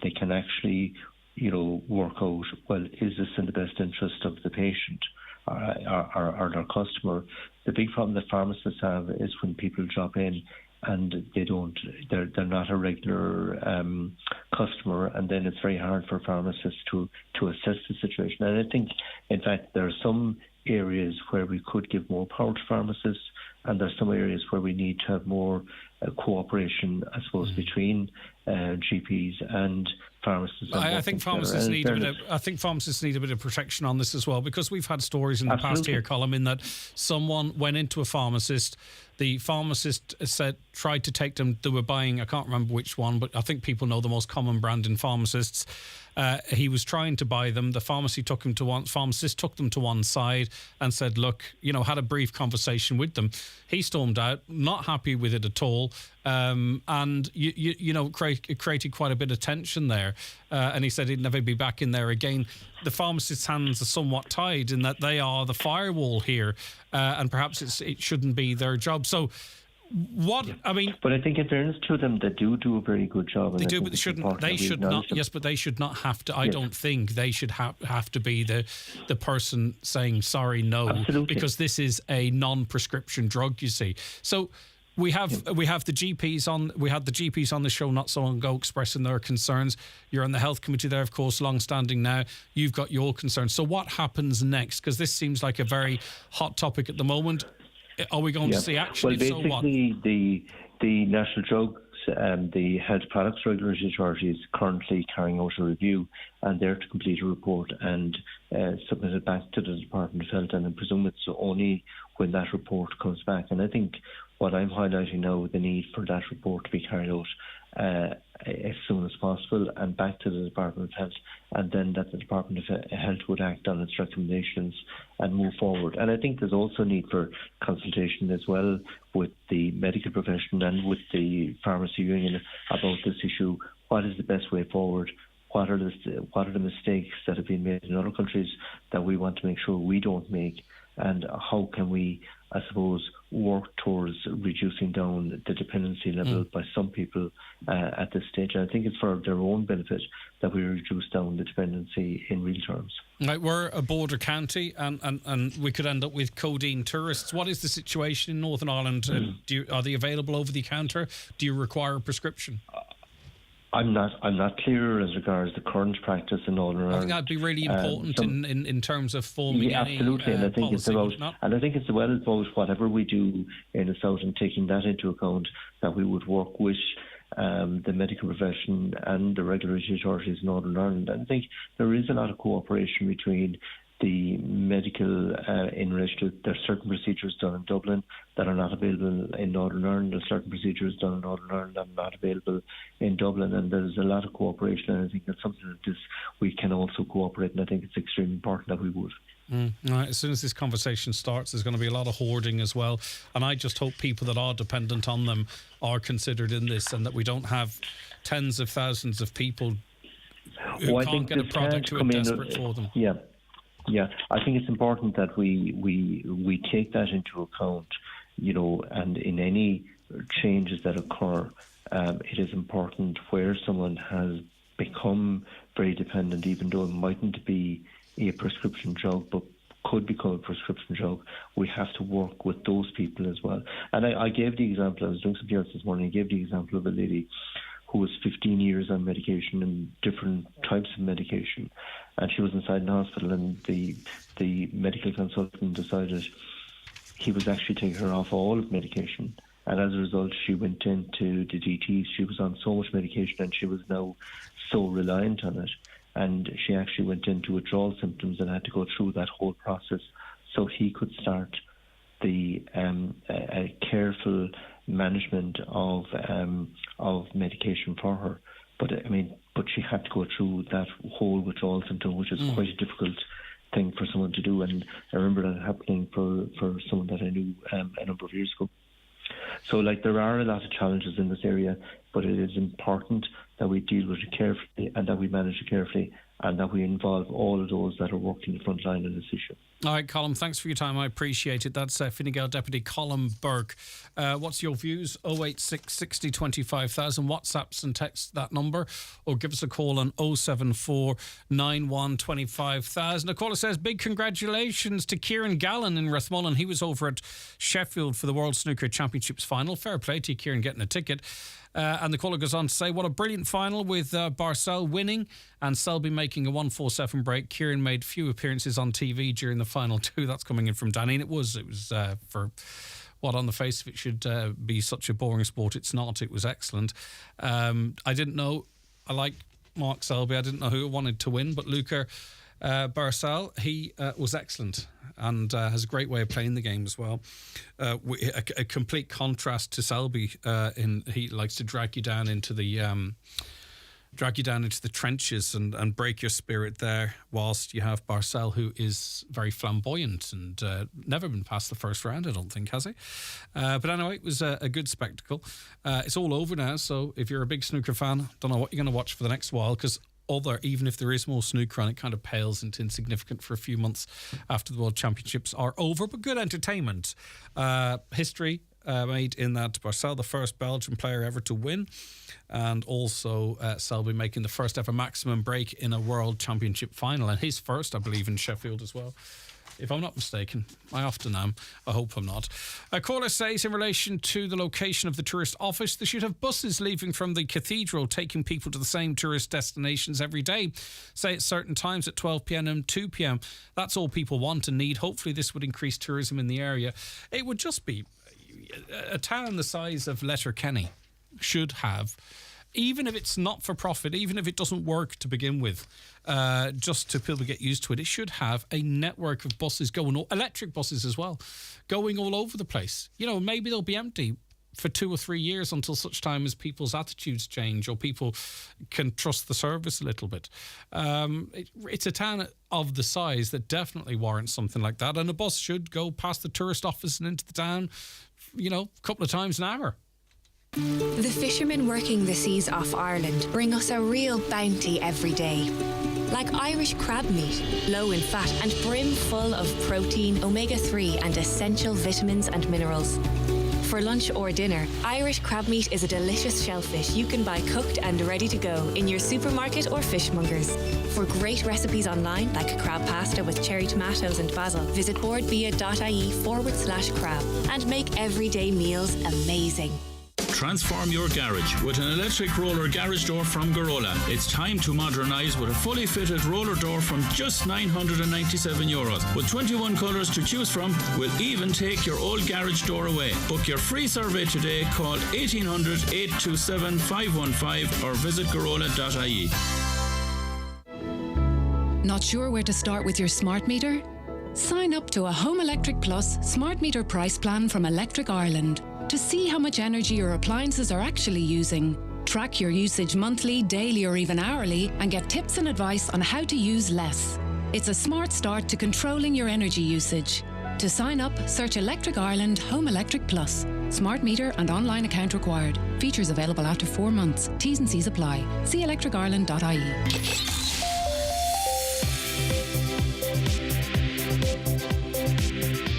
they can actually, work out, well, is this in the best interest of the patient or their customer? The big problem that pharmacists have is when people drop in and they're not a regular customer, and then it's very hard for pharmacists to assess the situation. And I think, in fact, there are some areas where we could give more power to pharmacists, and there are some areas where we need to have more cooperation, I suppose, between GPs and pharmacists. I think pharmacists need a bit of protection on this as well, because we've had stories in the past here, Colin, in that someone went into a pharmacist. The pharmacist tried to take them. They were buying, I can't remember which one, but I think people know the most common brand in pharmacists. He was trying to buy them. The pharmacist took them to one side and said, look, had a brief conversation with them. He stormed out, not happy with it at all. And it created quite a bit of tension there. And he said he'd never be back in there again. The pharmacist's hands are somewhat tied in that they are the firewall here, and perhaps it shouldn't be their job. So I mean, but I think in fairness to them, they do a very good job. They do, but they shouldn't. They should not. Yes, but they should not have to. I don't think they should have to be the person saying sorry, no, Absolutely. Because this is a non-prescription drug. You see, so. We have the GPs on. We had the GPs on the show not so long ago expressing their concerns. You're on the health committee there, of course, long-standing now. You've got your concerns. So what happens next? Because this seems like a very hot topic at the moment. Are we going to see action? Well, basically, the National Drug the Health Products Regulatory Authority is currently carrying out a review, and they're to complete a report and submit it back to the Department of Health, and I presume it's only when that report comes back. And I think what I'm highlighting now, the need for that report to be carried out as soon as possible and back to the Department of Health, and then that the Department of Health would act on its recommendations and move forward. And I think there's also a need for consultation as well with the medical profession and with the pharmacy union about this issue. What is the best way forward? What are the mistakes that have been made in other countries that we want to make sure we don't make? And how can we, I suppose, work towards reducing down the dependency level by some people at this stage? And I think it's for their own benefit that we reduce down the dependency in real terms. Right, we're a border county, and we could end up with codeine tourists. What is the situation in Northern Ireland? Are they available over the counter? Do you require a prescription? I'm not clear as regards the current practice in Northern Ireland. I think that'd be really important in terms of forming absolutely, any and I think policy, it's well about whatever we do in the south and taking that into account, that we would work with the medical profession and the regulatory authorities in Northern Ireland. And I think there is a lot of cooperation between the medical in relation to there's certain procedures done in Dublin that are not available in Northern Ireland. There's certain procedures done in Northern Ireland that are not available in Dublin, and there's a lot of cooperation, and I think that's something that we can also cooperate, and I think it's extremely important that we would. Right. As soon as this conversation starts, there's going to be a lot of hoarding as well, and I just hope people that are dependent on them are considered in this, and that we don't have tens of thousands of people who can't get a product who are desperate for them. Yeah, I think it's important that we take that into account, and in any changes that occur, it is important where someone has become very dependent, even though it mightn't be a prescription drug, but could become a prescription drug, we have to work with those people as well. And I gave the example, I was doing something else this morning, I gave the example of a lady who was 15 years on medication and different types of medication. And she was inside an hospital, and the medical consultant decided he was actually taking her off all of medication. And as a result, she went into the DTs. She was on so much medication, and she was now so reliant on it. And she actually went into withdrawal symptoms and had to go through that whole process so he could start the careful management of medication for her. But she had to go through that whole withdrawal symptom, which is quite a difficult thing for someone to do. And I remember that happening for someone that I knew a number of years ago. So, there are a lot of challenges in this area, but it is important that we deal with it carefully and that we manage it carefully and that we involve all of those that are working the front line on this issue. All right, Colm, thanks for your time. I appreciate it. That's Fine Gael Deputy Colm Burke. What's your views? 086 60 25,000. WhatsApps and text that number, or give us a call on 074 91 25,000. A caller says, big congratulations to Kieran Gallen in Rathmullen. He was over at Sheffield for the World Snooker Championships final. Fair play to you, Kieran, getting a ticket. And the caller goes on to say, what a brilliant final with Barcel winning and Selby making a 147 break. Kieran made few appearances on TV during the final too. That's coming in from Danny. And it was for what on the face of it should be such a boring sport. It's not. It was excellent. I didn't know. I like Mark Selby. I didn't know who wanted to win, but Luca Barcel, he was excellent and has a great way of playing the game as well. A complete contrast to Selby. He likes to drag you down into the trenches and break your spirit there, whilst you have Barcel, who is very flamboyant and never been past the first round, I don't think, has he? But anyway, it was a good spectacle. It's all over now, so if you're a big snooker fan, don't know what you're going to watch for the next while, because even if there is more snooker on, it kind of pales into insignificant for a few months after the World Championships are over. But good entertainment. History made in that Barcel, the first Belgian player ever to win, and also Selby making the first ever maximum break in a World Championship final, and his first, I believe, in Sheffield as well. If I'm not mistaken. I often am. I hope I'm not. A caller says, in relation to the location of the tourist office, they should have buses leaving from the cathedral taking people to the same tourist destinations every day, say at certain times at 12 p.m. and 2 p.m. That's all people want and need. Hopefully this would increase tourism in the area. It would just be a town the size of Letterkenny should have, even if it's not for profit, even if it doesn't work to begin with, just to people get used to it, it should have a network of buses going, electric buses as well, going all over the place. You know, maybe they'll be empty for 2 or 3 years until such time as people's attitudes change or people can trust the service a little bit. It's a town of the size that definitely warrants something like that, and a bus should go past the tourist office and into the town, you know, a couple of times an hour. The fishermen working the seas off Ireland bring us a real bounty every day. Like Irish crab meat, low in fat and brim full of protein, omega-3 and essential vitamins and minerals. For lunch or dinner, Irish crab meat is a delicious shellfish you can buy cooked and ready to go in your supermarket or fishmongers. For great recipes online, like crab pasta with cherry tomatoes and basil, visit boardbia.ie/crab and make everyday meals amazing. Transform your garage with an electric roller garage door from Garola. It's time to modernise with a fully fitted roller door from just €997. With 21 colours to choose from, we'll even take your old garage door away. Book your free survey today. Call 1800 827 515 or visit garola.ie. Not sure where to start with your smart meter? Sign up to a Home Electric Plus smart meter price plan from Electric Ireland to see how much energy your appliances are actually using. Track your usage monthly, daily or even hourly and get tips and advice on how to use less. It's a smart start to controlling your energy usage. To sign up, search Electric Ireland Home Electric Plus. Smart meter and online account required. Features available after 4 months. T's and C's apply. See electricireland.ie.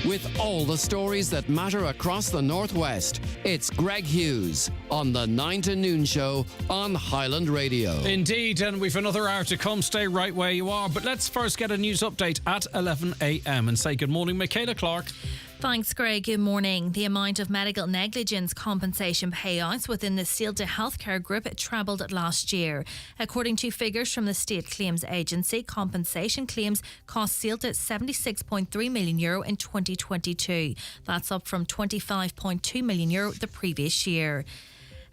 With all the stories that matter across the Northwest, it's Greg Hughes on the 9 to Noon Show on Highland Radio. Indeed, and we've another hour to come. Stay right where you are. But let's first get a news update at 11 a.m. and say good morning, Michaela Clark. Thanks, Greg. Good morning. The amount of medical negligence compensation payouts within the Sealta Healthcare Group trebled last year. According to figures from the State Claims Agency, compensation claims cost Sealta €76.3 million in 2022. That's up from €25.2 million the previous year.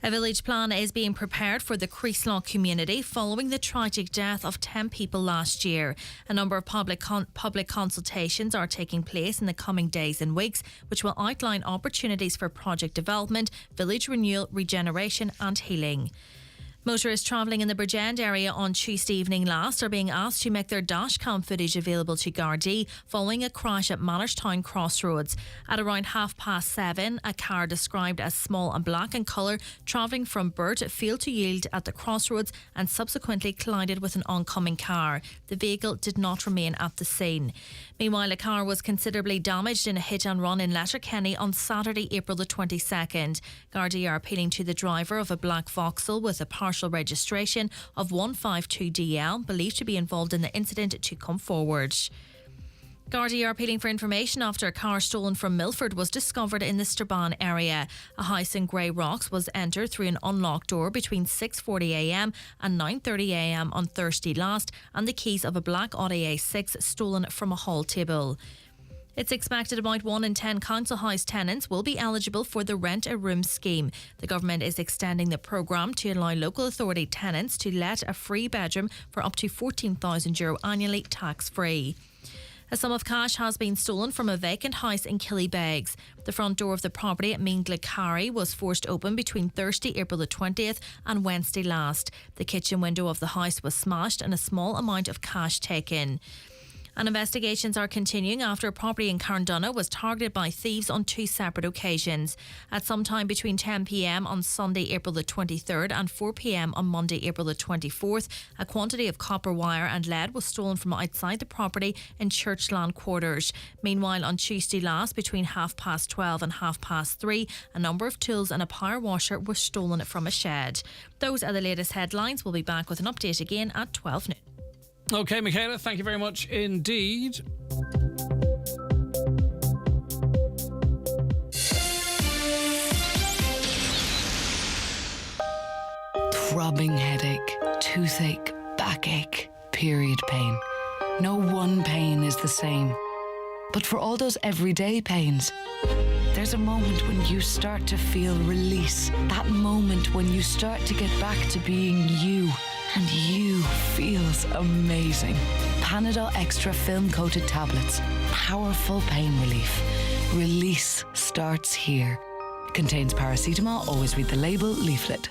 A village plan is being prepared for the Creeslaw community following the tragic death of 10 people last year. A number of public consultations are taking place in the coming days and weeks, which will outline opportunities for project development, village renewal, regeneration and healing. Motorists travelling in the Bridgend area on Tuesday evening last are being asked to make their dashcam footage available to Gardaí following a crash at Manorstown Crossroads. At around 7:30, a car described as small and black in colour travelling from Burt failed to yield at the crossroads and subsequently collided with an oncoming car. The vehicle did not remain at the scene. Meanwhile, a car was considerably damaged in a hit and run in Letterkenny on Saturday, April the 22nd. Gardaí are appealing to the driver of a black Vauxhall with a partial registration of 152DL, believed to be involved in the incident, to come forward. Gardaí are appealing for information after a car stolen from Milford was discovered in the Strabane area. A house in Grey Rocks was entered through an unlocked door between 6:40am and 9:30am on Thursday last, and the keys of a black Audi A6 stolen from a hall table. It's expected about 1 in 10 council house tenants will be eligible for the Rent a Room scheme. The government is extending the programme to allow local authority tenants to let a free bedroom for up to €14,000 annually, tax-free. A sum of cash has been stolen from a vacant house in Killybegs. The front door of the property at Meanglacarry was forced open between Thursday, April the 20th and Wednesday last. The kitchen window of the house was smashed and a small amount of cash taken. And investigations are continuing after a property in Carndonagh was targeted by thieves on 2 separate occasions. At some time between 10pm on Sunday, April the 23rd and 4pm on Monday, April the 24th, a quantity of copper wire and lead was stolen from outside the property in Churchland Quarters. Meanwhile, on Tuesday last, between 12:30 and 3:30, a number of tools and a power washer were stolen from a shed. Those are the latest headlines. We'll be back with an update again at 12 noon. OK, Michaela, thank you very much indeed. Throbbing headache, toothache, backache, period pain. No one pain is the same. But for all those everyday pains, there's there's a moment when you start to feel release. That moment when you start to get back to being you. And you feels amazing. Panadol Extra film-coated tablets. Powerful pain relief. Release starts here. Contains paracetamol. Always read the label, leaflet.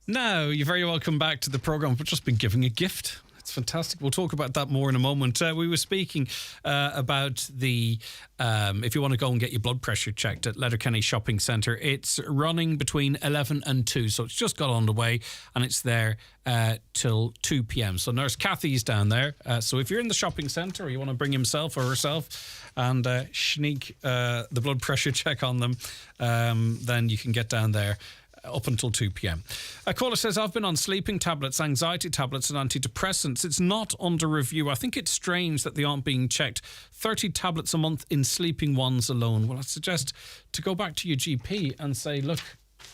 Now, you're very welcome back to the programme. We've just been giving a gift. It's fantastic. We'll talk about that more in a moment. We were speaking about the, if you want to go and get your blood pressure checked at Letterkenny Shopping Centre, it's running between 11 and 2. So it's just got underway and it's there till 2 p.m. So Nurse Kathy's down there. So if you're in the shopping centre or you want to bring himself or herself and sneak the blood pressure check on them, then you can get down there up until 2 p.m. A caller says, I've been on sleeping tablets, anxiety tablets and antidepressants. It's not under review. I think it's strange that they aren't being checked. 30 tablets a month in sleeping ones alone. Well, I suggest to go back to your GP and say, look,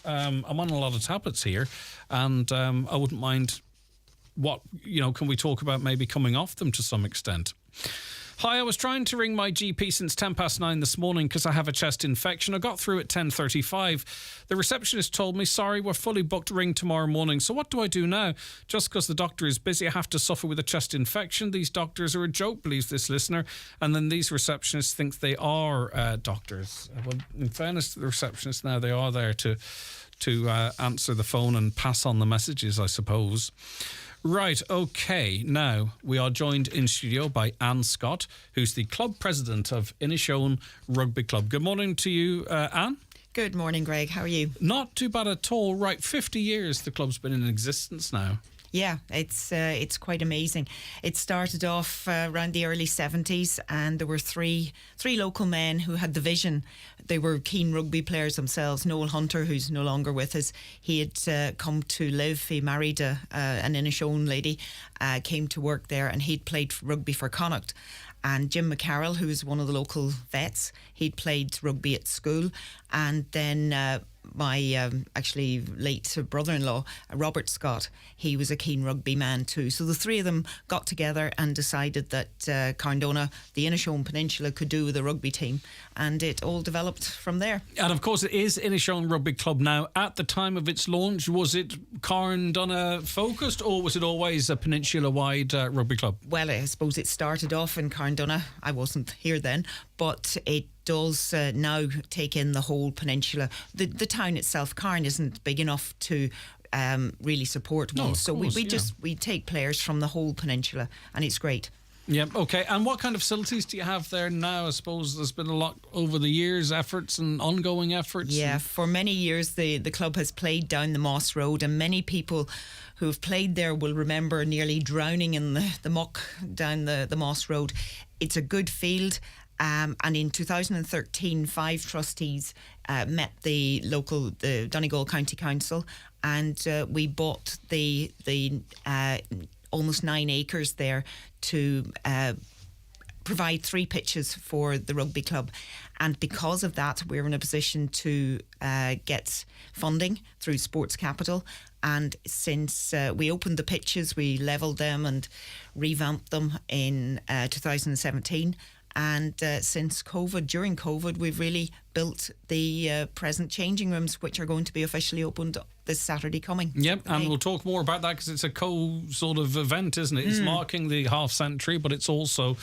I'm on a lot of tablets here and I wouldn't mind can we talk about maybe coming off them to some extent? Hi, I was trying to ring my GP since 9:10 this morning because I have a chest infection. I got through at 10:35. The receptionist told me, sorry, we're fully booked, ring tomorrow morning. So what do I do now? Just because the doctor is busy, I have to suffer with a chest infection. These doctors are a joke, believes this listener. And then these receptionists think they are doctors. Well, in fairness to the receptionists now, they are there to answer the phone and pass on the messages, I suppose. Right, okay. Now, we are joined in studio by Anne Scott, who's the club president of Inishowen Rugby Club. Good morning to you, Anne. Good morning, Greg. How are you? Not too bad at all. Right, 50 years the club's been in existence now. Yeah, it's quite amazing. It started off around the early 70s and there were three local men who had the vision. They were keen rugby players themselves. Noel Hunter, who's no longer with us, he had come to live. He married an Inishowen lady, came to work there and he'd played rugby for Connacht. And Jim McCarroll, who was one of the local vets, he'd played rugby at school. And then my actually late brother-in-law, Robert Scott, he was a keen rugby man too. So the three of them got together and decided that Carndona, the Inishowen Peninsula, could do with a rugby team. And it all developed from there. And of course it is Inishowen Rugby Club now. At the time of its launch, was it Carndona focused or was it always a peninsula-wide rugby club? Well, I suppose it started off in Carndona. I wasn't here then, but it does now take in the whole peninsula. The town itself, Carn, isn't big enough to really support one. So we take players from the whole peninsula and it's great. Yeah, okay. And what kind of facilities do you have there now? I suppose there's been a lot over the years, efforts and ongoing efforts. Yeah, for many years the club has played down the Moss Road and many people who have played there will remember nearly drowning in the muck down the Moss Road. It's a good field. And in 2013, 5 trustees met the Donegal County Council and we bought the almost 9 acres there to provide 3 pitches for the rugby club. And because of that, we're in a position to get funding through Sports Capital. And since we opened the pitches, we levelled them and revamped them in 2017. And since during COVID, we've really built the present changing rooms, which are going to be officially opened this Saturday coming. Yep, and we'll talk more about that because it's a sort of event, isn't it? It's marking the half century, but it's also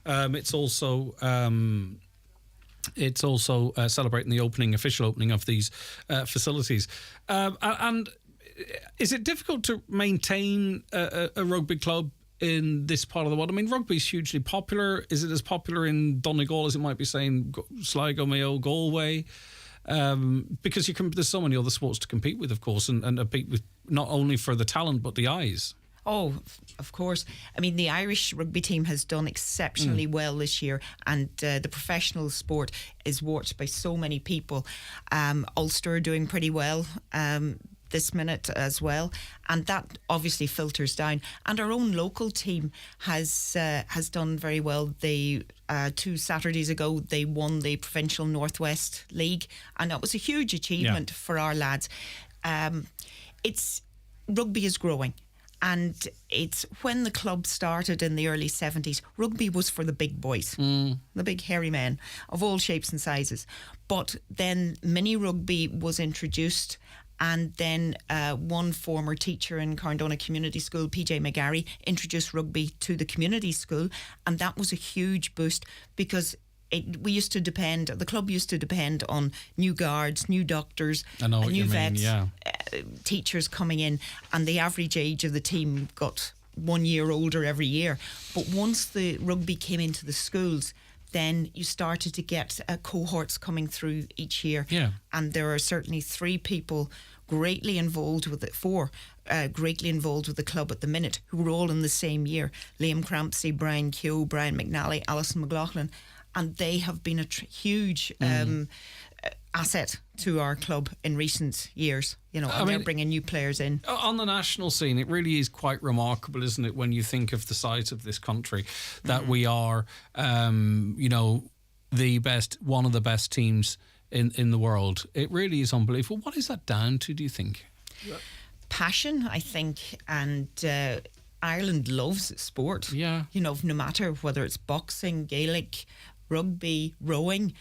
celebrating the official opening of these facilities. And is it difficult to maintain a rugby club in this part of the world? I mean, rugby is hugely popular. Is it as popular in Donegal as it might be, saying Sligo, Mayo, Galway? Because there's so many other sports to compete with, of course, and compete with not only for the talent but the eyes. Oh, of course. I mean, the Irish rugby team has done exceptionally well this year, and the professional sport is watched by so many people. Ulster are doing pretty well this minute as well, and that obviously filters down. And our own local team has done very well. They 2 Saturdays ago they won the Provincial Northwest League, and that was a huge achievement for our lads. Rugby is growing. And it's when the club started in the early 70s, rugby was for the big boys, the big hairy men of all shapes and sizes. But then mini rugby was introduced, and then one former teacher in Carndona Community School, PJ McGarry, introduced rugby to the community school, and that was a huge boost because the club used to depend on new guards, new doctors, new vets, teachers coming in, and the average age of the team got 1 year older every year. But once the rugby came into the schools, then you started to get cohorts coming through each year. Yeah. And there are certainly 3 people greatly involved with it, 4 greatly involved with the club at the minute, who were all in the same year. Liam Crampsey, Brian Keogh, Brian McNally, Alison McLaughlin. And they have been a huge asset to our club in recent years, and they're bringing new players in. On the national scene, it really is quite remarkable, isn't it, when you think of the size of this country, that we are, the best, one of the best teams in the world. It really is unbelievable. What is that down to, do you think? Passion, I think, and Ireland loves sport. Yeah. No matter whether it's boxing, Gaelic, rugby, rowing,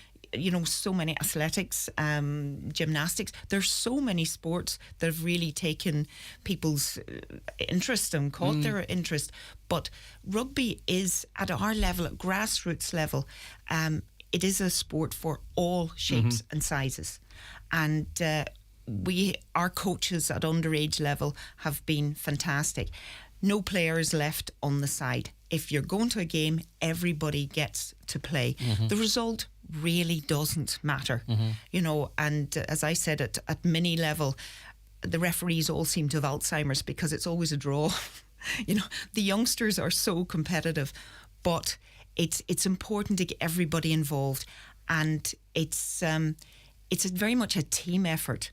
so many athletics, gymnastics. There's so many sports that have really taken people's interest and caught their interest. But rugby is, at our level, at grassroots level, it is a sport for all shapes and sizes. And our coaches at underage level have been fantastic. No players left on the side. If you're going to a game, everybody gets to play. The result really doesn't matter. And as I said, at mini level, the referees all seem to have Alzheimer's because it's always a draw. The youngsters are so competitive, but it's important to get everybody involved, and it's very much a team effort.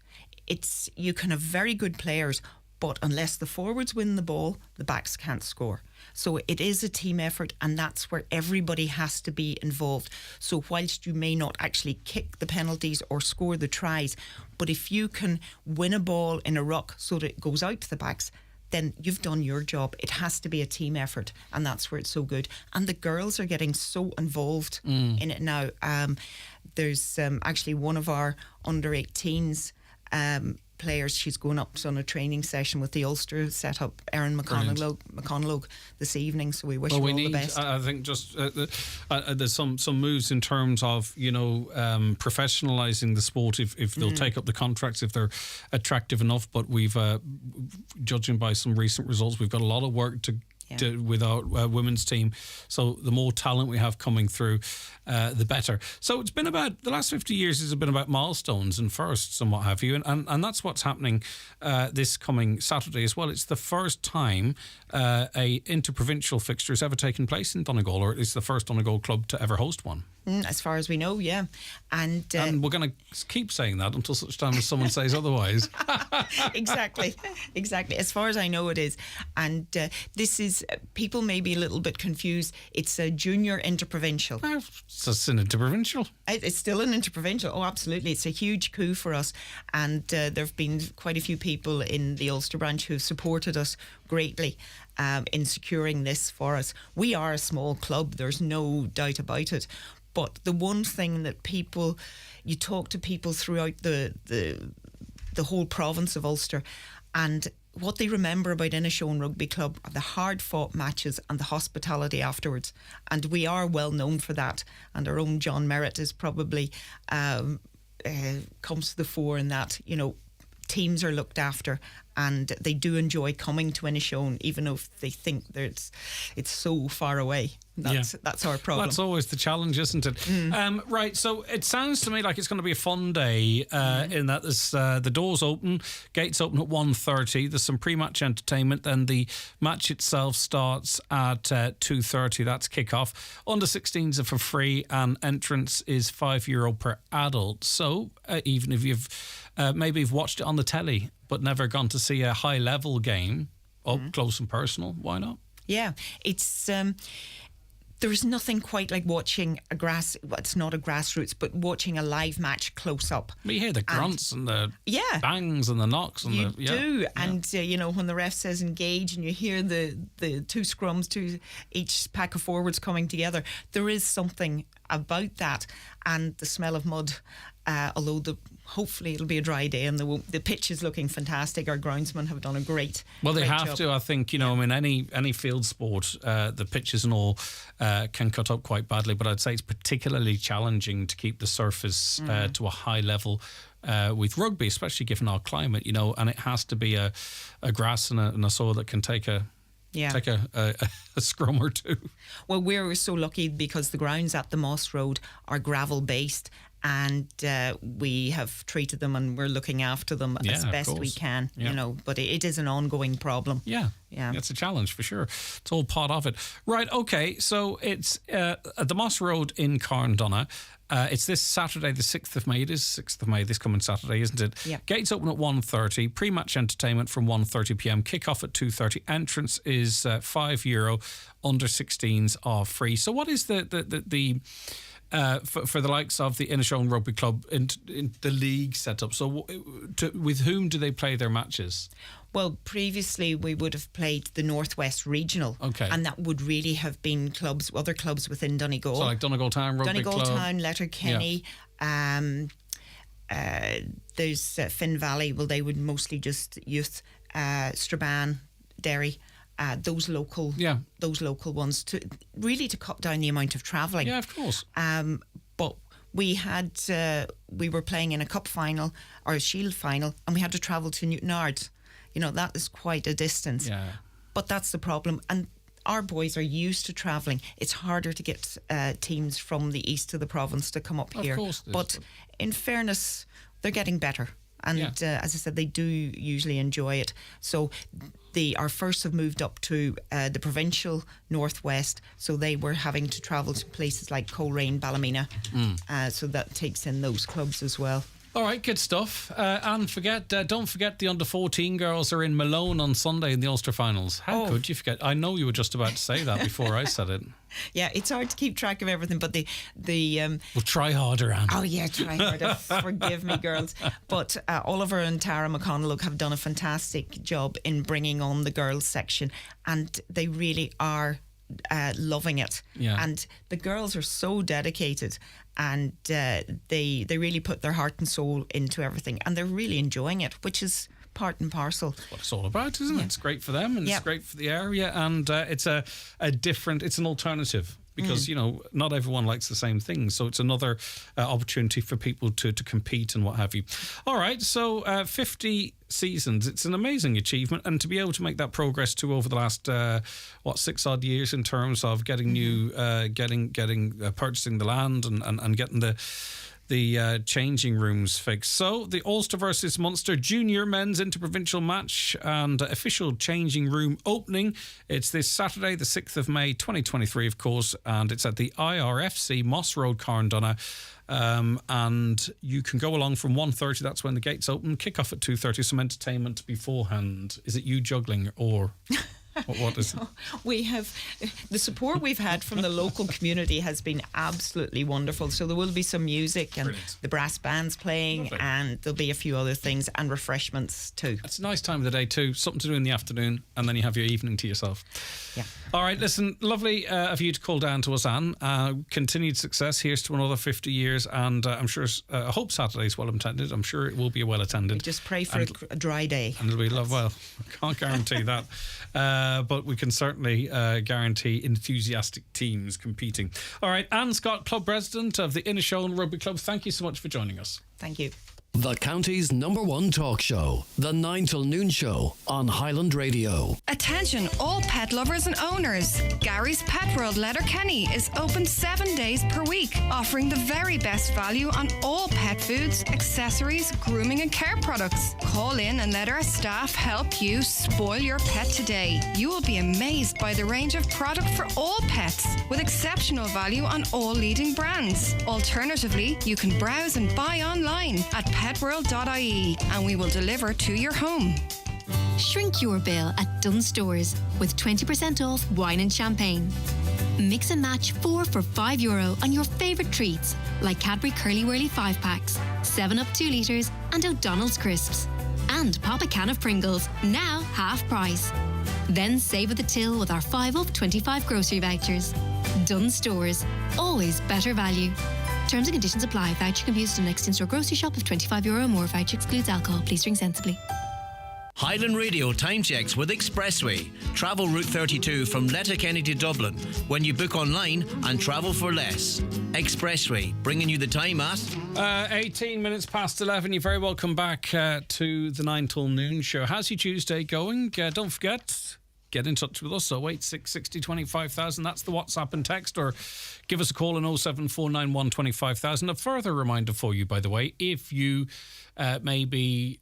You can have very good players, but unless the forwards win the ball, the backs can't score. So it is a team effort, and that's where everybody has to be involved. So whilst you may not actually kick the penalties or score the tries, but if you can win a ball in a ruck so that it goes out to the backs, then you've done your job. It has to be a team effort, and that's where it's so good. And the girls are getting so involved in it now. There's actually one of our under-18s players, she's going up on a training session with the Ulster set up, Erin McConalogue this evening, so we wish her all the best. I think just there's some moves in terms of professionalising the sport if they'll take up the contracts, if they're attractive enough, but we've judging by some recent results, we've got a lot of work to with our women's team. So the more talent we have coming through, the better. So it's been about, the last 50 years has been about milestones and firsts and what have you. And that's what's happening this coming Saturday as well. It's the first time a interprovincial fixture has ever taken place in Donegal, or at least the first Donegal club to ever host one. As far as we know, yeah. And we're going to keep saying that until such time as someone says otherwise. Exactly. As far as I know, it is. And this is, people may be a little bit confused. It's a junior interprovincial. So it's an interprovincial. It's still an interprovincial. Oh, absolutely. It's a huge coup for us. And there have been quite a few people in the Ulster branch who have supported us greatly in securing this for us. We are a small club. There's no doubt about it. But the one thing that you talk to people throughout the whole province of Ulster, and what they remember about Inishowen Rugby Club are the hard-fought matches and the hospitality afterwards. And we are well known for that. And our own John Merritt is probably comes to the fore in that, teams are looked after and they do enjoy coming to Inishowen, even if they think that it's so far away. That's our problem. Well, that's always the challenge, isn't it? Right, so it sounds to me like it's going to be a fun day in that there's the doors open, gates open at 1:30. There's some pre-match entertainment, then the match itself starts at 2:30. That's kick-off. Under 16s are for free, and entrance is €5 per adult. So even if you've maybe you've watched it on the telly but never gone to see a high-level game up close and personal, why not? Yeah, it's there's nothing quite like watching it's not a grassroots, but watching a live match close up. But you hear the grunts and the bangs and the knocks. And you do. And, when the ref says engage and you hear the two scrums, each pack of forwards coming together, there is something about that. And the smell of mud, although hopefully it'll be a dry day and the pitch is looking fantastic. Our groundsmen have done a great Well, they great have job. to, I think, any field sport, the pitches and all can cut up quite badly, but I'd say it's particularly challenging to keep the surface to a high level with rugby, especially given our climate, and it has to be a grass and a soil that can take a scrum or two. Well, we're so lucky because the grounds at the Moss Road are gravel based, and we have treated them and we're looking after them as best we can, but it is an ongoing problem. Yeah, it's a challenge for sure. It's all part of it. Right, okay, so it's at the Moss Road in Carndonagh. It's this Saturday, the 6th of May. It is 6th of May, this coming Saturday, isn't it? Yeah. Gates open at 1:30. Pre-match entertainment from 1:30pm. Kick-off at 2:30. Entrance is €5. Under 16s are free. So what is the for the likes of the Inishowen Rugby Club in the league setup? So with whom do they play their matches? Well, previously we would have played the Northwest Regional. Okay. And that would really have been other clubs within Donegal. So like Donegal Town Rugby Club. Donegal Town, Letterkenny. Yeah. There's Finn Valley. Well, they would mostly just youth. Strabane, Derry. Those local ones to cut down the amount of travelling. Yeah, of course. But we were playing in a cup final or a shield final, and we had to travel to Newtownards. That is quite a distance. Yeah. But that's the problem. And our boys are used to travelling. It's harder to get teams from the east of the province to come up here. Of course it is. But in fairness, they're getting better. And as I said, they do usually enjoy it. So our first have moved up to the provincial Northwest. So they were having to travel to places like Coleraine, Ballymena. So that takes in those clubs as well. All right, good stuff. And don't forget the under-14 girls are in Malone on Sunday in the Ulster finals. How could you forget? I know you were just about to say that before I said it. Yeah, it's hard to keep track of everything, but We'll try harder, Anne. Oh yeah, try harder. Forgive me, girls. But Oliver and Tara McConnell have done a fantastic job in bringing on the girls section, and they really are loving it. Yeah. And the girls are so dedicated, and they really put their heart and soul into everything, and they're really enjoying it, which is part and parcel. That's what it's all about, isn't it? It's great for them, and it's great for the area, and it's an alternative. Because, not everyone likes the same things. So it's another opportunity for people to compete and what have you. All right, so 50 seasons. It's an amazing achievement. And to be able to make that progress too over the last, 6 odd years in terms of getting new, purchasing the land and getting the changing rooms fixed. So the Ulster versus Munster Junior Men's Interprovincial match and official changing room opening. It's this Saturday, the 6th of May 2023, of course, and it's at the IRFC Moss Road, Carndonagh. And you can go along from 1:30. That's when the gates open. Kick off at 2:30. Some entertainment beforehand. Is it you juggling or? What is it? We have the support we've had from the local community has been absolutely wonderful. So there will be some music and the brass band's playing. Lovely. And there'll be a few other things and refreshments too. It's a nice time of the day too. Something to do in the afternoon, and then you have your evening to yourself. Yeah. All right, listen, lovely of you to call down to us, Anne. Continued success. Here's to another 50 years, and I'm sure, I hope Saturday's well attended. I'm sure it will be well attended. We just pray for a dry day. And it'll be well, I can't guarantee that. But we can certainly guarantee enthusiastic teams competing. All right, Anne Scott, Club President of the Inishowen Rugby Club, thank you so much for joining us. Thank you. The county's #1 talk show, the 9 till noon show on Highland Radio. Attention all pet lovers and owners. Gary's Pet World Letterkenny is open 7 days per week, offering the very best value on all pet foods, accessories, grooming and care products. Call in and let our staff help you spoil your pet today. You will be amazed by the range of product for all pets, with exceptional value on all leading brands. Alternatively, you can browse and buy online at petworld.ie and we will deliver to your home. Shrink your bill at Dunnes Stores with 20% off wine and champagne. Mix and match 4 for €5 on your favourite treats like Cadbury Curly Whirly 5-packs, 7-Up 2 litres and O'Donnell's Crisps. And pop a can of Pringles, now half price. Then save at the till with our 5 of 25 grocery vouchers. Dunnes Stores, always better value. Terms and conditions apply. Voucher can be used in the next in-store grocery shop of €25 or more. Voucher excludes alcohol. Please drink sensibly. Highland Radio time checks with Expressway. Travel Route 32 from Letterkenny to Dublin when you book online and travel for less. Expressway, bringing you the time at... 18 minutes past 11. You're very welcome back to the 9 till noon show. How's your Tuesday going? Don't forget, get in touch with us. 086 60 25,000. That's the WhatsApp and text. Or give us a call on 07491 25,000. A further reminder for you, by the way, if you maybe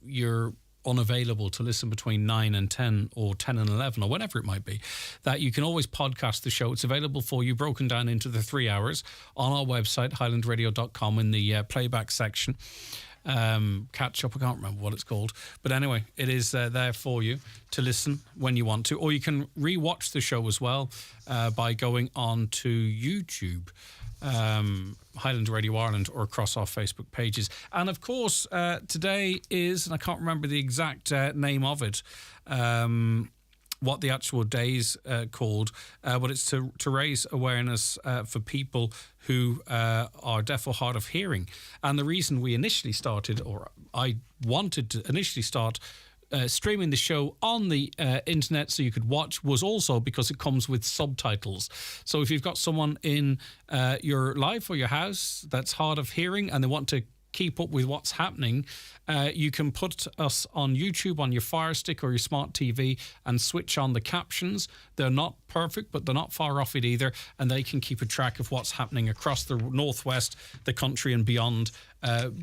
you're unavailable to listen between 9 and 10 or 10 and 11 or whatever it might be, that you can always podcast the show. It's available for you broken down into the 3 hours on our website, highlandradio.com, in the playback section. Catch up, I can't remember what it's called, but anyway, it is there for you to listen when you want to, or you can re-watch the show as well by going on to YouTube, Highland Radio Ireland, or across our Facebook pages. And of course, today is, and I can't remember the exact name of it, what the actual day's called, but it's to raise awareness for people who are deaf or hard of hearing. And the reason we initially started, or I wanted to initially start streaming the show on the internet so you could watch, was also because it comes with subtitles. So if you've got someone in your life or your house that's hard of hearing and they want to keep up with what's happening, you can put us on YouTube on your Fire Stick or your smart TV and switch on the captions. They're not perfect, but they're not far off it either, and they can keep a track of what's happening across the northwest, the country and beyond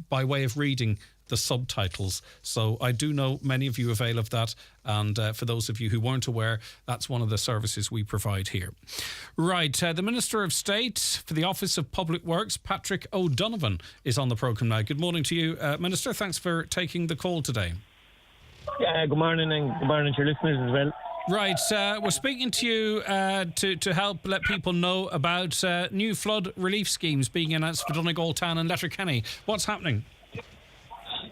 by way of reading the subtitles. So I do know many of you avail of that, and for those of you who weren't aware, that's one of the services we provide here. Right, the Minister of State for the Office of Public Works, Patrick O'Donovan, is on the programme now. Good morning to you, Minister. Thanks for taking the call today. Good morning, and good morning to your listeners as well. Right, we're speaking to you to help let people know about new flood relief schemes being announced for Donegal Town and Letterkenny. What's happening?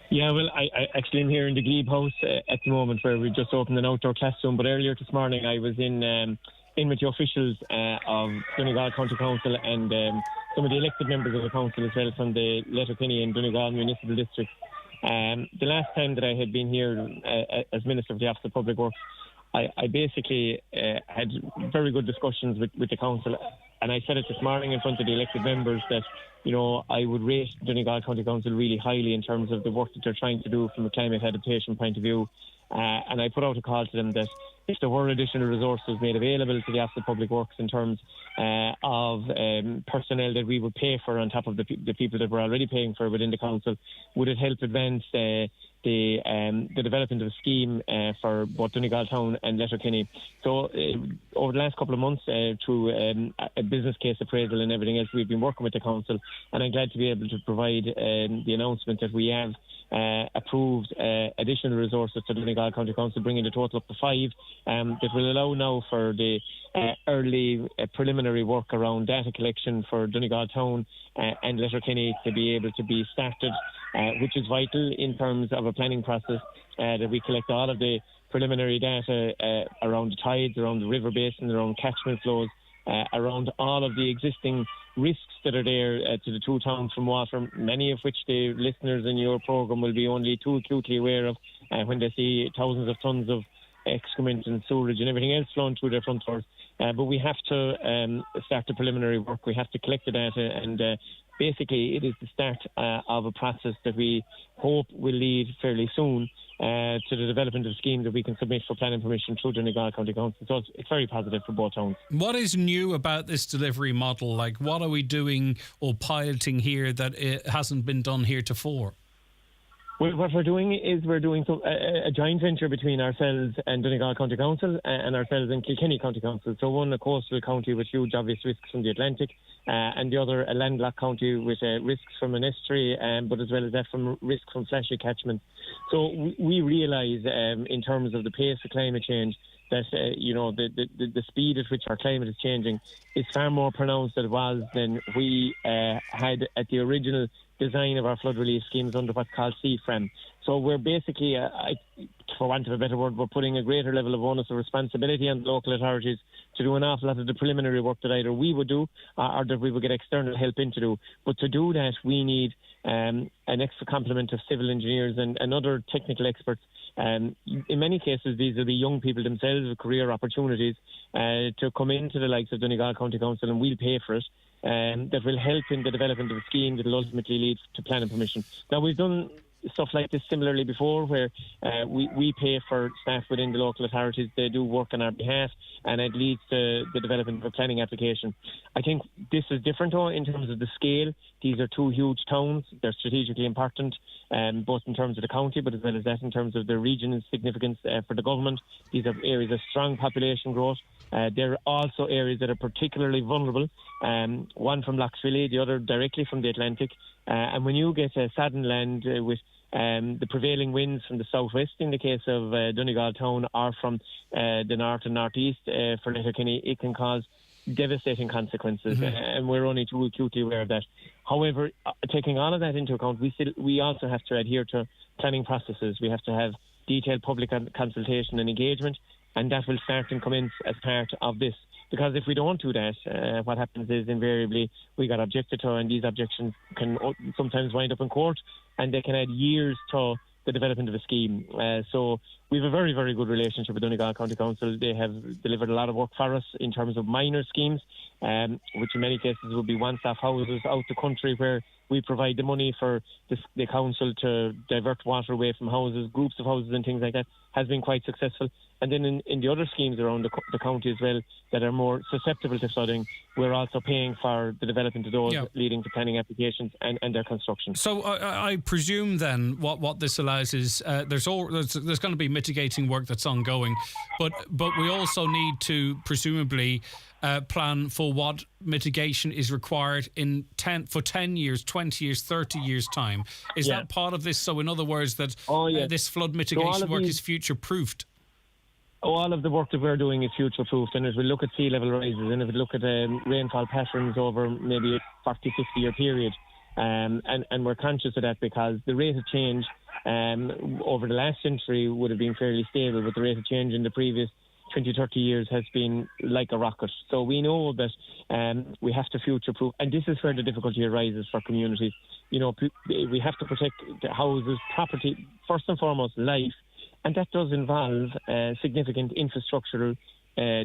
Yeah, well, I actually am here in the Glebe House at the moment, where we just opened an outdoor classroom. But earlier this morning, I was in with the officials of Donegal County Council and some of the elected members of the council as well from the Letterkenny and Donegal municipal districts. The last time that I had been here as Minister of the Office of Public Works, I basically had very good discussions with the council, and I said it this morning in front of the elected members that, you know, I would rate Donegal County Council really highly in terms of the work that they're trying to do from a climate adaptation point of view. And I put out a call to them that if there were additional resources made available to the Office of Public Works in terms of personnel that we would pay for on top of the people that we're already paying for within the council, would it help advance the development of a scheme for both Donegal Town and Letterkenny. So over the last couple of months, through a business case appraisal and everything else, we've been working with the council, and I'm glad to be able to provide the announcement that we have approved additional resources to Donegal County Council, bringing the total up to 5, that will allow now for the early preliminary work around data collection for Donegal Town and Letterkenny to be able to be started, which is vital in terms of a planning process, that we collect all of the preliminary data around the tides, around the river basin, around catchment flows, around all of the existing risks that are there to the two towns from water, many of which the listeners in your programme will be only too acutely aware of when they see thousands of tonnes of excrement and sewerage and everything else flowing through their front doors. But we have to start the preliminary work. We have to collect the data, and basically it is the start of a process that we hope will lead fairly soon to the development of a scheme that we can submit for planning permission through the Donegal County Council. So it's very positive for both towns. What is new about this delivery model? Like, what are we doing or piloting here that it hasn't been done heretofore? Well, what we're doing is a joint venture between ourselves and Donegal County Council and ourselves and Kilkenny County Council. So one, a coastal county with huge obvious risks from the Atlantic, and the other, a landlocked county with risks from an estuary, but as well as that from risk from flashy catchments. So we realise in terms of the pace of climate change that the speed at which our climate is changing is far more pronounced than it was than we had at the original design of our flood relief schemes under what's called CFREM. So we're basically, for want of a better word, we're putting a greater level of onus of responsibility on the local authorities to do an awful lot of the preliminary work that either we would do or that we would get external help in to do. But to do that, we need an extra complement of civil engineers and other technical experts. In many cases, these will be young people themselves with career opportunities to come into the likes of Donegal County Council, and we'll pay for it. That will help in the development of a scheme that will ultimately lead to planning permission. Now, we've done stuff like this similarly before, where we pay for staff within the local authorities. They do work on our behalf, and it leads to the development of a planning application. I think this is different, though, in terms of the scale. These are two huge towns. They're strategically important, both in terms of the county, but as well as that in terms of their regional significance for the government. These are areas of strong population growth. There are also areas that are particularly vulnerable, one from Loxville, the other directly from the Atlantic. And when you get saddened land with the prevailing winds from the southwest, in the case of Donegal Town, or from the north and northeast for Letterkenny, it can cause devastating consequences, and we're only too acutely aware of that. However, taking all of that into account, we also have to adhere to planning processes. We have to have detailed public consultation and engagement, and that will start and commence as part of this. Because if we don't do that, what happens is invariably we got objected to, and these objections can sometimes wind up in court, and they can add years to the development of a scheme. So we have a very, very good relationship with Donegal County Council. They have delivered a lot of work for us in terms of minor schemes, which in many cases would be one-stop houses out the country, where we provide the money for the council to divert water away from houses, groups of houses and things like that. Has been quite successful. And then in the other schemes around the county as well that are more susceptible to flooding, we're also paying for the development of those, leading to planning applications and their construction. So I presume then what this allows is there's going to be mitigating work that's ongoing, but we also need to presumably plan for what mitigation is required for 10 years, 20 years, 30 years time. Is that part of this? So in other words, that this flood mitigation work is future-proofed? All of the work that we're doing is future-proofed, and if we look at sea level rises, and if we look at rainfall patterns over maybe a 40, 50-year period, and we're conscious of that because the rate of change over the last century would have been fairly stable, but the rate of change in the previous 20, 30 years has been like a rocket. So we know that we have to future-proof, and this is where the difficulty arises for communities. We have to protect the houses, property, first and foremost, life, and that does involve significant infrastructural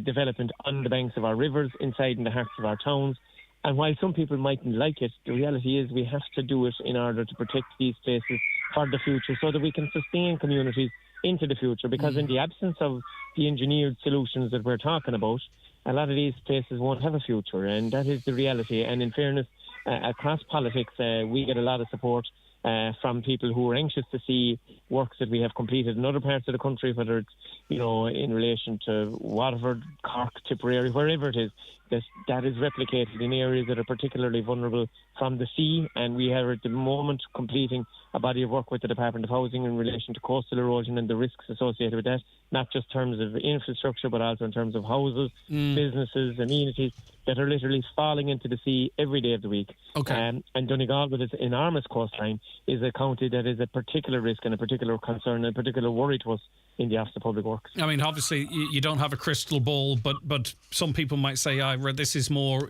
development on the banks of our rivers, inside in the hearts of our towns. And while some people mightn't like it, the reality is we have to do it in order to protect these places for the future, so that we can sustain communities into the future. Because in the absence of the engineered solutions that we're talking about, a lot of these places won't have a future, and that is the reality. And in fairness, across politics, we get a lot of support from people who are anxious to see works that we have completed in other parts of the country, whether it's, in relation to Waterford, Cork, Tipperary, wherever it is, that is replicated in areas that are particularly vulnerable from the sea. And we are at the moment completing a body of work with the Department of Housing in relation to coastal erosion and the risks associated with that, not just in terms of infrastructure, but also in terms of houses, businesses, amenities that are literally falling into the sea every day of the week. And Donegal, with its enormous coastline, is a county that is a particular risk and a particular concern and a particular worry to us in the Office of Public Works. I mean, obviously, you don't have a crystal ball, but some people might say, this is more,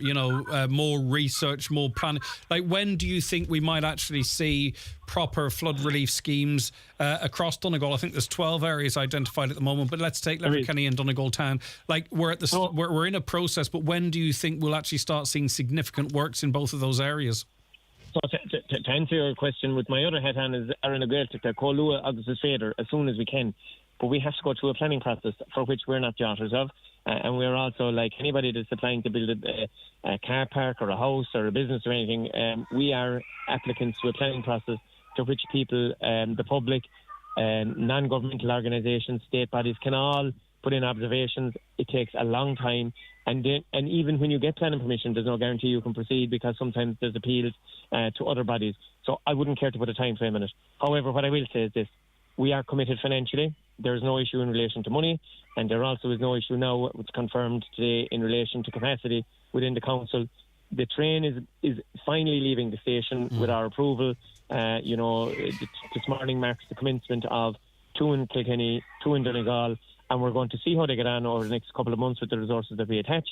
more research, more planning. Like, when do you think we might actually see proper flood relief schemes across Donegal? I think there's 12 areas identified at the moment, but let's take Letterkenny and Donegal Town. Like, we're in a process, but when do you think we'll actually start seeing significant works in both of those areas? So to answer your question, with my other hat on is Arana Gaeltacht, Colua Augustus Fader, as soon as we can. But we have to go through a planning process for which we're not jotters of. And we're also, like anybody that's applying to build a car park or a house or a business or anything, we are applicants to a planning process to which people, the public, non-governmental organisations, state bodies can all put in observations. It takes a long time. And even when you get planning permission, there's no guarantee you can proceed, because sometimes there's appeals to other bodies. So I wouldn't care to put a time frame on it. However, what I will say is this: we are committed financially. there's no issue in relation to money, and there also is no issue now, it's confirmed today, in relation to capacity within the council. The train is finally leaving the station with our approval. This morning marks the commencement of 2 in Kilkenny, 2 in Donegal, and we're going to see how they get on over the next couple of months with the resources that we attach.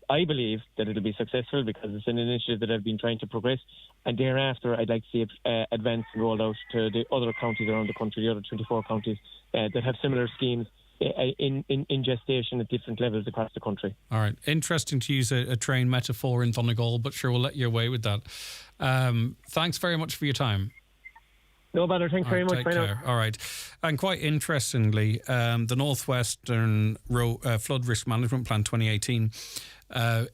I believe that it'll be successful because it's an initiative that I've been trying to progress, and thereafter I'd like to see it advanced and rolled out to the other counties around the country, the other 24 counties that have similar schemes in gestation at different levels across the country. All right. Interesting to use a train metaphor in Donegal, but sure, we'll let you away with that. Thanks very much for your time. No bother. Thanks very much. Bye now. All right. And quite interestingly, the Northwestern Flood Risk Management Plan 2018,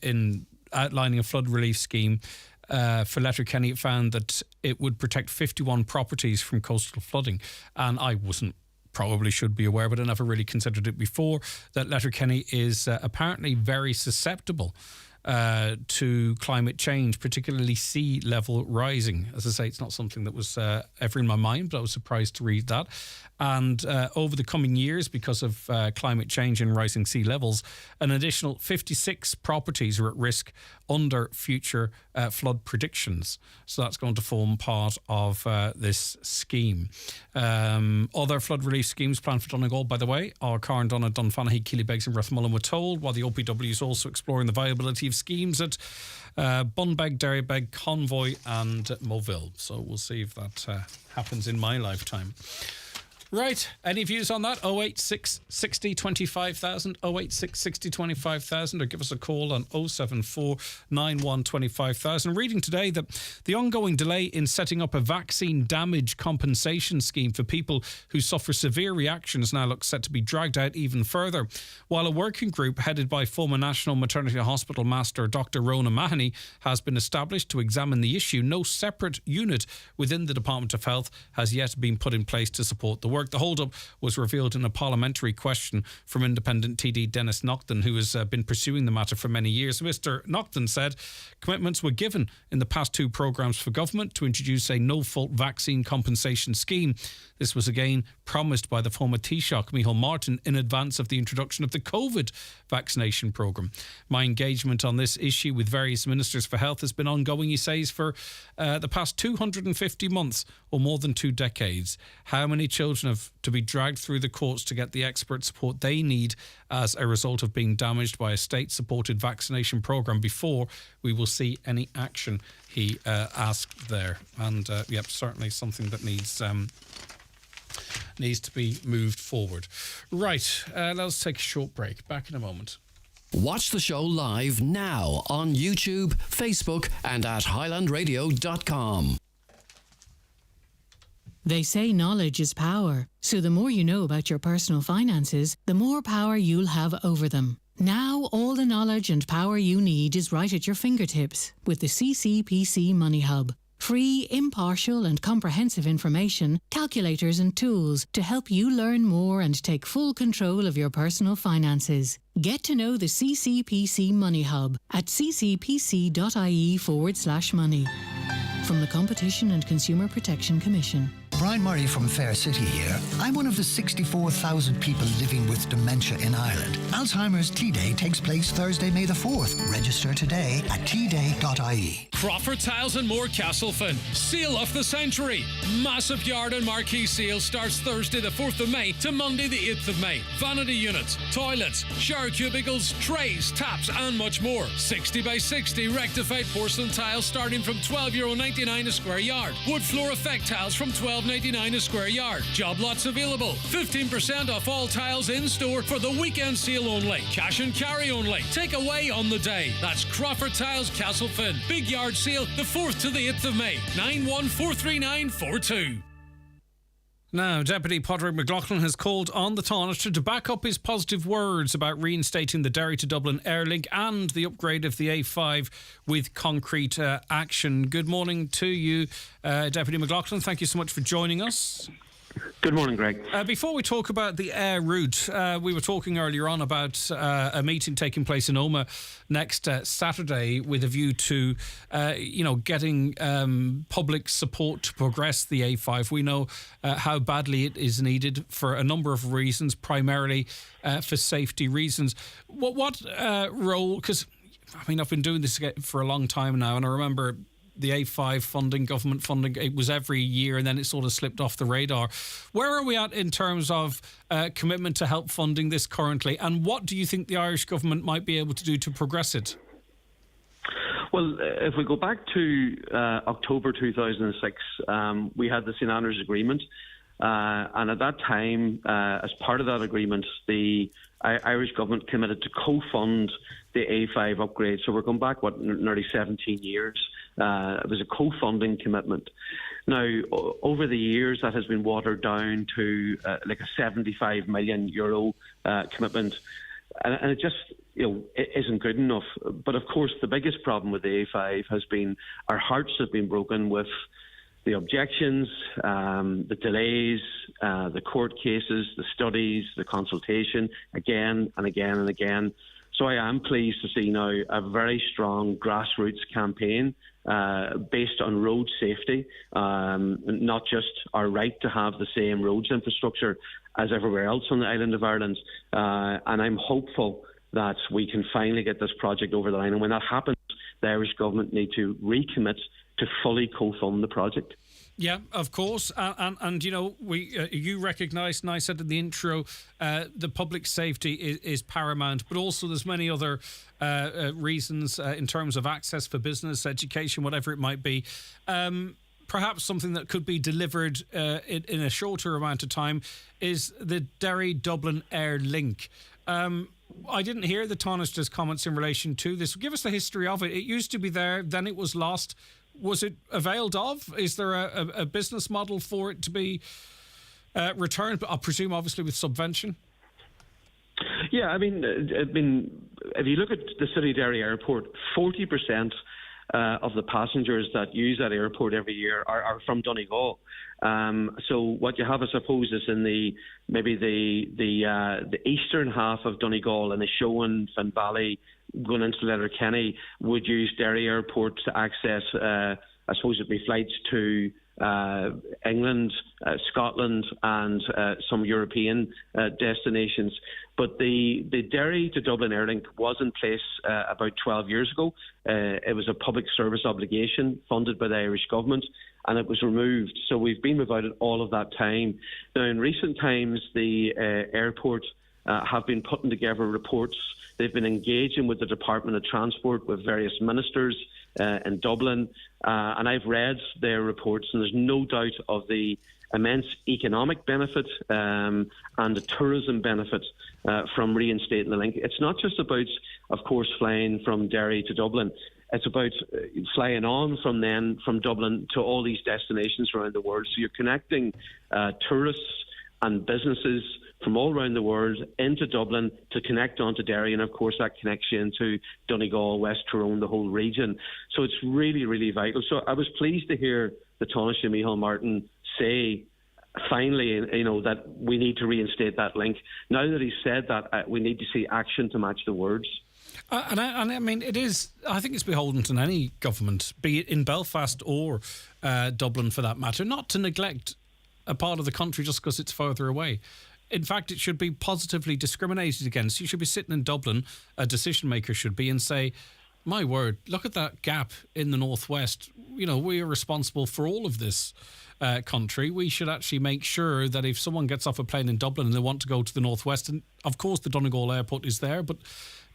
in outlining a flood relief scheme for Letterkenny, it found that it would protect 51 properties from coastal flooding. And I probably should be aware, but I never really considered it before, that Letterkenny is apparently very susceptible to climate change, particularly sea level rising. As I say, it's not something that was ever in my mind, but I was surprised to read that. And over the coming years, because of climate change and rising sea levels, an additional 56 properties are at risk under future flood predictions. So that's going to form part of this scheme. Other flood relief schemes planned for Donegal, by the way, are Carndonna, Dunfanaghy, Keelybegs and Rathmullen, we're told, while the OPW is also exploring the viability of schemes at Bunbeg, Derrybeg, Convoy and Moville. So we'll see if that happens in my lifetime. Right, any views on that? 086 60 25,000, 086 60 25,000, or give us a call on 074 91 25,000. Reading today that the ongoing delay in setting up a vaccine damage compensation scheme for people who suffer severe reactions now looks set to be dragged out even further. While a working group headed by former National Maternity Hospital Master Dr. Rona Mahoney has been established to examine the issue, no separate unit within the Department of Health has yet been put in place to support the work. The hold-up was revealed in a parliamentary question from independent TD Dennis Naughton, who has been pursuing the matter for many years. Mr. Naughton said commitments were given in the past 2 programmes for government to introduce a no-fault vaccine compensation scheme. This was again promised by the former Taoiseach, Micheál Martin, in advance of the introduction of the COVID vaccination programme. My engagement on this issue with various ministers for health has been ongoing, he says, for the past 250 months or more than 2 decades. How many children have to be dragged through the courts to get the expert support they need as a result of being damaged by a state-supported vaccination programme before we will see any action, he asked there. And, certainly something that needs to be moved forward. Right, let's take a short break. Back in a moment. Watch the show live now on YouTube, Facebook and at highlandradio.com. They say knowledge is power, so the more you know about your personal finances, the more power you'll have over them. Now, all the knowledge and power you need is right at your fingertips with the CCPC Money Hub. Free, impartial and comprehensive information, calculators and tools to help you learn more and take full control of your personal finances. Get to know the CCPC Money Hub at ccpc.ie/money. From the Competition and Consumer Protection Commission. Brian Murray from Fair City here. I'm one of the 64,000 people living with dementia in Ireland. Alzheimer's T-Day takes place Thursday, May the 4th. Register today at tday.ie. Crawford Tiles and More Castlefin. Sale of the century. Massive yard and marquee sale starts Thursday the 4th of May to Monday the 8th of May. Vanity units, toilets, shower cubicles, trays, taps and much more. 60 by 60 rectified porcelain tiles starting from €12.99 a square yard. Wood floor effect tiles from $12.99 a square yard. Job lots available. 15% off all tiles in store for the weekend sale only. Cash and carry only. Take away on the day. That's Crawford Tiles Castlefin. Big yard sale the 4th to the 8th of May. 914342. Now, Deputy Padraig McLaughlin has called on the Taoiseach to back up his positive words about reinstating the Derry to Dublin Airlink and the upgrade of the A5 with concrete action. Good morning to you, Deputy McLaughlin. Thank you so much for joining us. Good morning, Greg. Before we talk about the air route, we were talking earlier on about a meeting taking place in Omagh next Saturday with a view to, getting public support to progress the A5. We know how badly it is needed for a number of reasons, primarily for safety reasons. What role? Because I've been doing this for a long time now, and I remember the A5 funding, government funding, it was every year and then it sort of slipped off the radar. Where are we at in terms of commitment to help funding this currently, and what do you think the Irish government might be able to do to progress it? Well, if we go back to October 2006, we had the St Andrews Agreement, and at that time, as part of that agreement, the Irish government committed to co-fund the A5 upgrade. So we're going back, nearly 17 years. It was a co-funding commitment. Now, over the years, that has been watered down to like a €75 million commitment, and it just it isn't good enough. But of course, the biggest problem with the A5 has been our hearts have been broken with the objections, the delays, the court cases, the studies, the consultation, again and again and again. So I am pleased to see now a very strong grassroots campaign based on road safety, not just our right to have the same roads infrastructure as everywhere else on the island of Ireland. And I'm hopeful that we can finally get this project over the line. And when that happens, the Irish government need to recommit to fully co-fund the project. Yeah, of course, and you recognise, and I said in the intro, the public safety is paramount, but also there's many other reasons in terms of access for business, education, whatever it might be. Perhaps something that could be delivered in a shorter amount of time is the Derry-Dublin Air Link. I didn't hear the Taoiseach's comments in relation to this. Give us the history of it. It used to be there, then it was lost. Was it availed of? Is there a business model for it to be returned? But I presume, obviously, with subvention. Yeah, I mean, if you look at the City Derry Airport, 40% of the passengers that use that airport every year are from Donegal. So what you have, I suppose, is in the eastern half of Donegal and the Showan, Finn Valley, going into Letterkenny, would use Derry Airport to access, I suppose it'd be flights to England, Scotland and some European destinations. But the Derry to Dublin Airlink was in place about 12 years ago. It was a public service obligation funded by the Irish government, and it was removed. So we've been without it all of that time. Now, in recent times, the airport have been putting together reports. They've been engaging with the Department of Transport, with various ministers in Dublin, and I've read their reports, and there's no doubt of the immense economic benefit and the tourism benefit from reinstating the link. It's not just about, of course, flying from Derry to Dublin. It's about flying on from Dublin to all these destinations around the world. So you're connecting tourists and businesses from all around the world into Dublin to connect onto Derry, and of course that connects you into Donegal, West Tyrone, the whole region. So it's really, really vital. So I was pleased to hear the Taoiseach Micheál Martin say finally, that we need to reinstate that link. Now that he's said that, we need to see action to match the words. And I mean, it is. I think it's beholden to any government, be it in Belfast or Dublin for that matter, not to neglect a part of the country just because it's further away. In fact, it should be positively discriminated against. You should be sitting in Dublin, a decision maker should be, and say, my word, look at that gap in the northwest. We are responsible for all of this country. We should actually make sure that if someone gets off a plane in Dublin and they want to go to the northwest, and of course the Donegal airport is there, but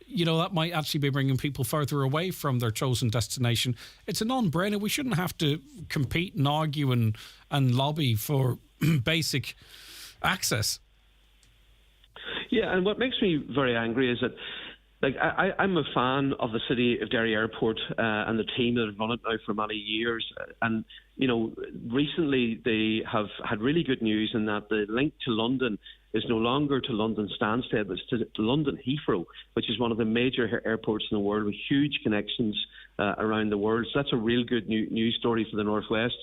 that might actually be bringing people further away from their chosen destination. It's a non-brainer. We shouldn't have to compete and argue and lobby for basic access. Yeah, and what makes me very angry is that, I'm a fan of the City of Derry Airport and the team that have run it now for many years. And, recently they have had really good news in that the link to London is no longer to London Stansted, but it's to London Heathrow, which is one of the major airports in the world with huge connections around the world. So that's a real good news story for the Northwest.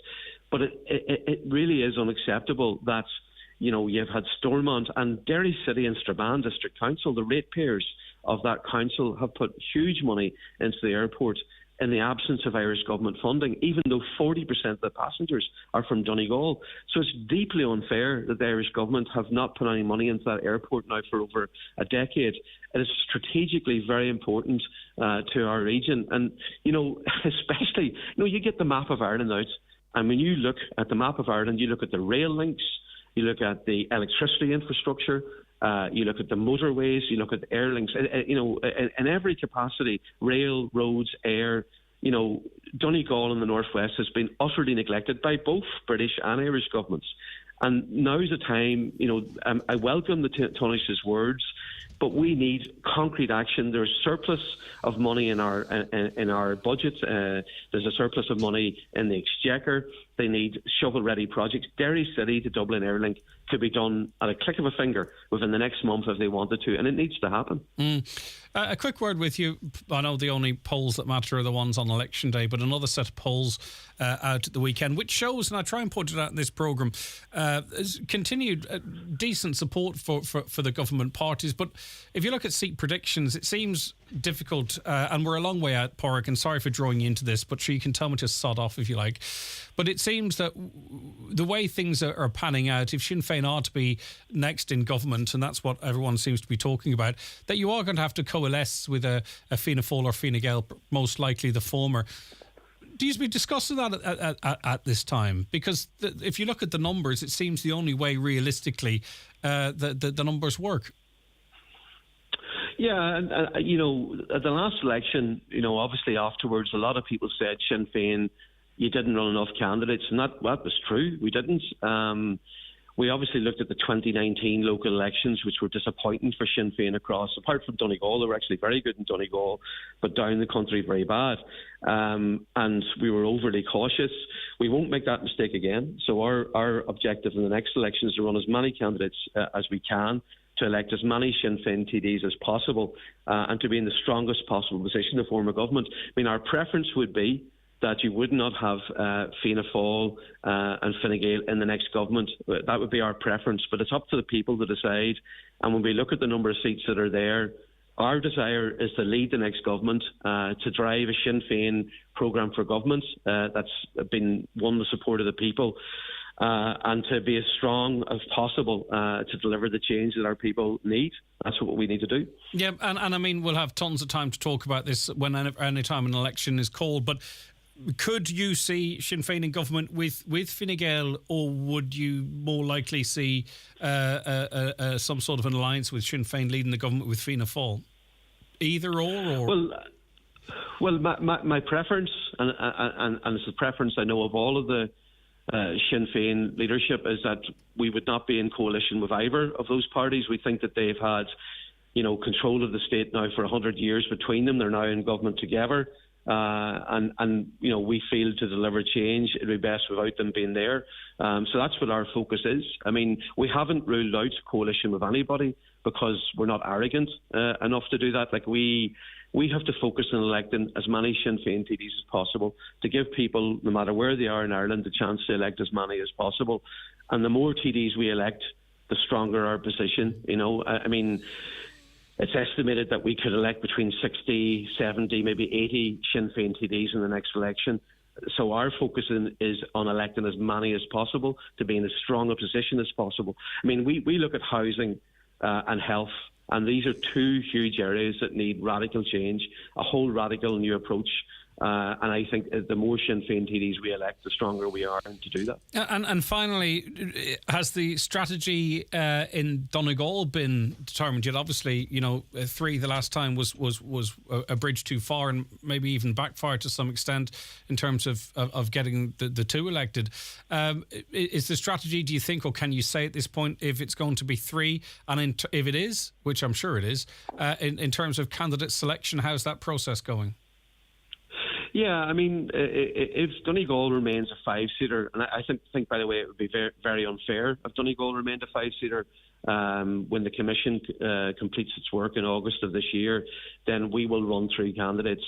But it really is unacceptable that, you've had Stormont and Derry City and Strabane District Council, the ratepayers of that council, have put huge money into the airport in the absence of Irish government funding, even though 40% of the passengers are from Donegal. So it's deeply unfair that the Irish government have not put any money into that airport now for over a decade. It is strategically very important to our region. And, especially, you get the map of Ireland out, and when you look at the map of Ireland, you look at the rail links, you look at the electricity infrastructure, you look at the motorways, you look at the air links, in every capacity, rail, roads, air. Donegal in the northwest has been utterly neglected by both British and Irish governments. And now's the time, I welcome the Taoiseach's words, but we need concrete action. There's surplus of money in our budget. There's a surplus of money in the Exchequer. They need shovel-ready projects. Derry City to Dublin Airlink could be done at a click of a finger within the next month if they wanted to, and it needs to happen. A quick word with you. I know the only polls that matter are the ones on election day, but another set of polls out at the weekend, which shows, and I try and point it out in this programme, continued decent support for the government parties. But if you look at seat predictions, it seems difficult, and we're a long way out, Pádraig, and sorry for drawing you into this, but sure, you can tell me to sod off if you like. But it seems that the way things are panning out, if Sinn Féin are to be next in government, and that's what everyone seems to be talking about, that you are going to have to coalesce with a Fianna Fáil or Fine Gael, most likely the former. Do you be discussing that at this time? Because if you look at the numbers, it seems the only way realistically the numbers work. Yeah, and at the last election, obviously afterwards, a lot of people said Sinn Féin, you didn't run enough candidates, and that was true. We didn't. We obviously looked at the 2019 local elections, which were disappointing for Sinn Féin across. Apart from Donegal, they were actually very good in Donegal, but down the country very bad. And we were overly cautious. We won't make that mistake again. So our objective in the next election is to run as many candidates as we can, to elect as many Sinn Féin TDs as possible, and to be in the strongest possible position to form a government. I mean, our preference would be that you would not have Fianna Fáil and Fine Gael in the next government. That would be our preference, but it's up to the people to decide. And when we look at the number of seats that are there, our desire is to lead the next government, to drive a Sinn Féin programme for government that's been won the support of the people, and to be as strong as possible to deliver the change that our people need. That's what we need to do. Yeah, and I mean, we'll have tons of time to talk about this when any time an election is called, but could you see Sinn Féin in government with Fine Gael, or would you more likely see some sort of an alliance with Sinn Féin leading the government with Fianna Fáil? Either or? Well, my preference, and it's a preference I know of all of the Sinn Féin leadership, is that we would not be in coalition with either of those parties. We think that they've had, control of the state now for 100 years between them. They're now in government together. And we feel to deliver change, it'd be best without them being there. So that's what our focus is. I mean, we haven't ruled out coalition with anybody because we're not arrogant enough to do that. Like we have to focus on electing as many Sinn Féin TDs as possible to give people, no matter where they are in Ireland, the chance to elect as many as possible. And the more TDs we elect, the stronger our position. I mean, it's estimated that we could elect between 60, 70, maybe 80 Sinn Féin TDs in the next election. So our focus is on electing as many as possible to be in as strong a position as possible. I mean, we look at housing and health, and these are two huge areas that need radical change, a whole radical new approach. And I think the more Sinn Féin TDs we elect, the stronger we are to do that. And finally, has the strategy in Donegal been determined yet? Obviously, 3 the last time was a bridge too far, and maybe even backfired to some extent in terms of getting the 2 elected. Is the strategy, do you think, or can you say at this point, if it's going to be 3? And if it is, which I'm sure it is, in terms of candidate selection, how's that process going? Yeah, I mean, if Donegal remains a 5-seater, and I think by the way, it would be very, very unfair if Donegal remained a 5-seater, when the Commission completes its work in August of this year, then we will run 3 candidates.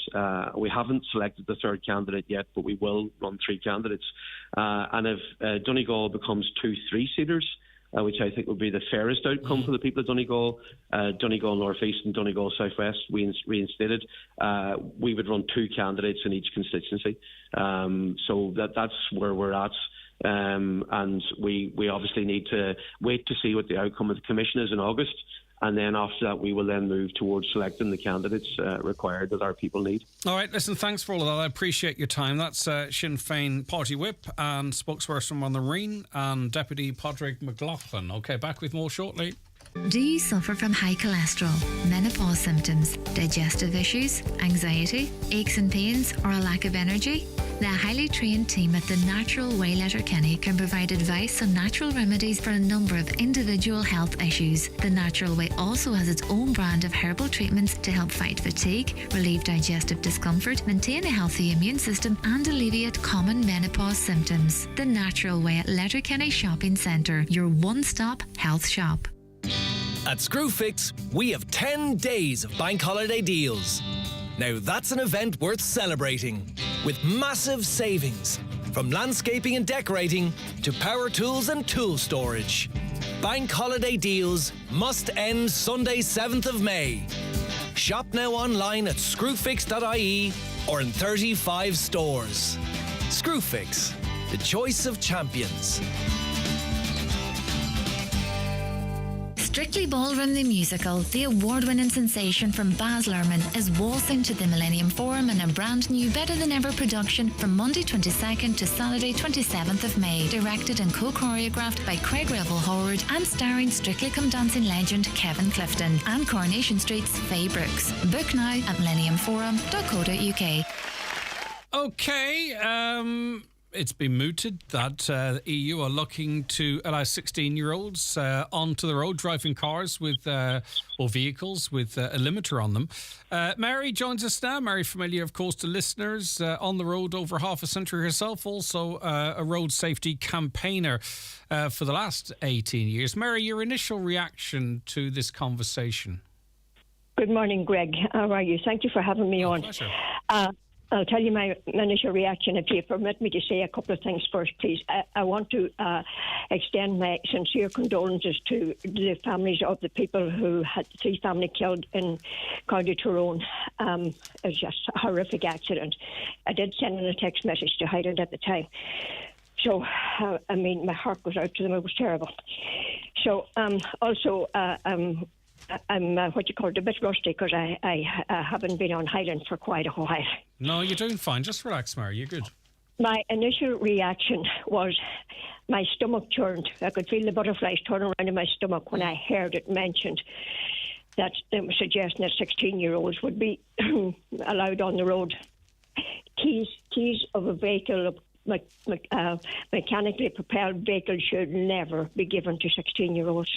We haven't selected the 3rd candidate yet, but we will run 3 candidates. And if Donegal becomes 2 3-seaters, which I think would be the fairest outcome for the people of Donegal, Donegal North East and Donegal South West reinstated, we would run 2 candidates in each constituency. So that's where we're at. And we obviously need to wait to see what the outcome of the Commission is in August. And then after that, we will then move towards selecting the candidates required that our people need. All right, listen, thanks for all of that. I appreciate your time. That's Sinn Féin Party Whip and spokesperson on the Marine and Deputy Padraig McLaughlin. OK, back with more shortly. Do you suffer from high cholesterol, menopause symptoms, digestive issues, anxiety, aches and pains, or a lack of energy? The highly trained team at The Natural Way Letterkenny can provide advice on natural remedies for a number of individual health issues. The Natural Way also has its own brand of herbal treatments to help fight fatigue, relieve digestive discomfort, maintain a healthy immune system, and alleviate common menopause symptoms. The Natural Way at Letterkenny Shopping Centre, your one-stop health shop. At Screwfix, we have 10 days of bank holiday deals. Now that's an event worth celebrating, with massive savings, from landscaping and decorating to power tools and tool storage. Bank holiday deals must end Sunday 7th of May. Shop now online at screwfix.ie or in 35 stores. Screwfix, the choice of champions. Strictly Ballroom the Musical, the award-winning sensation from Baz Luhrmann, is waltzing to the Millennium Forum in a brand new Better Than Ever production from Monday 22nd to Saturday 27th of May. Directed and co-choreographed by Craig Revel Howard and starring Strictly Come Dancing legend Kevin Clifton and Coronation Street's Faye Brooks. Book now at millenniumforum.co.uk. OK, it's been mooted that the EU are looking to allow 16-year-olds onto the road driving cars with or vehicles with a limiter on them. Mary joins us now. Mary, familiar, of course, to listeners, on the road over half a century herself, also a road safety campaigner for the last 18 years. Mary, your initial reaction to this conversation? Good morning, Greg. How are you? Thank you for having me on. Pleasure. I'll tell you my initial reaction. If you permit me to say a couple of things first, please. I want to extend my sincere condolences to the families of the people who had 3 family killed in County Tyrone. It was just a horrific accident. I did send in a text message to Highland at the time. So, I mean, my heart goes out to them. It was terrible. So, also, I'm a bit rusty because I haven't been on Highland for quite a while. No, you're doing fine. Just relax, Mary. You're good. My initial reaction was my stomach churned. I could feel the butterflies turn around in my stomach when I heard it mentioned that they were suggesting that 16-year-olds would be allowed on the road. Keys of a vehicle, mechanically propelled vehicle, should never be given to 16-year-olds.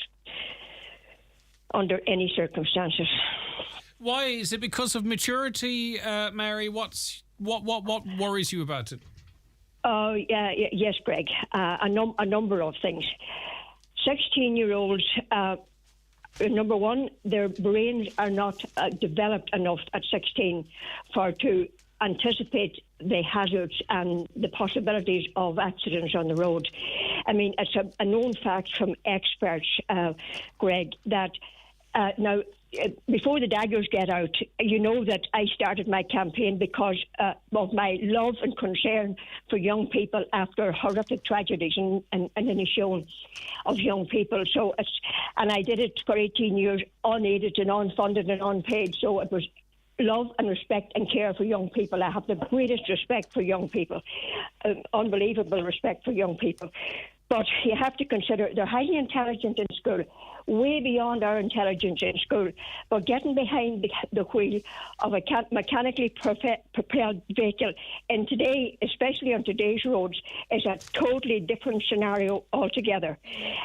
Under any circumstances. Why? Is it because of maturity, Mary? What worries you about it? Yes, Greg. A number of things. 16-year-olds, number one, their brains are not developed enough at 16 to anticipate the hazards and the possibilities of accidents on the road. I mean, it's a known fact from experts, Greg, that now, before the daggers get out, you know that I started my campaign because of my love and concern for young people after horrific tragedies and the shown of young people. So, and I did it for 18 years, unaided and unfunded and unpaid. So it was love and respect and care for young people. I have the greatest respect for young people, unbelievable respect for young people. But you have to consider they're highly intelligent in school, way beyond our intelligence in school. But getting behind the wheel of a mechanically propelled vehicle, and today, especially on today's roads, is a totally different scenario altogether.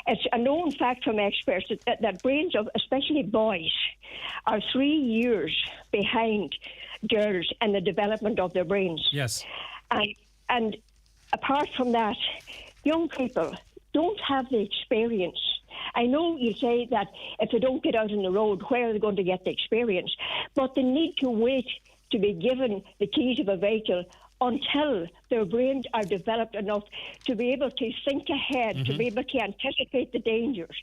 It's a known fact from experts that brains of, especially boys, are 3 years behind girls in the development of their brains. Yes. And apart from that, young people don't have the experience I know you say that if they don't get out on the road, where are they going to get the experience? But they need to wait to be given the keys of a vehicle until their brains are developed enough to be able to think ahead, to be able to anticipate the dangers,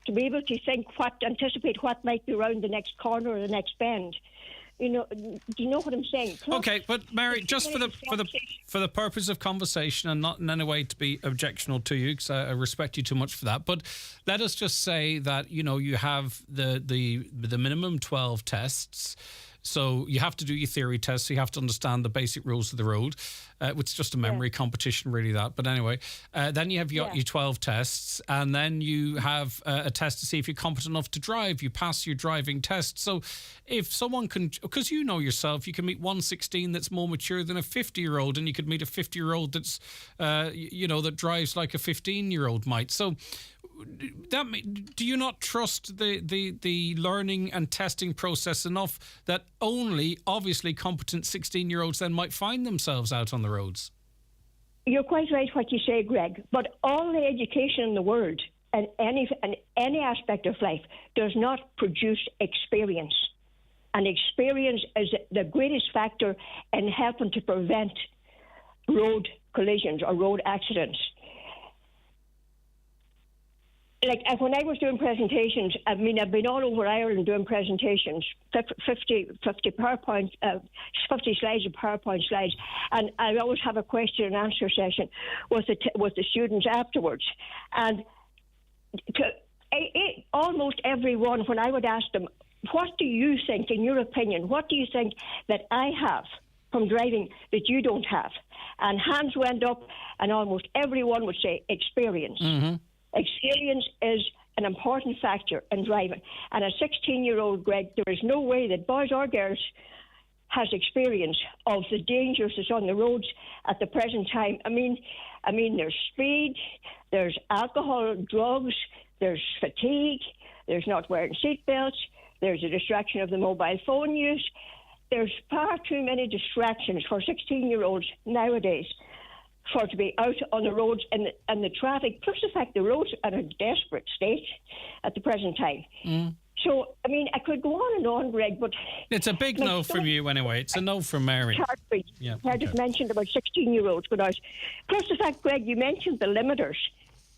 to be able to anticipate what might be around the next corner or the next bend. Do you know what I'm saying? Plus, okay, but Mary, just for the purpose of conversation, and not in any way to be objectionable to you, because I respect you too much for that. But let us just say that you have the minimum 12 tests. So you have to do your theory tests. So you have to understand the basic rules of the road. It's just a memory competition, really, that. But anyway, then you have your 12 tests, and then you have a test to see if you're competent enough to drive. You pass your driving test. So if someone can, because you know yourself, you can meet 116 that's more mature than a 50-year-old, and you could meet a 50-year-old that's, that drives like a 15-year-old might. So do you not trust the learning and testing process enough that only obviously competent 16-year-olds then might find themselves out on the roads? You're quite right what you say, Greg, but all the education in the world and any aspect of life does not produce experience. And experience is the greatest factor in helping to prevent road collisions or road accidents. Like when I was doing presentations, I've been all over Ireland doing presentations, 50 PowerPoint, 50 slides of PowerPoint slides, and I always have a question and answer session with the students afterwards. And almost everyone, when I would ask them, what do you think, in your opinion, what do you think that I have from driving that you don't have? And hands went up, and almost everyone would say experience. Mm-hmm. Experience is an important factor in driving. And a 16-year-old, Greg, there is no way that boys or girls has experience of the dangers that's on the roads at the present time. I mean, there's speed, there's alcohol, drugs, there's fatigue, there's not wearing seatbelts, there's a distraction of the mobile phone use. There's far too many distractions for 16-year-olds nowadays for to be out on the roads and the traffic, plus the fact the roads are in a desperate state at the present time. Mm. So, I could go on and on, Greg, but... It's a big no from you anyway. It's a no from Mary. I just mentioned about 16-year-olds going out. Plus the fact, Greg, you mentioned the limiters.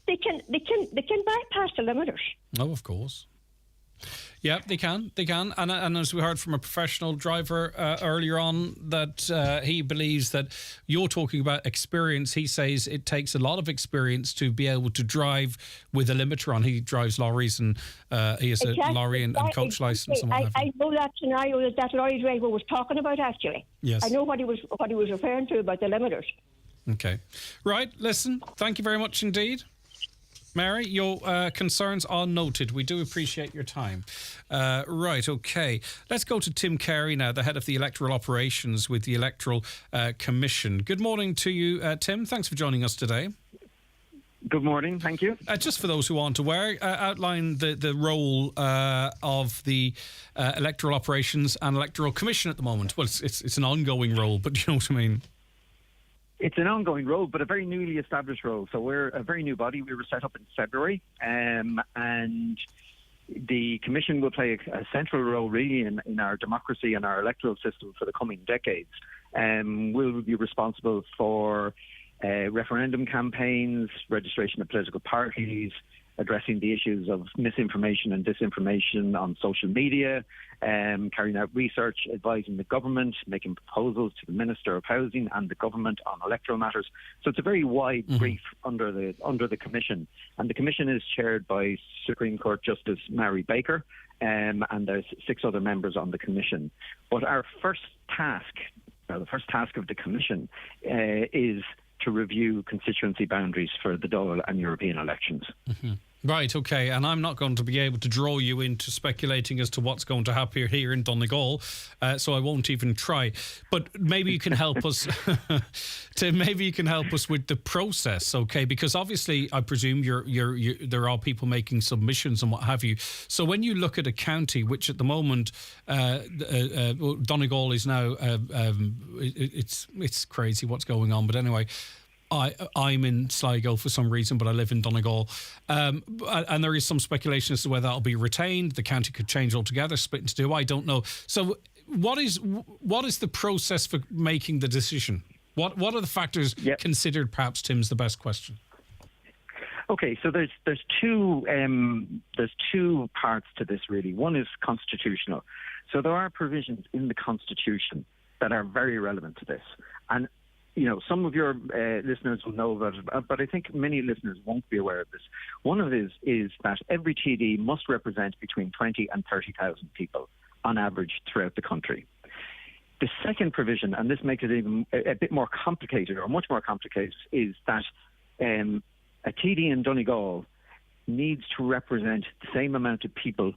They can bypass the limiters. Oh, of course. Yeah, they can. And as we heard from a professional driver earlier on, that he believes that you're talking about experience. He says it takes a lot of experience to be able to drive with a limiter on. He drives lorries, and he has a lorry and coach license. And what have you. I know that scenario that lorry driver was talking about, actually. Yes. I know what he was referring to about the limiters. Okay. Right, listen, thank you very much indeed. Mary, your concerns are noted. We do appreciate your time. Right, okay. Let's go to Tim Carey now, the head of the electoral operations with the Electoral Commission. Good morning to you, Tim. Thanks for joining us today. Good morning, thank you. Just for those who aren't aware, outline the role of the electoral operations and Electoral Commission at the moment. Well, it's an ongoing role, but you know what I mean. It's an ongoing role, but a very newly established role. So we're a very new body. We were set up in February, and the Commission will play a central role really in our democracy and our electoral system for the coming decades. We'll be responsible for referendum campaigns, registration of political parties, addressing the issues of misinformation and disinformation on social media, carrying out research, advising the government, making proposals to the Minister of Housing and the government on electoral matters. So it's a very wide brief under the Commission. And the Commission is chaired by Supreme Court Justice Mary Baker, and there's 6 other members on the Commission. But our first task, the first task of the Commission, is to review constituency boundaries for the Dáil and European elections. Mm-hmm. Right, okay, and I'm not going to be able to draw you into speculating as to what's going to happen here in Donegal, so I won't even try. But maybe you can help us, Tim. Maybe you can help us with the process, okay? Because obviously, I presume there are people making submissions and what have you. So when you look at a county, which at the moment Donegal is now, it's crazy what's going on. But anyway, I'm in Sligo for some reason, but I live in Donegal. And there is some speculation as to whether that'll be retained. The county could change altogether, split into two. I don't know. So what is the process for making the decision? What are the factors considered? Perhaps, Tim's the best question. Okay, so there's two parts to this really. One is constitutional. So there are provisions in the Constitution that are very relevant to this, and some of your listeners will know about it, but I think many listeners won't be aware of this. One of it is that every TD must represent between 20 and 30,000 people on average throughout the country. The second provision, and this makes it even a bit more complicated, or much more complicated, is that a TD in Donegal needs to represent the same amount of people,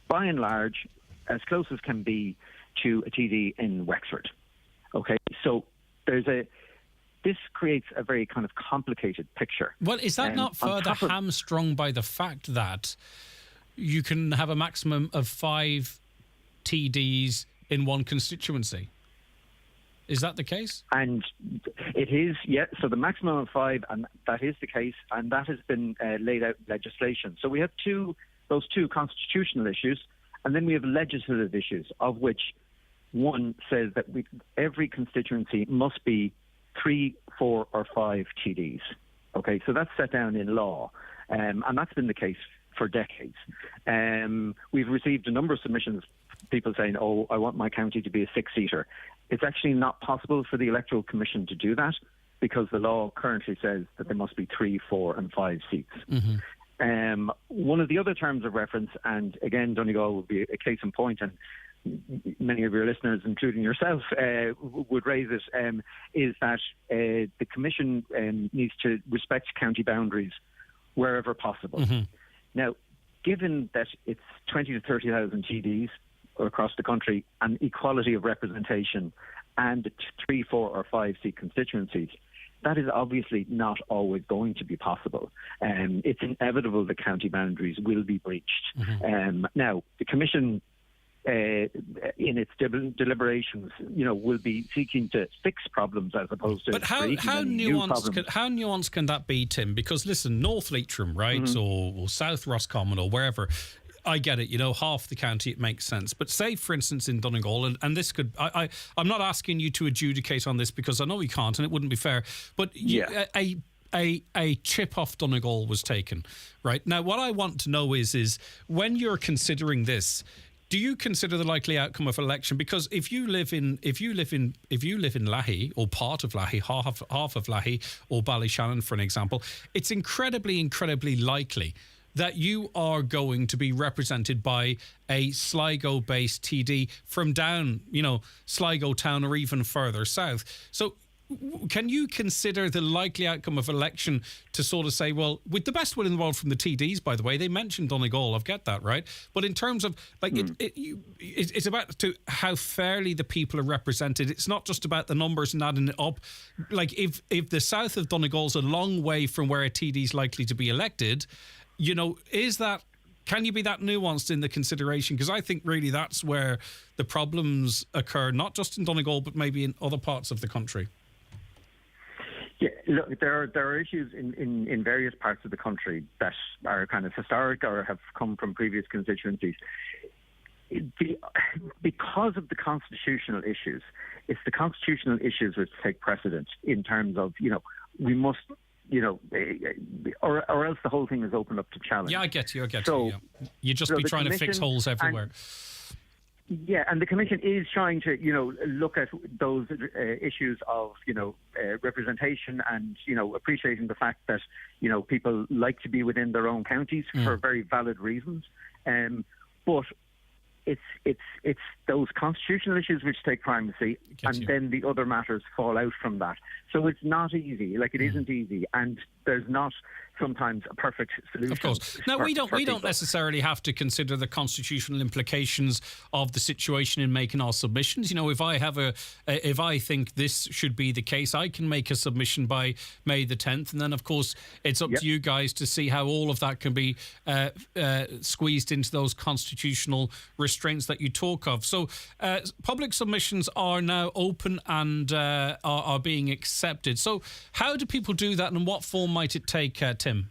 by and large, as close as can be, to a TD in Wexford. Okay, so this creates a very kind of complicated picture. Well, is that not further hamstrung by the fact that you can have a maximum of 5 TDs in one constituency? Is that the case? And it is, yeah. So the maximum of 5, and that is the case, and that has been laid out in legislation. So we have those two constitutional issues, and then we have legislative issues, of which one says that every constituency must be 3, 4, or 5 TDs. Okay, so that's set down in law, and that's been the case for decades. We've received a number of submissions, people saying, "Oh, I want my county to be a 6-seater." It's actually not possible for the Electoral Commission to do that because the law currently says that there must be 3, 4, and 5 seats. Mm-hmm. One of the other terms of reference, and again, Donegal will be a case in point, and many of your listeners, including yourself, would raise it, is that the Commission needs to respect county boundaries wherever possible. Mm-hmm. Now, given that it's 20 to 30,000 TDs across the country and equality of representation and 3, 4, or 5 seat constituencies, that is obviously not always going to be possible. It's inevitable that county boundaries will be breached. Mm-hmm. Now, the Commission, in its deliberations, will be seeking to fix problems as opposed to. But how nuanced can that be, Tim? Because listen, North Leitrim, right, mm-hmm. or South Roscommon or wherever, I get it. Half the county, it makes sense. But say, for instance, in Donegal, and this could, I'm not asking you to adjudicate on this because I know you can't, and it wouldn't be fair. But a chip off Donegal was taken, right? Now, what I want to know is when you're considering this, do you consider the likely outcome of election? Because if you live in Lahey or part of Lahey, half of Lahey or Ballyshannon, for an example, it's incredibly likely that you are going to be represented by a Sligo-based TD from down, Sligo town or even further south. So can you consider the likely outcome of election to sort of say, well, with the best will in the world from the TDs, by the way, they mentioned Donegal, I've get that, right? But in terms of, it's about how fairly the people are represented. It's not just about the numbers and adding it up. Like, if the south of Donegal's a long way from where a TD is likely to be elected, can you be that nuanced in the consideration? Because I think really that's where the problems occur, not just in Donegal, but maybe in other parts of the country. Yeah, look, there are issues in various parts of the country that are kind of historic or have come from previous constituencies. Because of the constitutional issues, it's the constitutional issues which take precedence in terms of, we must, or else the whole thing is open up to challenge. Yeah, I get you. Yeah. You'd just be trying to fix holes everywhere. And the Commission is trying to, look at those issues of, representation and, appreciating the fact that, people like to be within their own counties for very valid reasons. But it's those constitutional issues which take primacy, then the other matters fall out from that. So it's not easy. Like, it isn't easy, and there's not sometimes a perfect solution. Of course. Now, we don't necessarily have to consider the constitutional implications of the situation in making our submissions. You know, if I think this should be the case, I can make a submission by May the 10th, and then of course it's up to you guys to see how all of that can be squeezed into those constitutional restraints that you talk of. So public submissions are now open and are being accepted. So how do people do that, and what form might it take, Tim?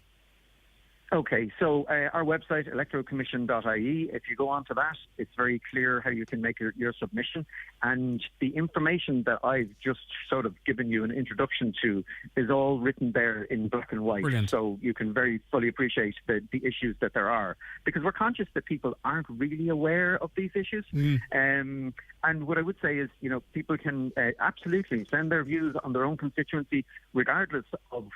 Okay, so our website, electoralcommission.ie, if you go onto that, it's very clear how you can make your submission. And the information that I've just sort of given you an introduction to is all written there in black and white. Brilliant. So you can very fully appreciate the issues that there are. Because we're conscious that people aren't really aware of these issues. And what I would say is, you know, people can absolutely send their views on their own constituency, regardless of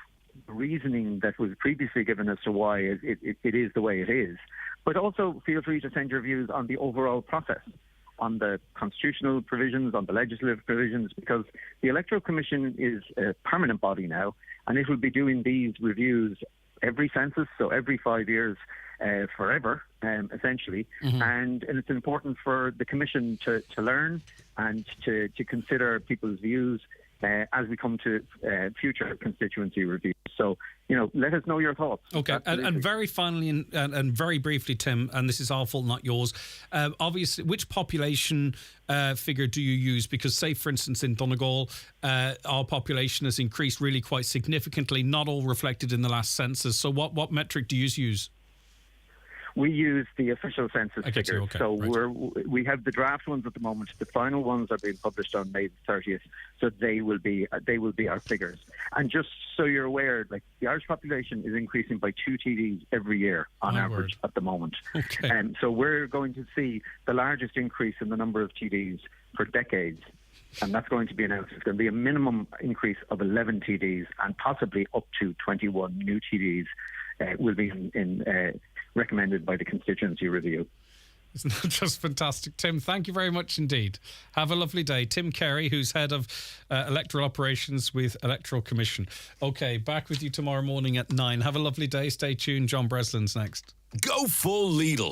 the reasoning that was previously given as to why it is the way it is. But also feel free to send your views on the overall process, on the constitutional provisions, on the legislative provisions, because the Electoral Commission is a permanent body now, and it will be doing these reviews every census, so every 5 years, forever, essentially. And it's important for the Commission to learn and to consider people's views as we come to future constituency reviews. So, you know, let us know your thoughts. Okay, and very finally and very briefly, Tim, and this is our fault, not yours, obviously, which population figure do you use? Because, say, for instance, in Donegal, our population has increased really quite significantly, not all reflected in the last census. So what metric do you use? We use the official census figures. We have the draft ones at the moment. The final ones are being published on May the 30th, so they will be our figures. And just so you're aware, like, the Irish population is increasing by 2 TDs every year on average at the moment. Okay. And so we're going to see the largest increase in the number of TDs for decades. And that's going to be announced. It's going to be a minimum increase of 11 TDs and possibly up to 21 new TDs will be recommended by the constituency review. Isn't that just fantastic? Tim, thank you very much indeed. Have a lovely day. Tim Carey, who's head of electoral operations with Electoral Commission. Okay, back with you tomorrow morning at 9. Have a lovely day. Stay tuned. John Breslin's next. Go full Lidl.